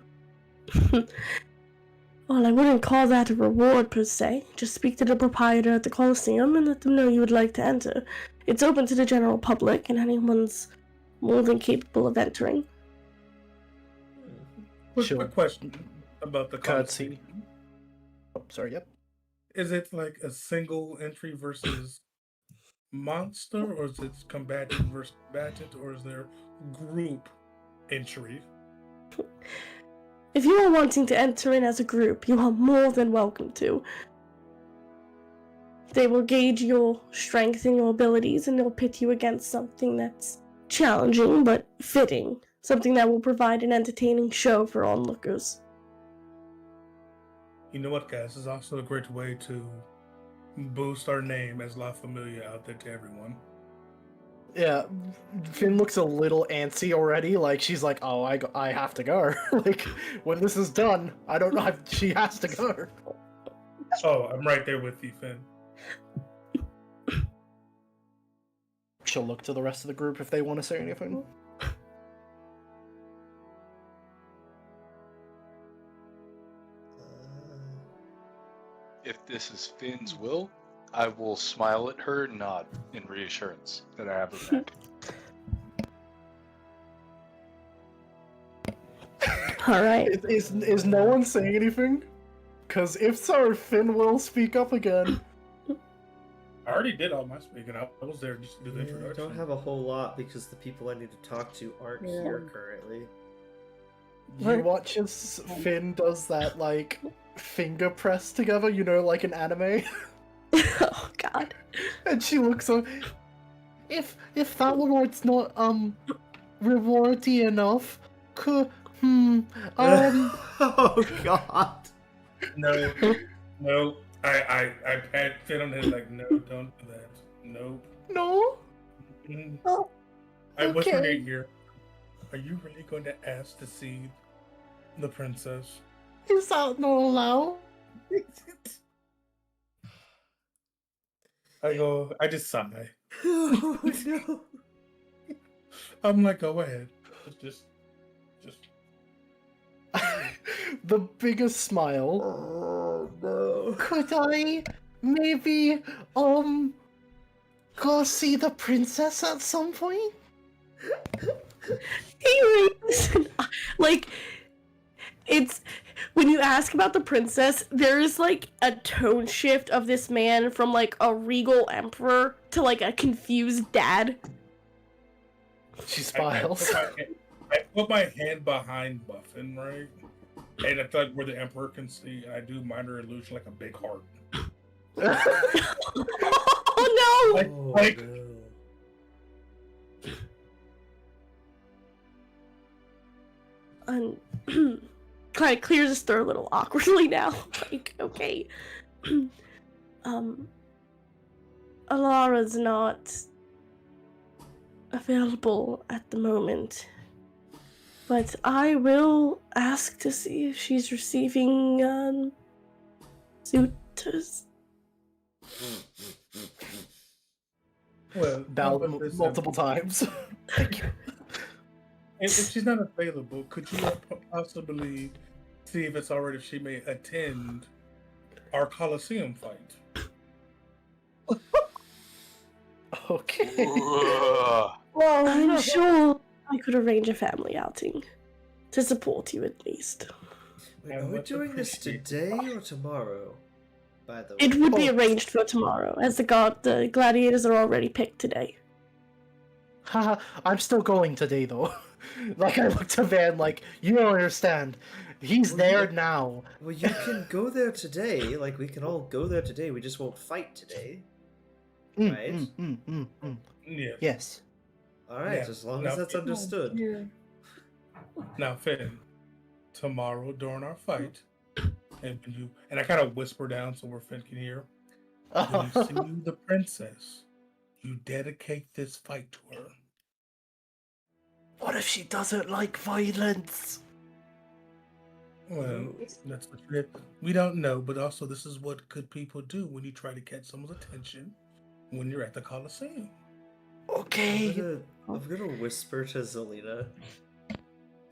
Well, I wouldn't call that a reward per se. Just speak to the proprietor at the Coliseum and let them know you would like to enter. It's open to the general public, and anyone's more than capable of entering. Quick question about the Cutscene. Coliseum. Oh, sorry, yep. Is it like a single entry versus monster, or is it combatant versus combatant, or is there group entry? If you are wanting to enter in as a group, you are more than welcome to. They will gauge your strength and your abilities, and they'll pit you against something that's challenging but fitting. Something that will provide an entertaining show for onlookers. You know what, guys? It's also a great way to boost our name as La Familia out there to everyone. Yeah, Finn looks a little antsy already. Like, she's like, oh, I have to go. Like, when this is done, I don't know if she has to go. Oh, I'm right there with you, Finn. She'll look to the rest of the group if they want to say anything. If this is Finn's will, I will smile at her, nod in reassurance that I have her back. Alright. Is no one saying anything? Because if so, Finn will speak up again. I already did all my speaking. I was there just to do the I introduction. don't have a whole lot because the people I need to talk to aren't Yeah. here currently. You watch as Finn does that, like, finger press together, you know, like an anime. Oh, God. And she looks up. If that reward's not, rewardy enough, Oh God! No, no. I pat Finn on the head like, no, don't do that. Nope. No? Mm. Oh, I whispered okay. in here. Are you really going to ask to see the princess? Is that not allowed? I just sigh. Oh no! I'm like, go ahead. Just. The biggest smile. Oh no! Could I maybe, go see the princess at some point? Hey, listen, like, it's when you ask about the princess, there is like a tone shift of this man from like a regal emperor to like a confused dad. She smiles. I put my hand behind Muffin, right? And I feel like where the Emperor can see, I do minor illusion like a big heart. Oh no! Like, No. And kind of clears his throat a little awkwardly now. Like, okay. Alara's not available at the moment. But I will ask to see if she's receiving, suitors. well, Bow how about this, multiple times. Thank you. if she's not available, could you possibly see if she may attend our Coliseum fight? Okay. Ugh. Well, I'm sure I could arrange a family outing to support you at least. Wait, I are we much doing this appreciate today or tomorrow? By the way. It would be Oh. arranged for tomorrow, as the gladiators are already picked today. Haha, I'm still going today though. Like I look to Van like, you don't understand. He's Well, there yeah. now. Well, you can go there today. Like, we can all go there today. We just won't fight today. Right? Yeah. Yes. Alright, Yeah. as long No. as that's understood. yeah. Now, Finn, tomorrow during our fight, and I kind of whisper down so where Finn can hear. When you see the princess, you dedicate this fight to her. What if she doesn't like violence? Well, that's what we don't know, but also this is what good people do when you try to catch someone's attention when you're at the Coliseum. Okay. I'm gonna whisper to Zelina.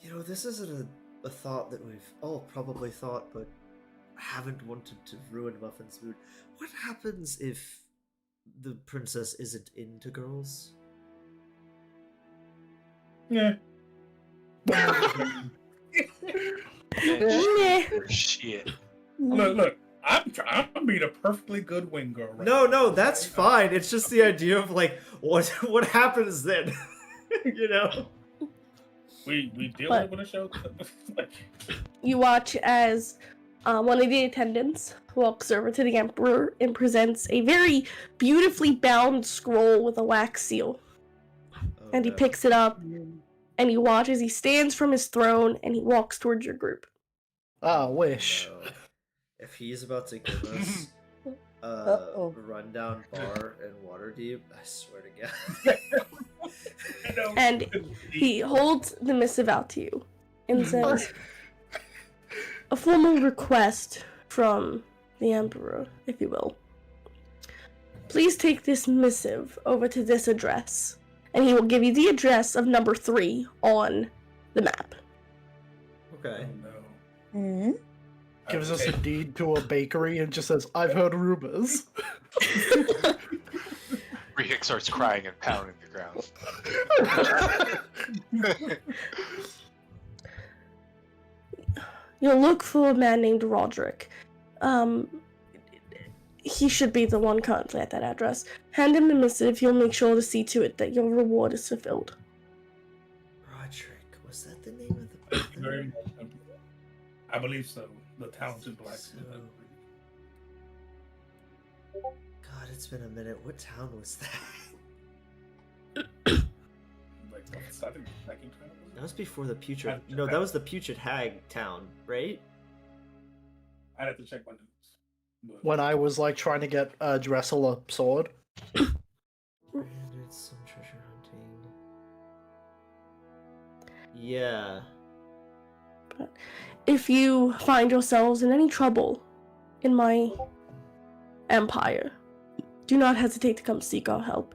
You know, this isn't a thought that we've all probably thought, but haven't wanted to ruin Muffin's mood. What happens if the princess isn't into girls? Yeah. Meh. Shit. Look, I'm being a perfectly good wing girl. Right No, that's fine. It's just the idea of like, what happens then? You know? We deal But- with a show. Like, You watch as one of the attendants walks over to the Emperor and presents a very beautifully bound scroll with a wax seal. Oh, And he no. picks it up, and you watch as he stands from his throne and he walks towards your group. Ah, wish. No. If he's about to give us a Uh-oh. rundown bar in Waterdeep, I swear to God. you know, And he holds the missive out to you and says, a formal request from the Emperor, if you will. Please take this missive over to this address, and he will give you the address of number 3 on the map. Okay. Oh, no. Mhm. Gives us a Okay. deed to a bakery and just says, I've heard rumors. Rehik starts crying and pounding the ground. You'll look for a man named Roderick. He should be the one currently at that address. Hand him the missive, he'll make sure to see to it that your reward is fulfilled. Roderick, was that the name of the Thank you very brother? much. I believe so. The talented blacksmith. So- God, it's been a minute. What town was that? Like, I think second time. That was before the putrid. I'd- No, that was the putrid hag town, right? I'd have to check my notes. But When I was like trying to get Dressel a sword. Branded some treasure hunting. Yeah. If you find yourselves in any trouble in my empire, do not hesitate to come seek our help.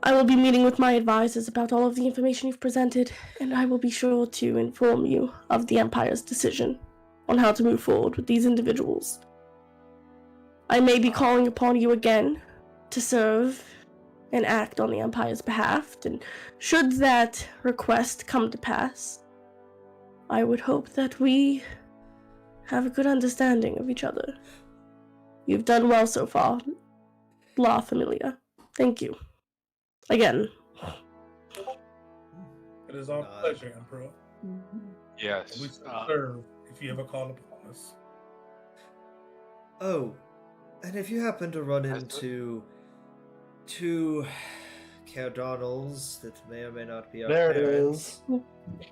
I will be meeting with my advisors about all of the information you've presented, and I will be sure to inform you of the Empire's decision on how to move forward with these individuals. I may be calling upon you again to serve and act on the Empire's behalf, and should that request come to pass, I would hope that we have a good understanding of each other. You've done well so far, La Familia. Thank you. Again. it is our God. pleasure, Emperor. Yes. We serve if you ever call upon us. Oh, and if you happen to run Has into two Cardinals that may or may not be our There it parents,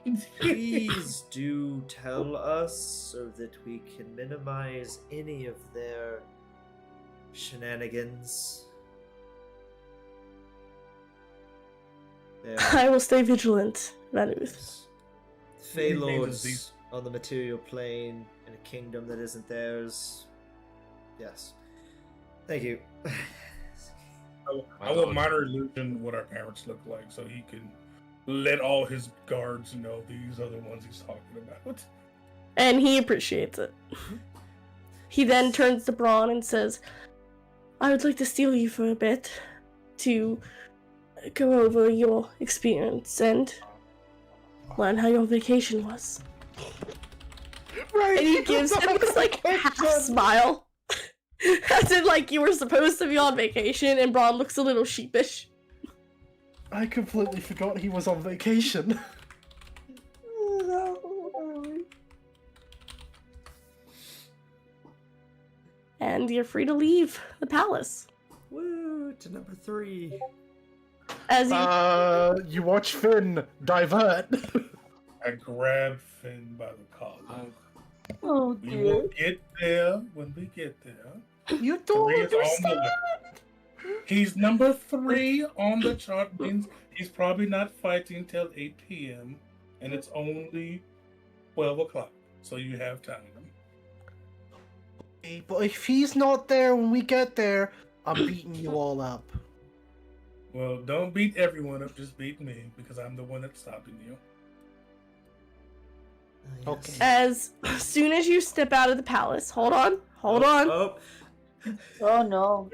is. please do tell us so that we can minimize any of their shenanigans. Their I will stay vigilant, Vanuth. Fey These names Lords of these- on the material plane in a kingdom that isn't theirs. Yes. Thank you. I will minor illusion what our parents look like so he can let all his guards know these are the ones he's talking about. And he appreciates it. He then turns to Braun and says, I would like to steal you for a bit to go over your experience and learn how your vacation was. Right. And he gives him this like half smile. As in like you were supposed to be on vacation, and Braun looks a little sheepish. I completely forgot he was on vacation. And you're free to leave the palace. Woo, to number 3. As you You watch Finn divert. I grabbed Finn by the collar. Oh We dear. will get there when we get there. You don't 3 is on the understand. list. He's number 3 on the chart, means he's probably not fighting till 8 p.m. and it's only 12 o'clock, so you have time. But if he's not there when we get there, I'm beating you all up. Well, don't beat everyone up, just beat me, because I'm the one that's stopping you. Okay. as soon as you step out of the palace, hold on. Oh, Oh no.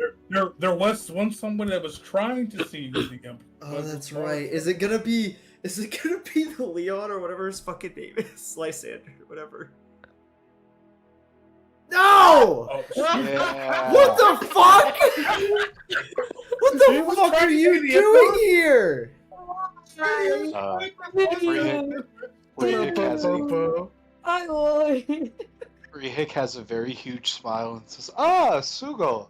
There was someone that was trying to see the Emperor. oh, that's right. Is it gonna be the Leon or whatever his fucking name is? Lysander, whatever. No! Oh, Yeah. What the fuck? What He the was fuck trying are to you be the doing Emperor. here? Free Hick has a very huge smile and says, "Ah, Sugo.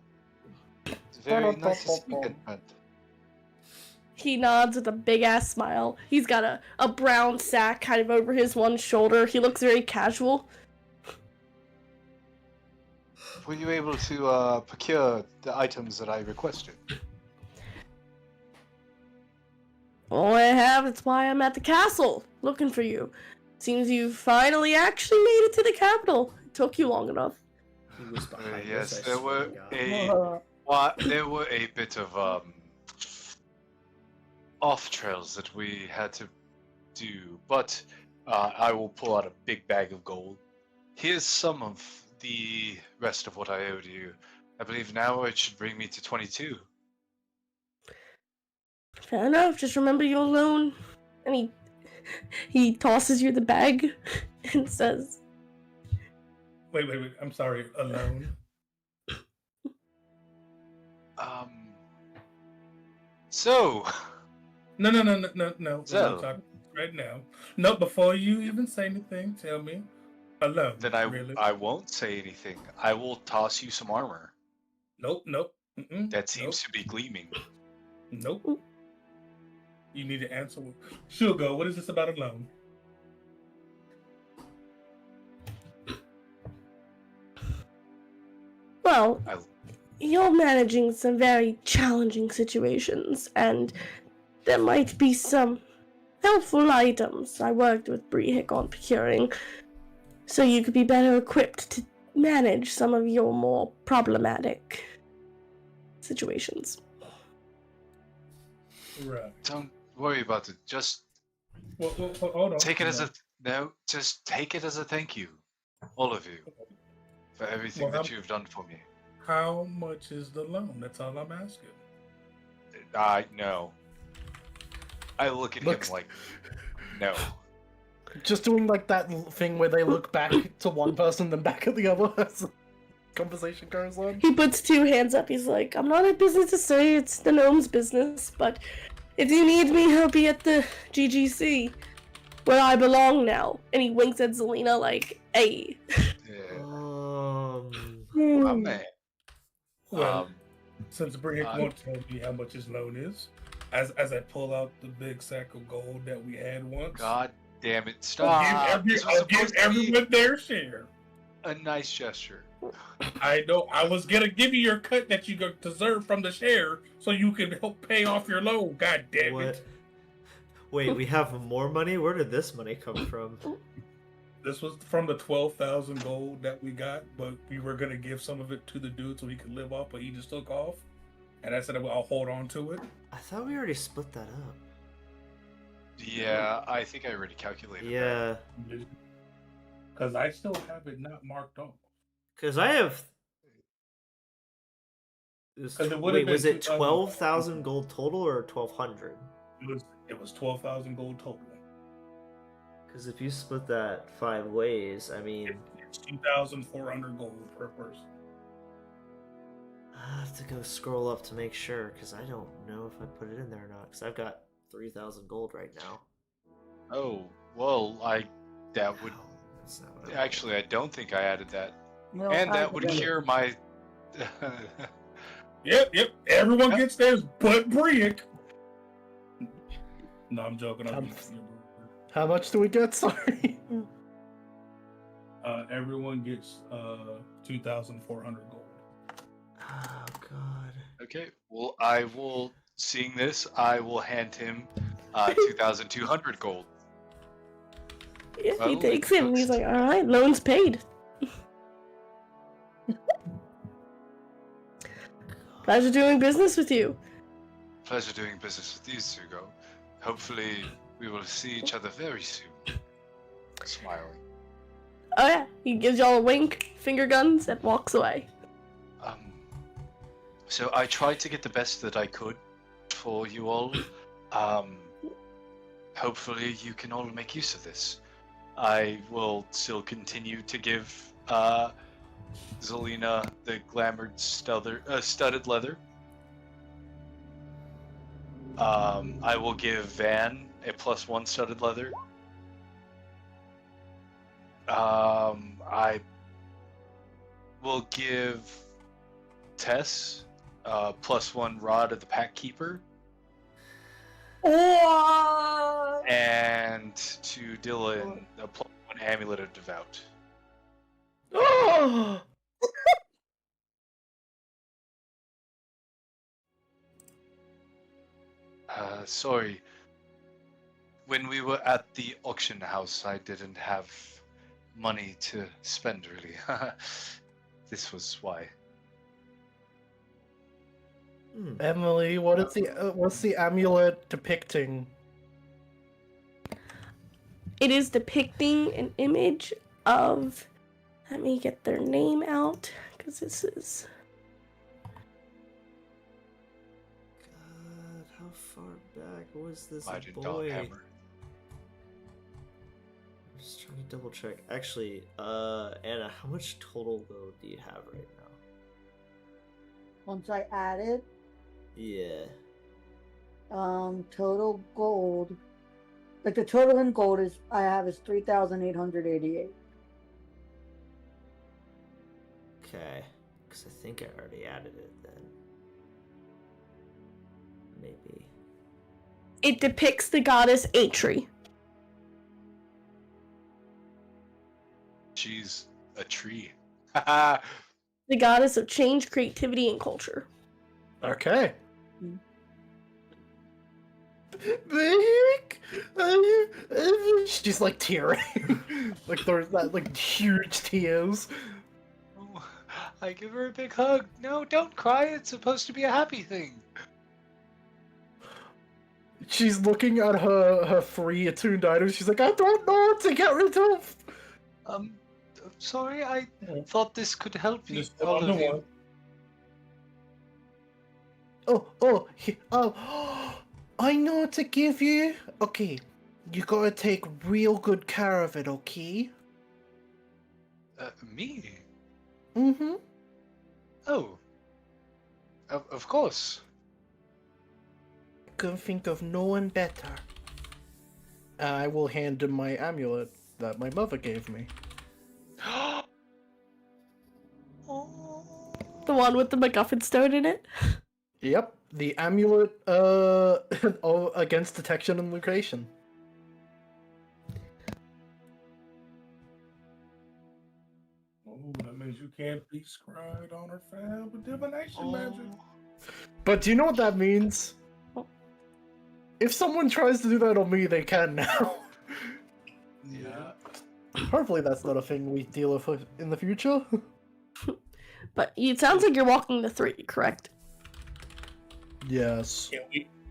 It's very nice to speak, good friend." He nods with a big ass smile. He's got a brown sack kind of over his one shoulder. He looks very casual. Were you able to procure the items that I requested? All I have, that's why I'm at the castle, looking for you. Seems you finally actually made it to the capital. It took you long enough. He was behind Yes, us, I there swear were to God. there were a bit of off trails that we had to do, but I will pull out a big bag of gold. Here's some of the rest of what I owed you. I believe now it should bring me to 22. Fair enough, just remember your loan. And he tosses you the bag and says, Wait, I'm sorry, alone? So, No. So- We're not talking right now. No, before you even say anything, tell me. Alone. then I Really? won't say anything. I will toss you some armor Nope. Mm-mm, that seems to be gleaming. Nope. You need to answer. Shugo, what is this about alone? well, I- you're managing some very challenging situations, and there might be some helpful items I worked with Brehik on procuring, so you could be better equipped to manage some of your more problematic situations. Right. Don't worry about it. Just Well, hold on. take it as just take it as a thank you, all of you, for everything Well, that you've done for me. How much is the loan? That's all I'm asking. I no. I look at Looks- him like, no. Just doing like that thing where they look back to one person then back at the other as the conversation goes on. He puts two hands up. He's like, I'm not at business to say, it's the gnome's business, but if you need me, I'll be at the GGC, where I belong now. And he winks at Zelina like, hey. Yeah, my man. Well, Um, since Brick won't tell me how much his loan is, as I pull out the big sack of gold that we had once, God damn it! I'll Stop. This was I'll give supposed to be everyone their share. a nice gesture. I know. I was gonna give you your cut that you deserve from the share, so you can help pay off your loan. God damn What? it! Wait, we have more money? Where did this money come from? This was from the 12,000 gold that we got, but we were gonna give some of it to the dude so he could live off, but he just took off. And I said I'll hold on to it. I thought we already split that up. Yeah, I think I already calculated that. Yeah, Because I still have it not marked off. because I have. Wait, was it 12,000 gold total or 1,200? It was 12,000 gold total. Because if you split that 5 ways, I mean, It's 2,400 gold per person. I have to go scroll up to make sure because I don't know if I put it in there or not. Because I've got 3,000 gold right now. Oh, well, that would No, that's not what I actually. I don't think I added that, No, and I that would did it. cure my. Yep. Everyone gets theirs but Brick. No, I'm joking. How much do we get? Sorry. Everyone gets 2,400 gold. Oh god. Okay, well, I will. Seeing this, I will hand him 2,200 gold. Yeah, he Oh, takes it it and he's looks- like, alright, loan's paid. Pleasure doing business with you. Pleasure doing business with you, Sugo. Hopefully, we will see each other very soon. Smiling. Oh yeah, he gives y'all a wink, finger guns, and walks away. So I tried to get the best that I could for you all. Hopefully, you can all make use of this. I will still continue to give Zelina the glamored studded leather. I will give Van a +1 studded leather. I will give Tess +1 rod of the Pack Keeper, Oh! and to Dylan a +1 amulet of Devout. Oh! Sorry. When we were at the auction house, I didn't have money to spend, really. This was why. Emily, what's the amulet depicting? It is depicting an image of. Let me get their name out, because this is. God, how far back was this Mighty boy? Doghammer. I'm just trying to double check. Actually, Anna, how much total gold do you have right now? Once I added, Yeah. total gold. Like the total in gold I have is 3,888. Okay. Because I think I already added it then. Maybe. It depicts the goddess Atri. She's a tree. Haha. The goddess of change, creativity, and culture. Okay. She's like tearing. Like there's that like huge tears. Oh, I give her a big hug. No, don't cry. It's supposed to be a happy thing. She's looking at her free attuned items. She's like, I don't know what to get rid of. Sorry, I thought this could help you, Just all on the of you. one. I know what to give you. Okay, you gotta take real good care of it, okay? Me? Mm-hmm. Oh. Of course. Couldn't think of no one better. I will hand him my amulet that my mother gave me. The one with the MacGuffin stone in it. Yep, the amulet against detection and location. Oh, that means you can't be scried on her fam with divination magic. But do you know what that means? If someone tries to do that on me, they can now. Yeah. Hopefully that's not a thing we deal with in the future. But it sounds like you're walking the 3, correct? Yes.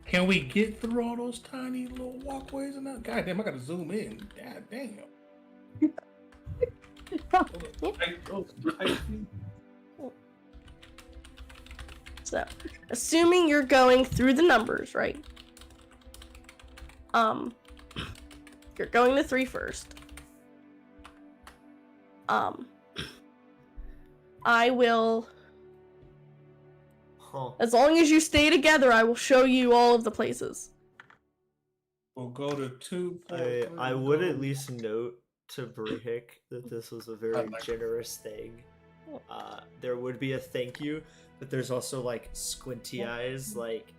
Can we get through all those tiny little walkways and that? God damn, I gotta zoom in. God damn. So, assuming you're going through the numbers, right? You're going to 3 first. I will, Huh. as long as you stay together, I will show you all of the places. We'll go to 2, 4, 3. I would at least note to Brehik that this was a very like generous thing. There would be a thank you, but there's also like squinty eyes, like,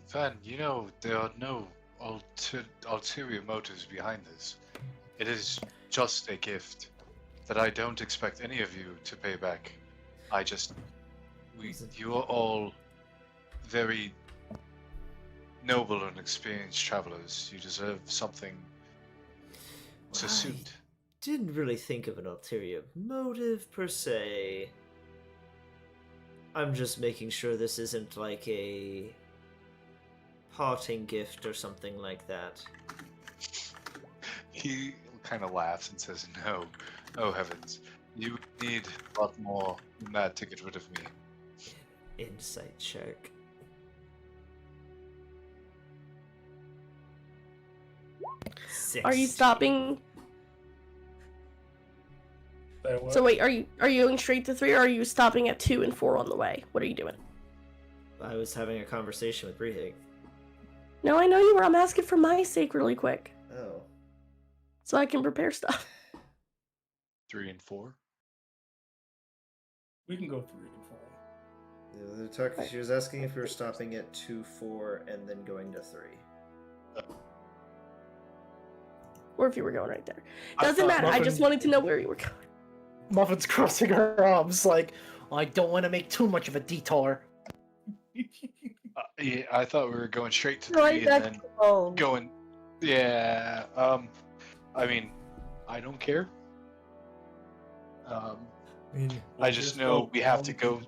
Van, you know there are no ulterior motives behind this. It is just a gift that I don't expect any of you to pay back. You are all very noble and experienced travelers. You deserve something to Right. suit. Didn't really think of an ulterior motive per se. I'm just making sure this isn't like a parting gift or something like that. He kind of laughs and says, "No, oh heavens, you need a lot more than that to get rid of me." Insight check. Are you 16. stopping? That what? So wait, are you going straight to 3, or are you stopping at 2 and 4 on the way? What are you doing? I was having a conversation with Brehik. No, I know you were. I'm asking for my sake really quick, Oh. so I can prepare stuff. 3 and 4. We can go 3 and 4. Yeah, they're talking, she was asking if we were stopping at 2, 4, and then going to 3. Or if you were going right there. I Doesn't thought matter. I just Muffin- wanted to know where you were going. Muffin's crossing her arms like, I don't want to make too much of a detour. Yeah, I thought we were going straight to Right 3 back and then home. going. Yeah. I mean, I don't care. I mean, I just know we have to go.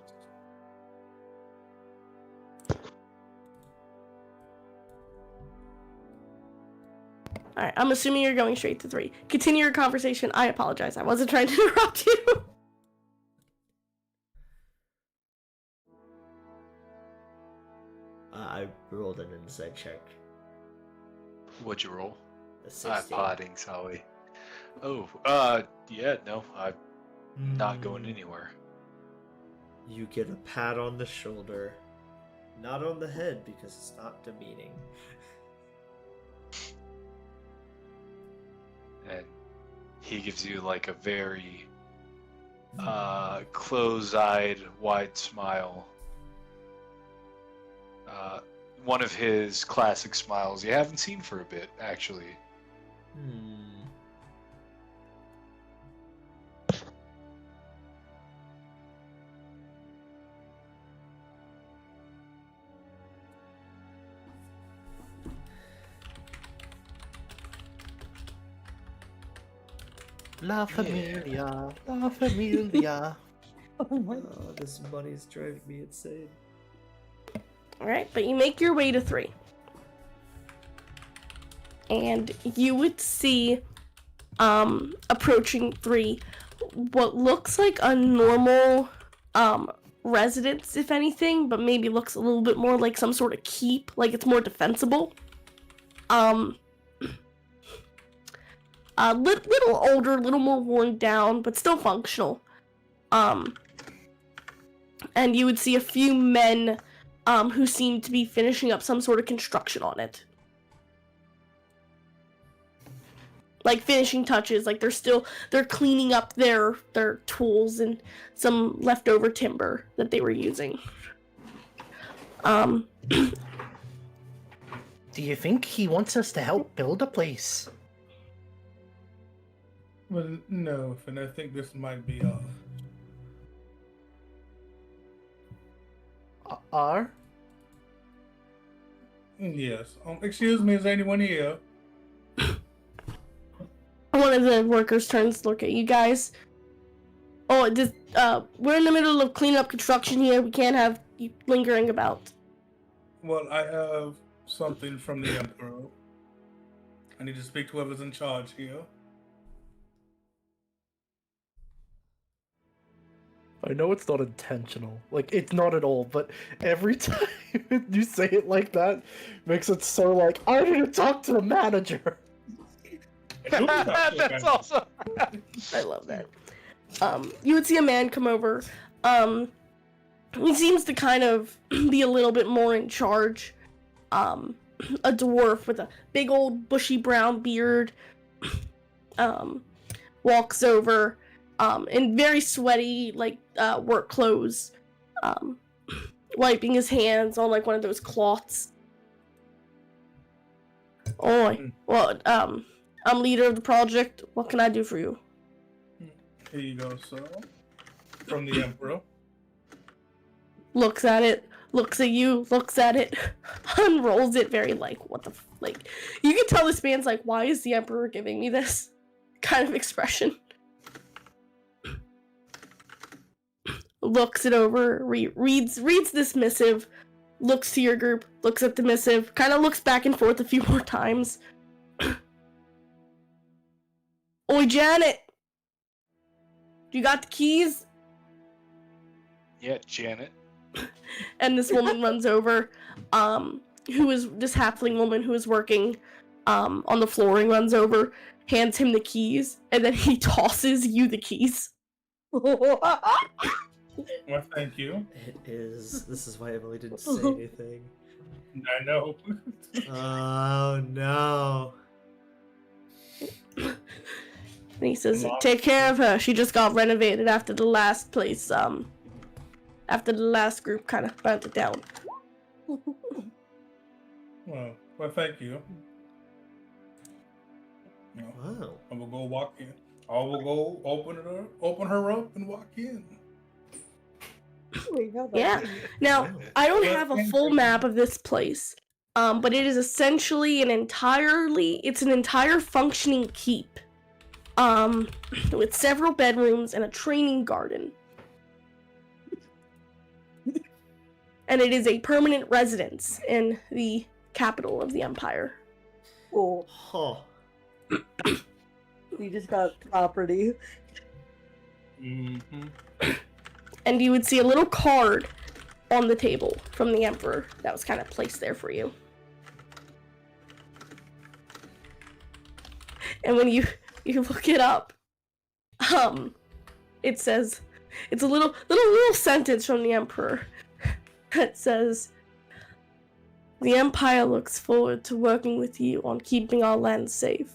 Alright, I'm assuming you're going straight to 3. Continue your conversation. I apologize. I wasn't trying to interrupt you. I rolled an insight check. What'd you roll? A I'm 16. potting, sorry. Oh, yeah, no, I'm not going anywhere. You get a pat on the shoulder. Not on the head because it's not demeaning. And he gives you like a very close-eyed, wide smile. One of his classic smiles you haven't seen for a bit, actually. La familia, la familia. Oh, this money's driving me insane. Alright, but you make your way to 3. And you would see, approaching 3, what looks like a normal, residence, if anything, but maybe looks a little bit more like some sort of keep, like it's more defensible. Little older, a little more worn down, but still functional. And you would see a few men, who seem to be finishing up some sort of construction on it. Like finishing touches, like they're cleaning up their tools and some leftover timber that they were using. Do you think he wants us to help build a place? Well, no, and I think this might be R? Yes. Excuse me, is anyone here? One of the workers turns to look at you guys. Oh, just we're in the middle of cleaning up construction here. We can't have you lingering about. Well, I have something from the Emperor. I need to speak to whoever's in charge here. I know it's not intentional. Like, it's not at all, but every time you say it like that, makes it so like, I need to talk to the manager. That's awesome. I love that. You would see a man come over. He seems to kind of be a little bit more in charge. A dwarf with a big old bushy brown beard. Walks over, in very sweaty, like, work clothes. Wiping his hands on, like, one of those cloths. Oh, well, I'm leader of the project. What can I do for you? Here you go, sir. From the Emperor. Looks at it, looks at you, looks at it, unrolls it very like, what the like, you can tell this man's like, why is the Emperor giving me this kind of expression? Looks it over, reads this missive, looks to your group, looks at the missive, kind of looks back and forth a few more times. Oi, Janet! You got the keys? Yeah, Janet. And this woman runs over, who is this halfling woman who is working on the flooring, runs over, hands him the keys, and then he tosses you the keys. Well, thank you. This is why Emily didn't say anything. I know. Oh no. And he says, take care of her. She just got renovated after the last place, after the last group kind of burnt it down. Well, thank you. Wow. I will go walk in. I will go open her up and walk in. Yeah. Now, I don't have a full map of this place, but it is essentially an entire functioning keep, with several bedrooms and a training garden. And it is a permanent residence in the capital of the empire. Oh, Huh. we just got property. Mm-hmm. And you would see a little card on the table from the emperor that was kind of placed there for you. And when you look it up, it says, it's a little sentence from the emperor that says, the empire looks forward to working with you on keeping our land safe.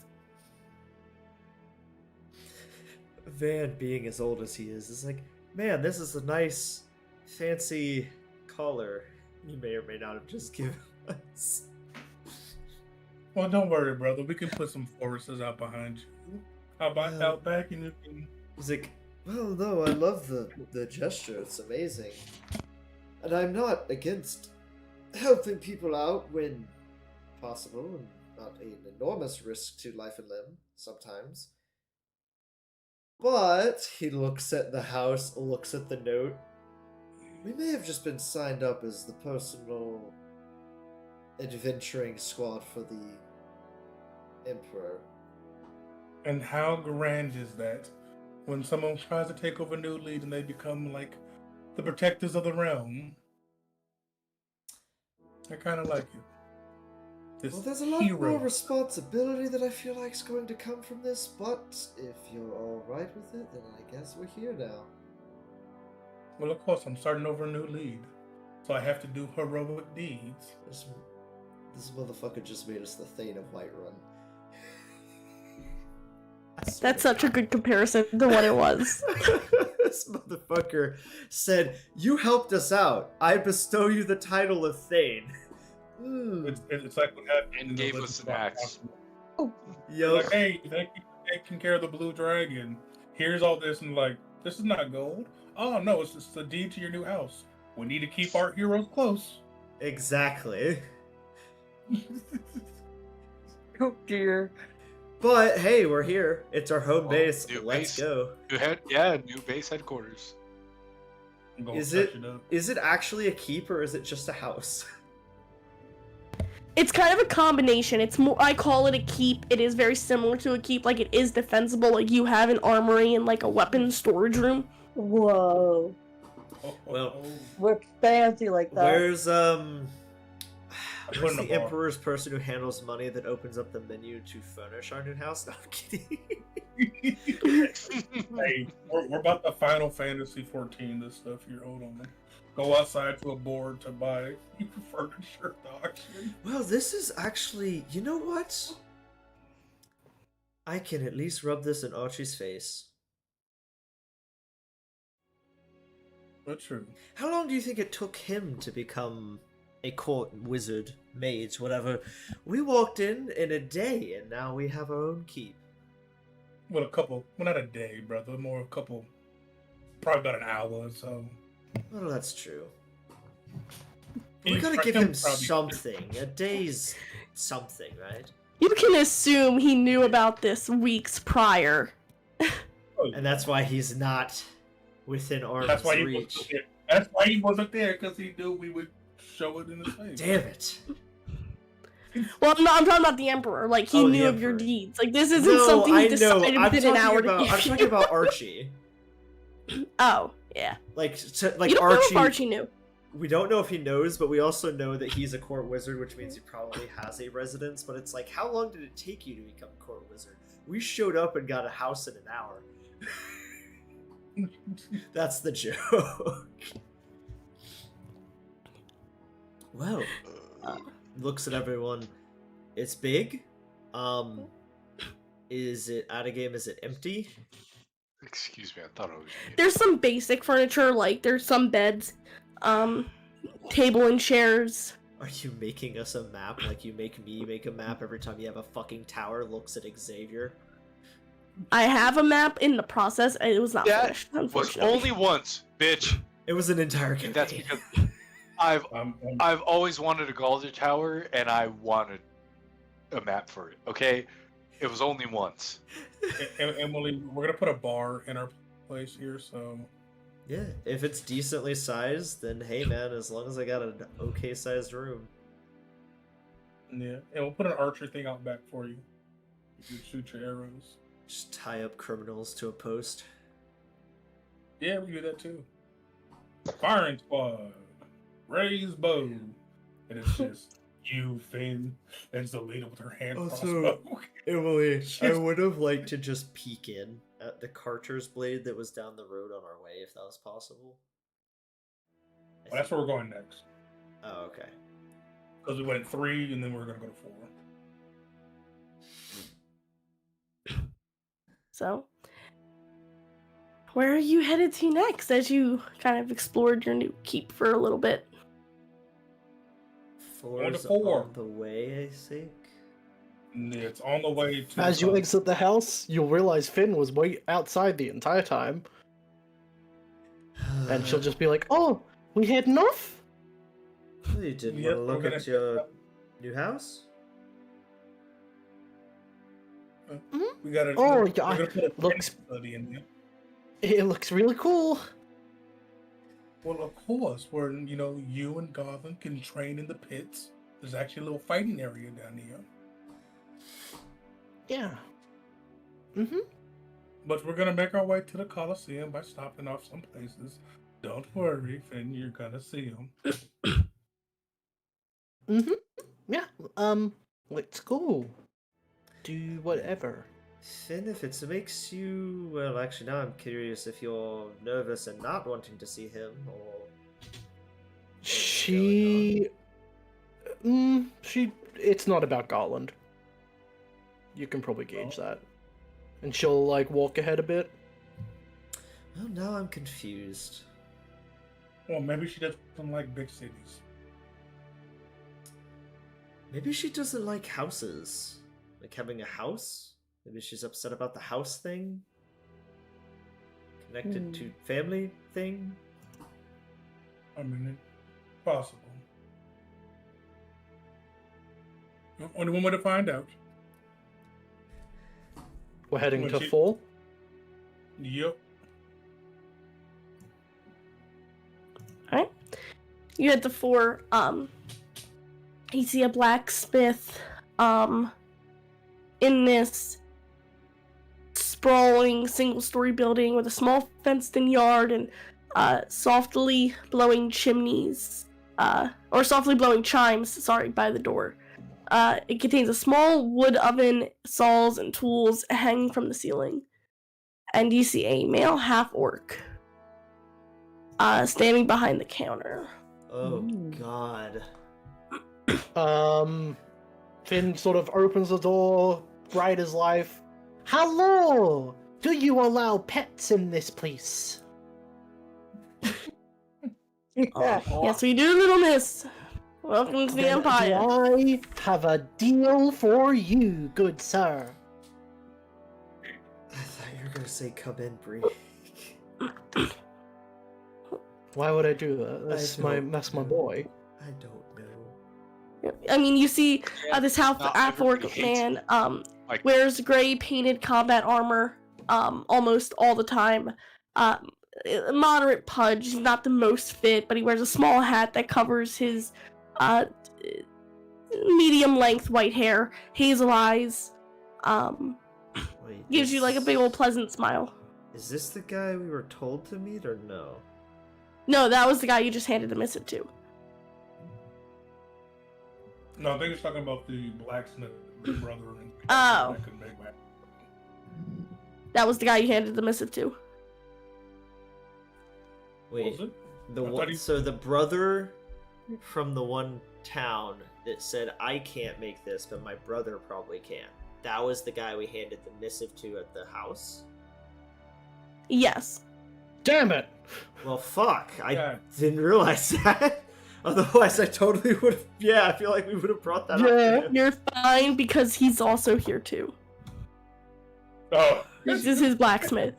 Van, being as old as he is like, man, this is a nice, fancy collar you may or may not have just given us. Well, don't worry, brother. We can put some forests out behind you. Out back, and you can. He's like, well, no, I love the gesture. It's amazing. And I'm not against helping people out when possible, and not an enormous risk to life and limb sometimes. But he looks at the house, looks at the note. We may have just been signed up as the personal adventuring squad for the Emperor. And how grand is that when someone tries to take over New Lead and they become like the protectors of the realm? I kind of like it. Well, there's a lot more responsibility that I feel like is going to come from this, but if you're alright with it, then I guess we're here now. Well, of course, I'm starting over a new lead, so I have to do heroic deeds. This motherfucker just made us the Thane of Whiterun. That's such a good comparison to what it was. This motherfucker said, you helped us out. I bestow you the title of Thane. It's like what happened. And gave us an axe. Yo. Like, hey, thank you for taking care of the blue dragon. Here's all this, and like, this is not gold. Oh no, it's just a deed to your new house. We need to keep our heroes close. Exactly. Oh dear. But hey, we're here. It's our home Oh, base. new Let's base. go. New base headquarters. I'm gonna Is touch it up. is it actually a keep or is it just a house? It's kind of a combination. It's more, I call it a keep. It is very similar to a keep. Like, it is defensible. Like, you have an armory and like a weapons storage room. Whoa. Well, We're fancy like that. Where's put where's in a the bar. Emperor's person who handles money that opens up the menu to furnish our new house? No, I'm kidding. Hey, we're about the Final Fantasy 14. This stuff here. Hold on. Go outside to a board to buy furniture at the auction. Well, this is actually, you know what? I can at least rub this in Archie's face. That's true. How long do you think it took him to become a court wizard, mage, whatever? We walked in a day, and now we have our own keep. Well, not a day, brother. More a couple, probably about an hour or so. Well, that's true. He We gotta pro- give he'll him probably- something. A day's something, right? You can assume he knew about this weeks prior. And that's why he's not within arm's That's why he reach. wasn't there. That's why he wasn't there, because he knew we would show it in his face. Damn it. Well, no, I'm talking about the Emperor. Like, he Oh, the knew of your Emperor. deeds. Like, this isn't No, something I he know. decided within an hour to I'm give talking you. about Archie. Oh, yeah. Like You don't know Archie. if Archie knew. We don't know if he knows, but we also know that he's a court wizard, which means he probably has a residence. But it's like, how long did it take you to become a court wizard? We showed up and got a house in an hour. That's the joke. Well, looks at everyone. It's big. Is it out of game? Is it empty? Excuse me, I thought I was muted. There's some basic furniture, like, there's some beds, table and chairs. Are you making us a map like you make me make a map every time you have a fucking tower looks at Xavier? I have a map in the process, and it was not That finished, was unfortunately. only once, bitch. It was an entire And that's campaign. because I've I'm I've always wanted a Galder Tower, and I wanted a map for it. Okay, it was only once. Emily, we're gonna put a bar in our place here, so Yeah, if it's decently sized, then hey man, as long as I got an okay sized room. yeah, and we'll put an archery thing out back for you. You can shoot your arrows. Just tie up criminals to a post. Yeah, we do that too. Firing squad, raise bow, and it's just you, Finn, and Zelina with her hand Also- crossbow. Emily, I would have liked to just peek in at the carter's blade that was down the road on our way, if that was possible. Well, that's where we're going next, Oh, okay. because we went 3, and then we're gonna go to 4. So, where are you headed to next as you kind of explored your new keep for a little bit? Going to Four's 4. on the way, I think. And it's on the way to. As you exit the house, you'll realize Finn was way outside the entire time, and she'll just be like, "Oh, we heading off?" You didn't Yep, want to we're look gonna- at your new house? We gotta. Oh, we're yeah, gonna put a looks- study in there. It looks really cool. Well, of course, where you and Gotham can train in the pits. There's actually a little fighting area down here. Yeah. Mm-hmm. But we're gonna make our way to the Coliseum by stopping off some places. Don't worry, Finn, you're gonna see them. Mm-hmm. Yeah. Let's go. Do whatever. Finn, if it makes you... Well, actually, now I'm curious if you're nervous and not wanting to see him, or... She. It's not about Garland. You can probably gauge that. And she'll, like, walk ahead a bit. Oh, now I'm confused. Well, maybe she doesn't like big cities. Maybe she doesn't like houses. Like having a house? Maybe she's upset about the house thing? Connected to family thing? I mean, it's possible. Only one way to find out. We're heading When to she- 4. Yep. Alright. You head to 4. You see a blacksmith in this sprawling single-story building with a small fenced-in yard and softly blowing chimneys, or softly blowing chimes, sorry, by the door. It contains a small wood oven, saws, and tools hanging from the ceiling. And you see a male half-orc standing behind the counter. Oh Ooh. God. Finn sort of opens the door, bright as life. Hello! Do you allow pets in this place? Yeah. Yes, we do, little miss. Welcome to the Then Empire. I have a deal for you, good sir. I thought you were gonna say come in, Bree. Why would I do that? That's my don't know. boy. I don't know. I mean, you see this Not half-orc everybody hates man Like- wears gray painted combat armor almost all the time. Moderate pudge, he's not the most fit, but he wears a small hat that covers his medium-length white hair, hazel eyes, Wait, gives you like a big old pleasant smile. Is this the guy we were told to meet or no? No, that was the guy you just handed the missive to. No, I think it's talking about the blacksmith brother. And Oh. that could make that. That was the guy you handed the missive to. Wait, Was it? the I thought one. he- So the brother from the one town that said I can't make this, but my brother probably can. That was the guy we handed the missive to at the house. Yes. Damn it! Well, fuck. I Yeah. didn't realize that. Otherwise, I totally would have. Yeah, I feel like we would have brought that up. Yeah. to him. You're fine because he's also here too. Oh. This is his blacksmith.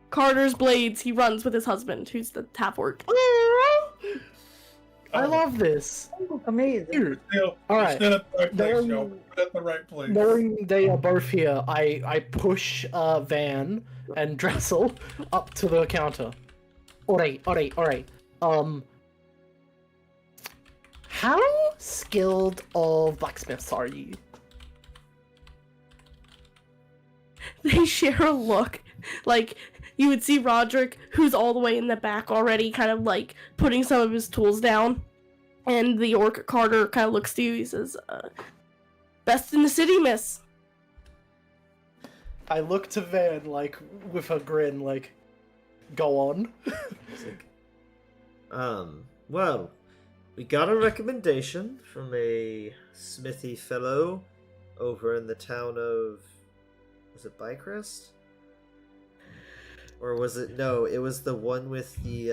Carter's blades, he runs with his husband, who's the half-orc. I love this. Amazing. Dude, Still, Alright. still at the right place, Knowing- yo. Still at the right place. knowing they are both here, I push Van and Dressel up to the counter. Alright. How skilled of blacksmiths are you? They share a look. Like, you would see Roderick, who's all the way in the back already, kind of like putting some of his tools down. And the orc Carter kind of looks to you, he says, best in the city, miss. I look to Van, like, with a grin, like, go on. It's like, well, we got a recommendation from a smithy fellow over in the town of. Was it Bycrest? Or was it. No, it was the one with the.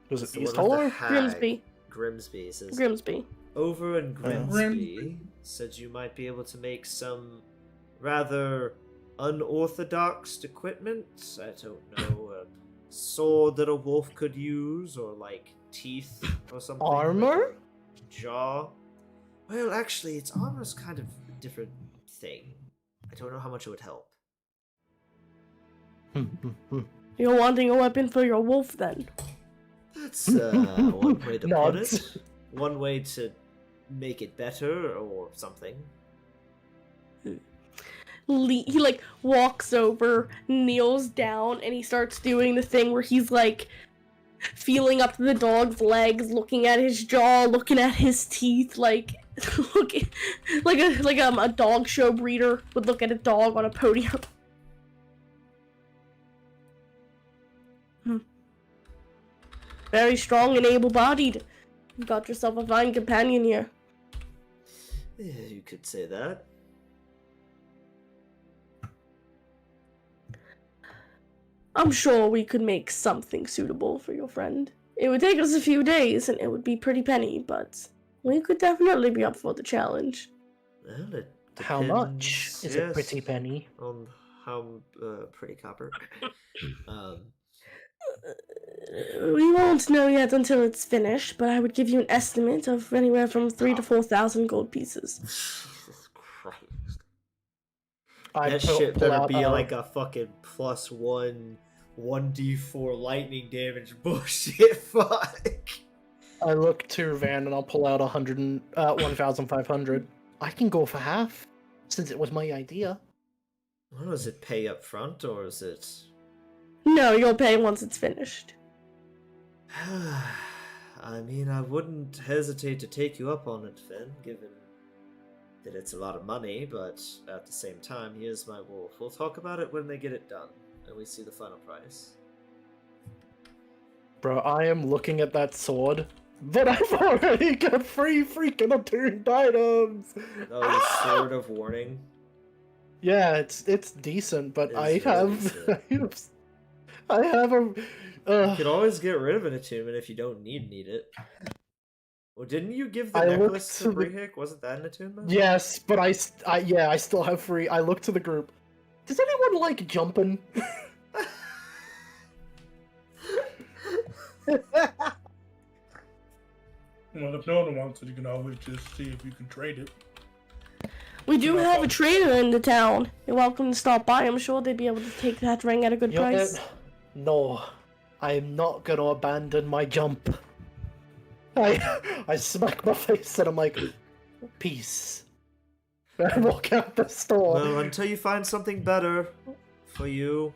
Was it's it the East one with Holler? the hag. Grimsby. Grimsby says. Grimsby. Over in Grimsby. Grimsby, said you might be able to make some rather unorthodox equipment. I don't know, a sword that a wolf could use, or like teeth or something. like Armor? a jaw. Well, actually, its armor's kind of a different thing. I don't know how much it would help. You're wanting a weapon for your wolf, then? That's one way to put Nods. it. One way to make it better or something. He like walks over, kneels down, and he starts doing the thing where he's like feeling up the dog's legs, looking at his jaw, looking at his teeth, like looking like a dog show breeder would look at a dog on a podium. Very strong and able-bodied. You got yourself a fine companion here. Yeah, you could say that. I'm sure we could make something suitable for your friend. It would take us a few days, and it would be pretty penny, but we could definitely be up for the challenge. Well, it How much depends, is it, yes, Pretty Penny? on how pretty copper. We won't know yet until it's finished, but I would give you an estimate of anywhere from 3,000 to 4,000 gold pieces. Jesus Christ. That shit better be like a fucking +1 1d4 lightning damage bullshit. Fuck. I look to Van and I'll pull out 1,500. I can go for half, since it was my idea. What was it? Pay up front or is it? No, you'll pay once it's finished. I mean, I wouldn't hesitate to take you up on it, Finn, given that it's a lot of money, but at the same time, he is my wolf. We'll talk about it when they get it done, and we see the final price. Bro, I am looking at that sword, but I've already got 3 freaking attuned items! Oh, the Sword of Warning? Yeah, it's decent, but It's I really have... decent. I have a... You could always get rid of an attunement if you don't need it. Well, didn't you give the I looked necklace to to the- Brehik? Wasn't that an attunement? Yes, but I still have 3. I look to the group. Does anyone like jumping? Well, if no one wants it, you can always just see if you can trade it. We do have a trader in the town. You're welcome to stop by. I'm sure they'd be able to take that ring at a good You know price. what? No, I'm not gonna abandon my jump. I smack my face and I'm like, peace. And walk out the store. Well, until you find something better for you,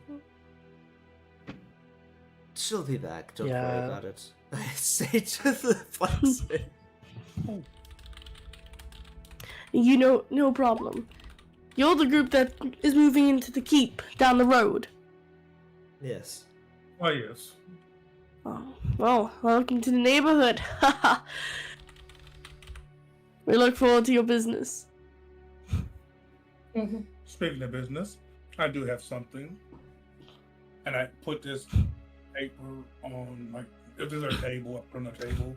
she'll be back. Don't worry Yeah. about it. I say to the blacksmith. You know, no problem. You're the group that is moving into the keep down the road. Yes. Oh, yes. Oh, well, welcome to the neighborhood. Haha. We look forward to your business. Speaking of business, I do have something. And I put this paper on, like, if there's a table, I put on a table,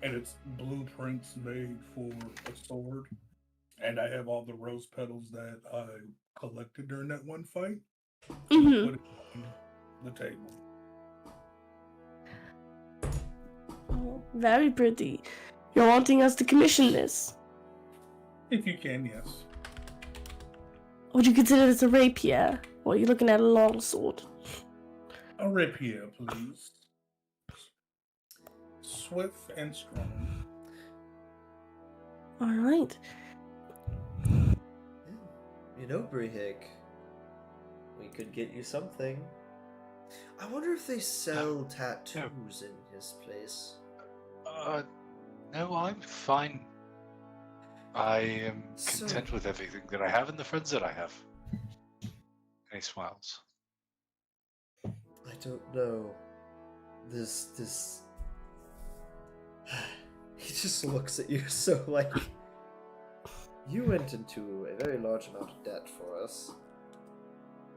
and it's blueprints made for a sword. And I have all the rose petals that I collected during that one fight. Mm-hmm. Put it on the table. Oh, very pretty. You're wanting us to commission this. If you can, yes. Would you consider this a rapier? Or are you looking at a long sword? A rapier, please. Swift and strong. Alright. You know, Brehik, we could get you something. I wonder if they sell tattoos in his place. No, I'm fine. I am So- content with everything that I have and the friends that I have. And he smiles. I don't know. This. He just looks at you so like. You went into a very large amount of debt for us.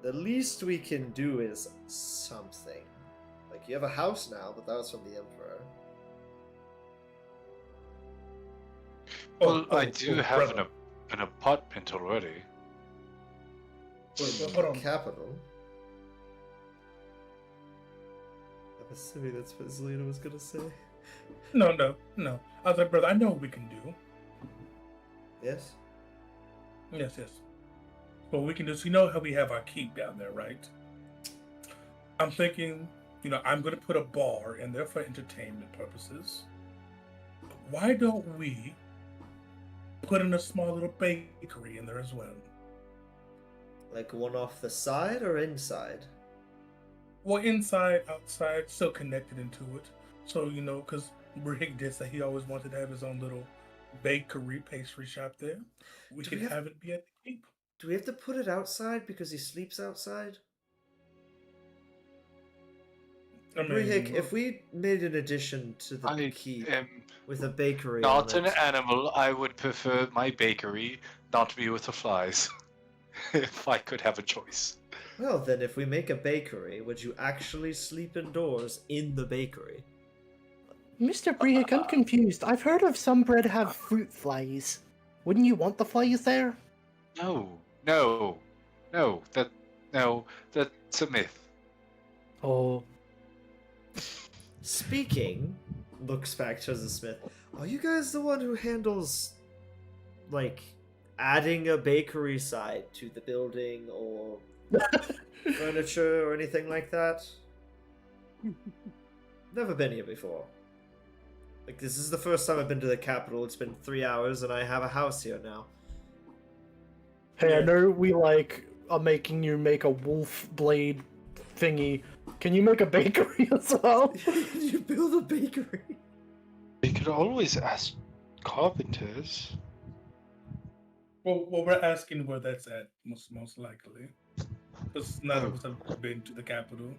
The least we can do is something. Like, you have a house now, but that was from the Emperor. Well, I do have brother. an apartment already. Wait, hold on. Capital. I'm assuming that's what Zelina was gonna say. No. I was like, brother, I know what we can do. Yes? Yes. What we can do is, you know how we have our keep down there, right? I'm thinking, I'm going to put a bar in there for entertainment purposes. Why don't we put in a small little bakery in there as well? Like one off the side or inside? Well, inside, outside, still connected into it. So, because Brehik did say he always wanted to have his own little bakery, pastry shop there. We Do could we have- have it be at the keep. Do we have to put it outside because he sleeps outside? I mean, Brehik, if we made an addition to the I keep am with a bakery not on an it, animal. I would prefer my bakery not be with the flies. If I could have a choice. well then if we make a bakery, would you actually sleep indoors in the bakery? Mr. Brehik, I'm confused. I've heard of some bread have fruit flies. Wouldn't you want the flies there? No, that's a myth. Oh, Speaking, looks back to the smith, are you guys the one who handles, like, adding a bakery side to the building or furniture or anything like that? Never been here before. Like, this is the first time I've been to the capital. It's been 3 hours and I have a house here now. Hey, I Yeah. know we are making you make a wolf blade thingy. Can you make a bakery as well? You build a bakery? We could always ask carpenters. Well, we're asking where that's at, most likely. Because none of us have been to the capital.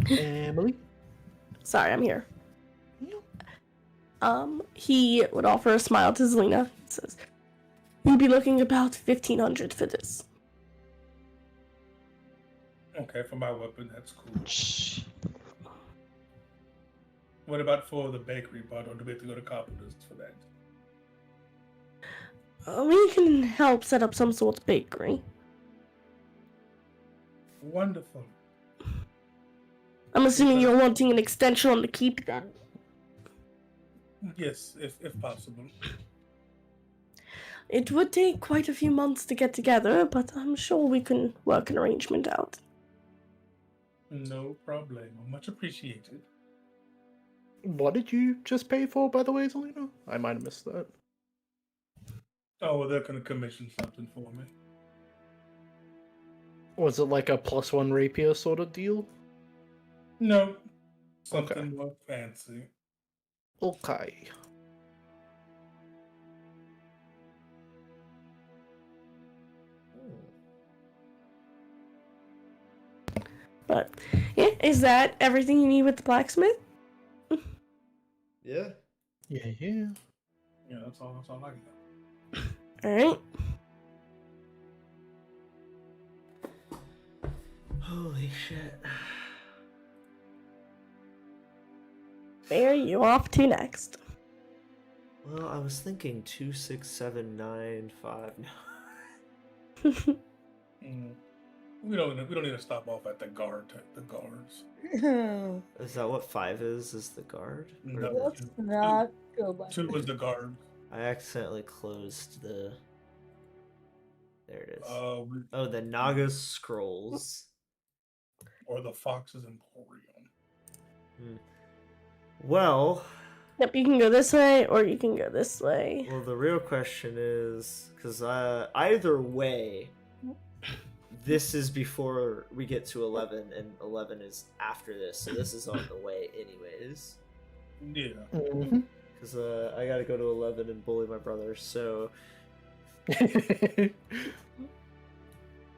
Emily? Sorry, I'm here. He would offer a smile to Zelina. He says, "You'd be looking about 1,500 for this." Okay, for my weapon, that's cool. What about for the bakery part, or do we have to go to carpenters for that? We can help set up some sort of bakery. Wonderful. I'm assuming you're wanting an extension on the keep then. Yes, if possible. It would take quite a few months to get together, but I'm sure we can work an arrangement out. No problem. Much appreciated. What did you just pay for, by the way, Zelina? I might have missed that. Oh, well, they're gonna commission something for me. Was it like a +1 rapier sort of deal? No, something Okay. more fancy. Okay. But, yeah, is that everything you need with the blacksmith? Yeah. Yeah. Yeah, that's all I got. Alright. Holy shit. Where are you off to next? Well, I was thinking 2, 6, 7, 9, 5. We don't need to stop off at the guards. Is that what 5 is? Is the guard? Or No. the- Let's not go by 2 was the guard. I accidentally closed the. There it is. Oh, The Naga scrolls. or the Fox's Emporium. Well, Yep, you can go this way, or you can go this way. well, the real question is, because either way, this is before we get to 11, and 11 is after this, so this is on the way anyways. Yeah. Mhm. Because I gotta go to 11 and bully my brother, so...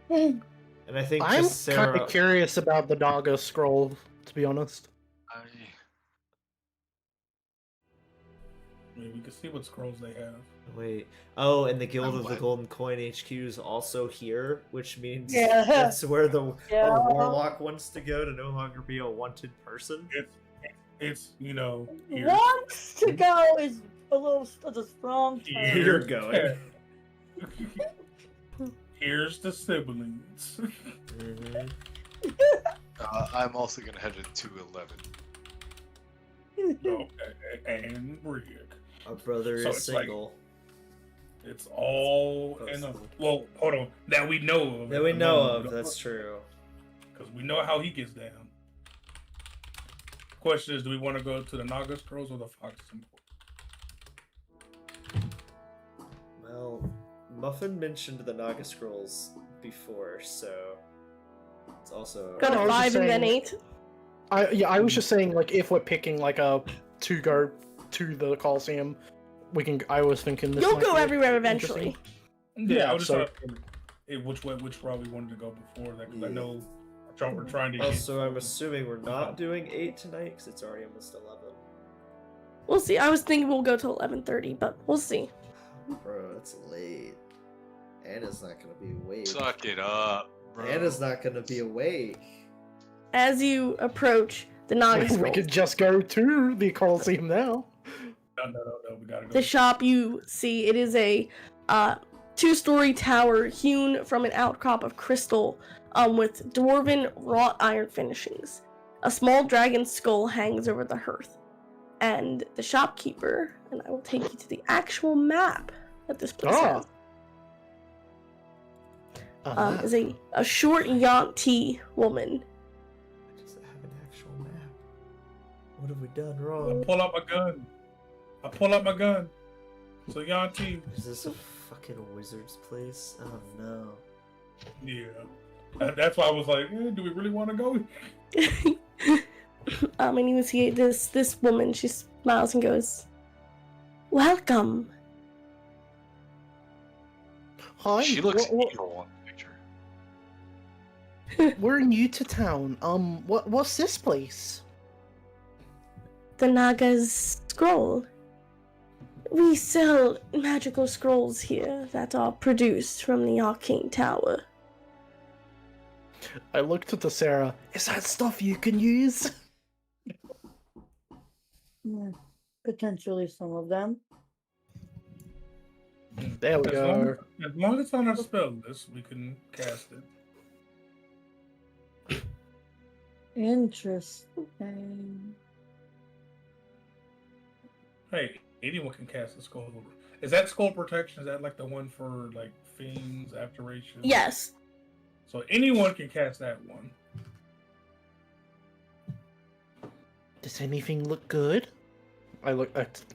And I think I'm just kind Sarah... of curious about the Naga scroll, to be honest. Maybe we can see what scrolls they have. Wait. Oh, and the Guild of the what? Golden Coin HQ is also here, which means Yeah. that's where the Yeah. our warlock wants to go to no longer be a wanted person. It's here. Wants to go is a little of a strong term. Here. You're going. Here's the siblings. Mhm. I'm also gonna head to 11. Okay, and Brick. Our brother So is it's like- single. It's all in a. Well, hold on. That we know of. That we know of, that's true. Because we know how he gets down. Question is, do we want to go to the Naga Scrolls or the Fox's Emporium? Well, Muffin mentioned the Naga Scrolls before, so it's also Go I to was just 5 and then saying- 8. I was just saying, like, if we're picking like a to go to the Coliseum, we can. I was thinking this. You'll might go be everywhere interesting. eventually. Yeah, I was just so- trying to think which route we wanted to go before that, because I know we're trying to. Also, I'm assuming we're not doing 8 tonight because it's already almost 11. We'll see. I was thinking we'll go to 11:30, but we'll see. Bro, it's late. Anna's not gonna be awake. Suck it up, bro. Anna's not gonna be awake. As you approach the Naga We Scrolls, could just go to the Coliseum now. No, we gotta go. the shop you see, it is a 2-story tower hewn from an outcrop of crystal with dwarven wrought iron finishings. A small dragon skull hangs over the hearth. and the shopkeeper, and I will take you to the actual map that this place has. Is a short Yanti woman. Does it have an actual map? What have we done I wrong? pull out my gun. So Yanti. Is this a fucking wizard's place? Oh no. Yeah. That's why I was like, do we really want to go? And you see this woman, she smiles and goes, "Welcome." Hi. She looks evil in the picture. We're new to town. What's this place? The Naga's scroll. We sell magical scrolls here that are produced from the arcane tower. I looked at the Sarah. Is that stuff you can use? Potentially some of them. There we go. As long as it's on our spell list, we can cast it. Interesting. Hey, anyone can cast a skull. Is that skull protection? Is that like the one for like fiends, abjuration? Yes. So anyone can cast that one. Does anything look good? I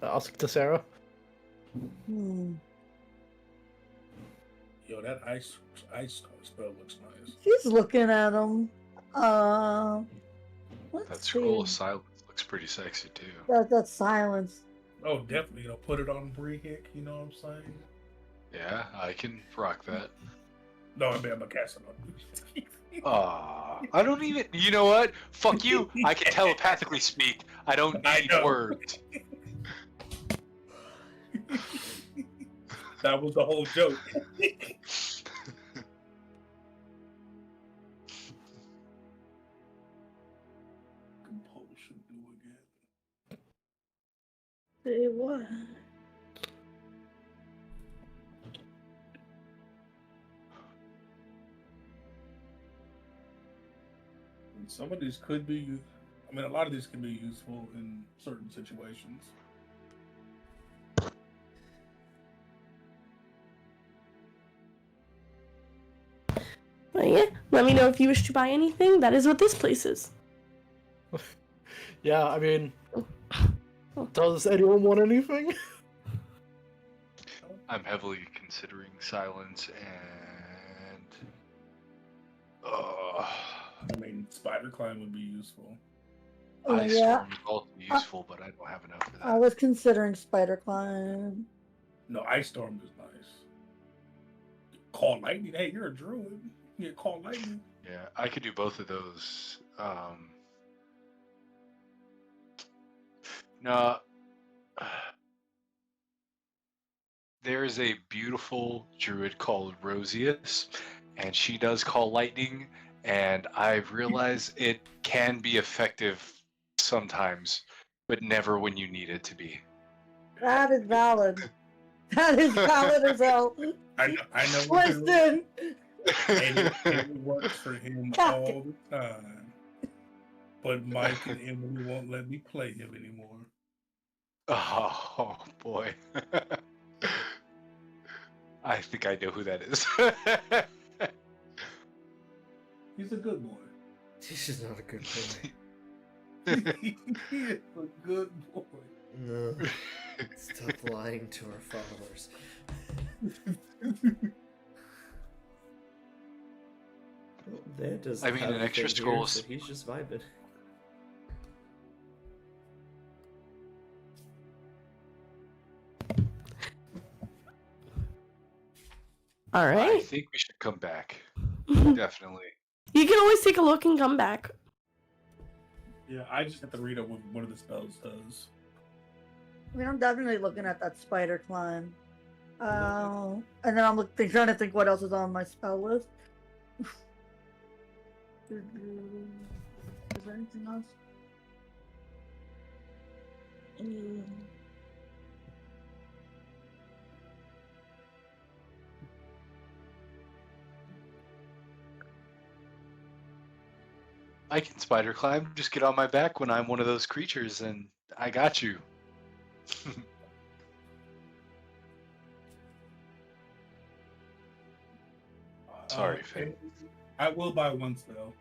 asked to Sarah. Yo, that ice spell looks nice. She's looking at him. Let's That scroll of see. silence looks pretty sexy too. That's silence. Oh, definitely. Put it on Bree Hick. You know what I'm saying? Yeah, I can rock that. No, I'm gonna cast it on. I don't even. You know what? Fuck you. I can telepathically speak. I don't I need know. words. That was the whole joke. Compulsion do again. Say what? Some of these could be. I mean, a lot of these can be useful in certain situations. Well, yeah. Let me know if you wish to buy anything. That is what this place is. Yeah, I mean, does anyone want anything? I'm heavily considering silence and. I mean, spider climb would be useful. Oh, Ice yeah. Storm is also useful, but I don't have enough for that. I was considering spider climb. No, ice storm is nice. Call lightning. Hey, you're a druid. You can call lightning. Yeah, I could do both of those. No. There is a beautiful druid called Rosius, and she does call lightning, and I've realized it can be effective sometimes, but never when you need it to be. That is valid. That is valid as hell. I know. what to do. Listen. And it works for him all the time. But Mike and Emily won't let me play him anymore. Oh boy. I think I know who that is. He's a good boy. He's just not a good boy. He is a good boy. No. Stop lying to our followers. That doesn't I mean, have an extra thing scroll here, is- so he's just vibing. All I right. think we should come back. You Definitely. can always take a look and come back. Yeah, I just have to read up what one of the spells does. I mean, I'm definitely looking at that spider climb. And then I'm trying to think what else is on my spell list. Is there anything else? I can spider climb. Just get on my back when I'm one of those creatures, and I got you. Sorry, Finn. I will buy one spell.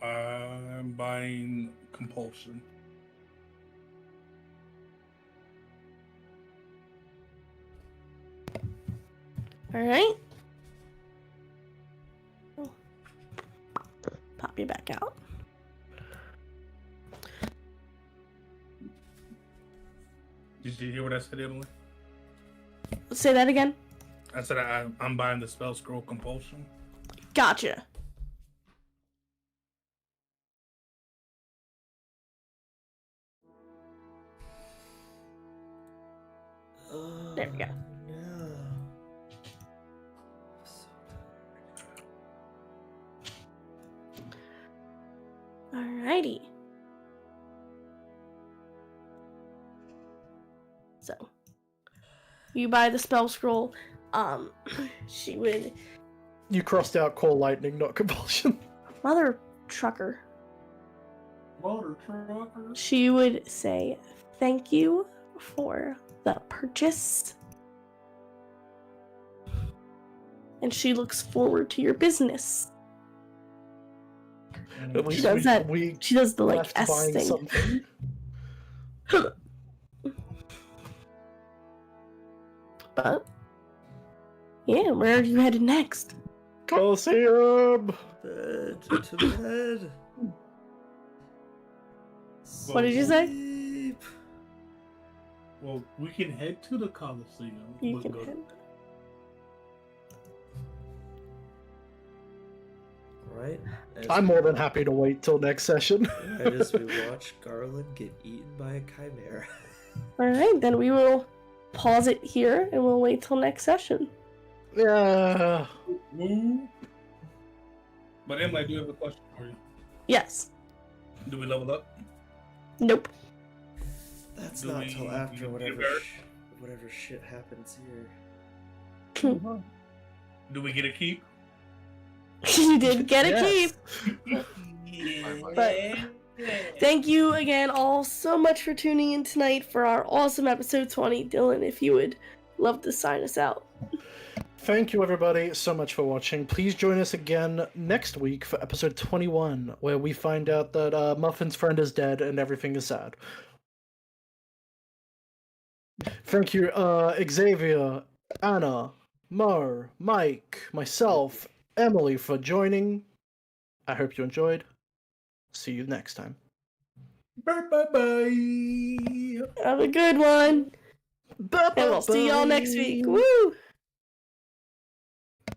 I'm buying Compulsion. All right. Pop you back out. Did you hear what I said, Emily? Say that again. I said I'm buying the spell scroll Compulsion. Gotcha. There we go. No. Alrighty. So, you buy the spell scroll. She would. You crossed out Call Lightning, not Compulsion. Mother trucker. Motor trucker. She would say, "Thank you for the purchase." And she looks forward to your business. At least does that. we She does the like left S buying thing. something. But yeah, where are you headed next? Coliseum! Bed to bed. What did you say? Sleep. Well, we can head to the Coliseum. You but can go- head. Right. As I'm more than happy to wait till next session. Right as we watch Garland get eaten by a chimera. All right, then we will pause it here and we'll wait till next session. Yeah. Woo. But Emily, I do have a question for you. Yes. Do we level up? Nope. That's Do not we- till after do we whatever get hurt? whatever shit happens here. Do we get a keep? You did get a Yes. keep. But thank you again all so much for tuning in tonight for our awesome episode 20. Dylan, if you would love to sign us out. Thank you, everybody, so much for watching. Please join us again next week for episode 21, where we find out that Muffin's friend is dead and everything is sad. Thank you, Xavier, Anna, Mo, Mike, myself, Emily for joining. I hope you enjoyed. See you next time. Bye bye bye. Have a good one. Bye And we'll see y'all next week. Woo!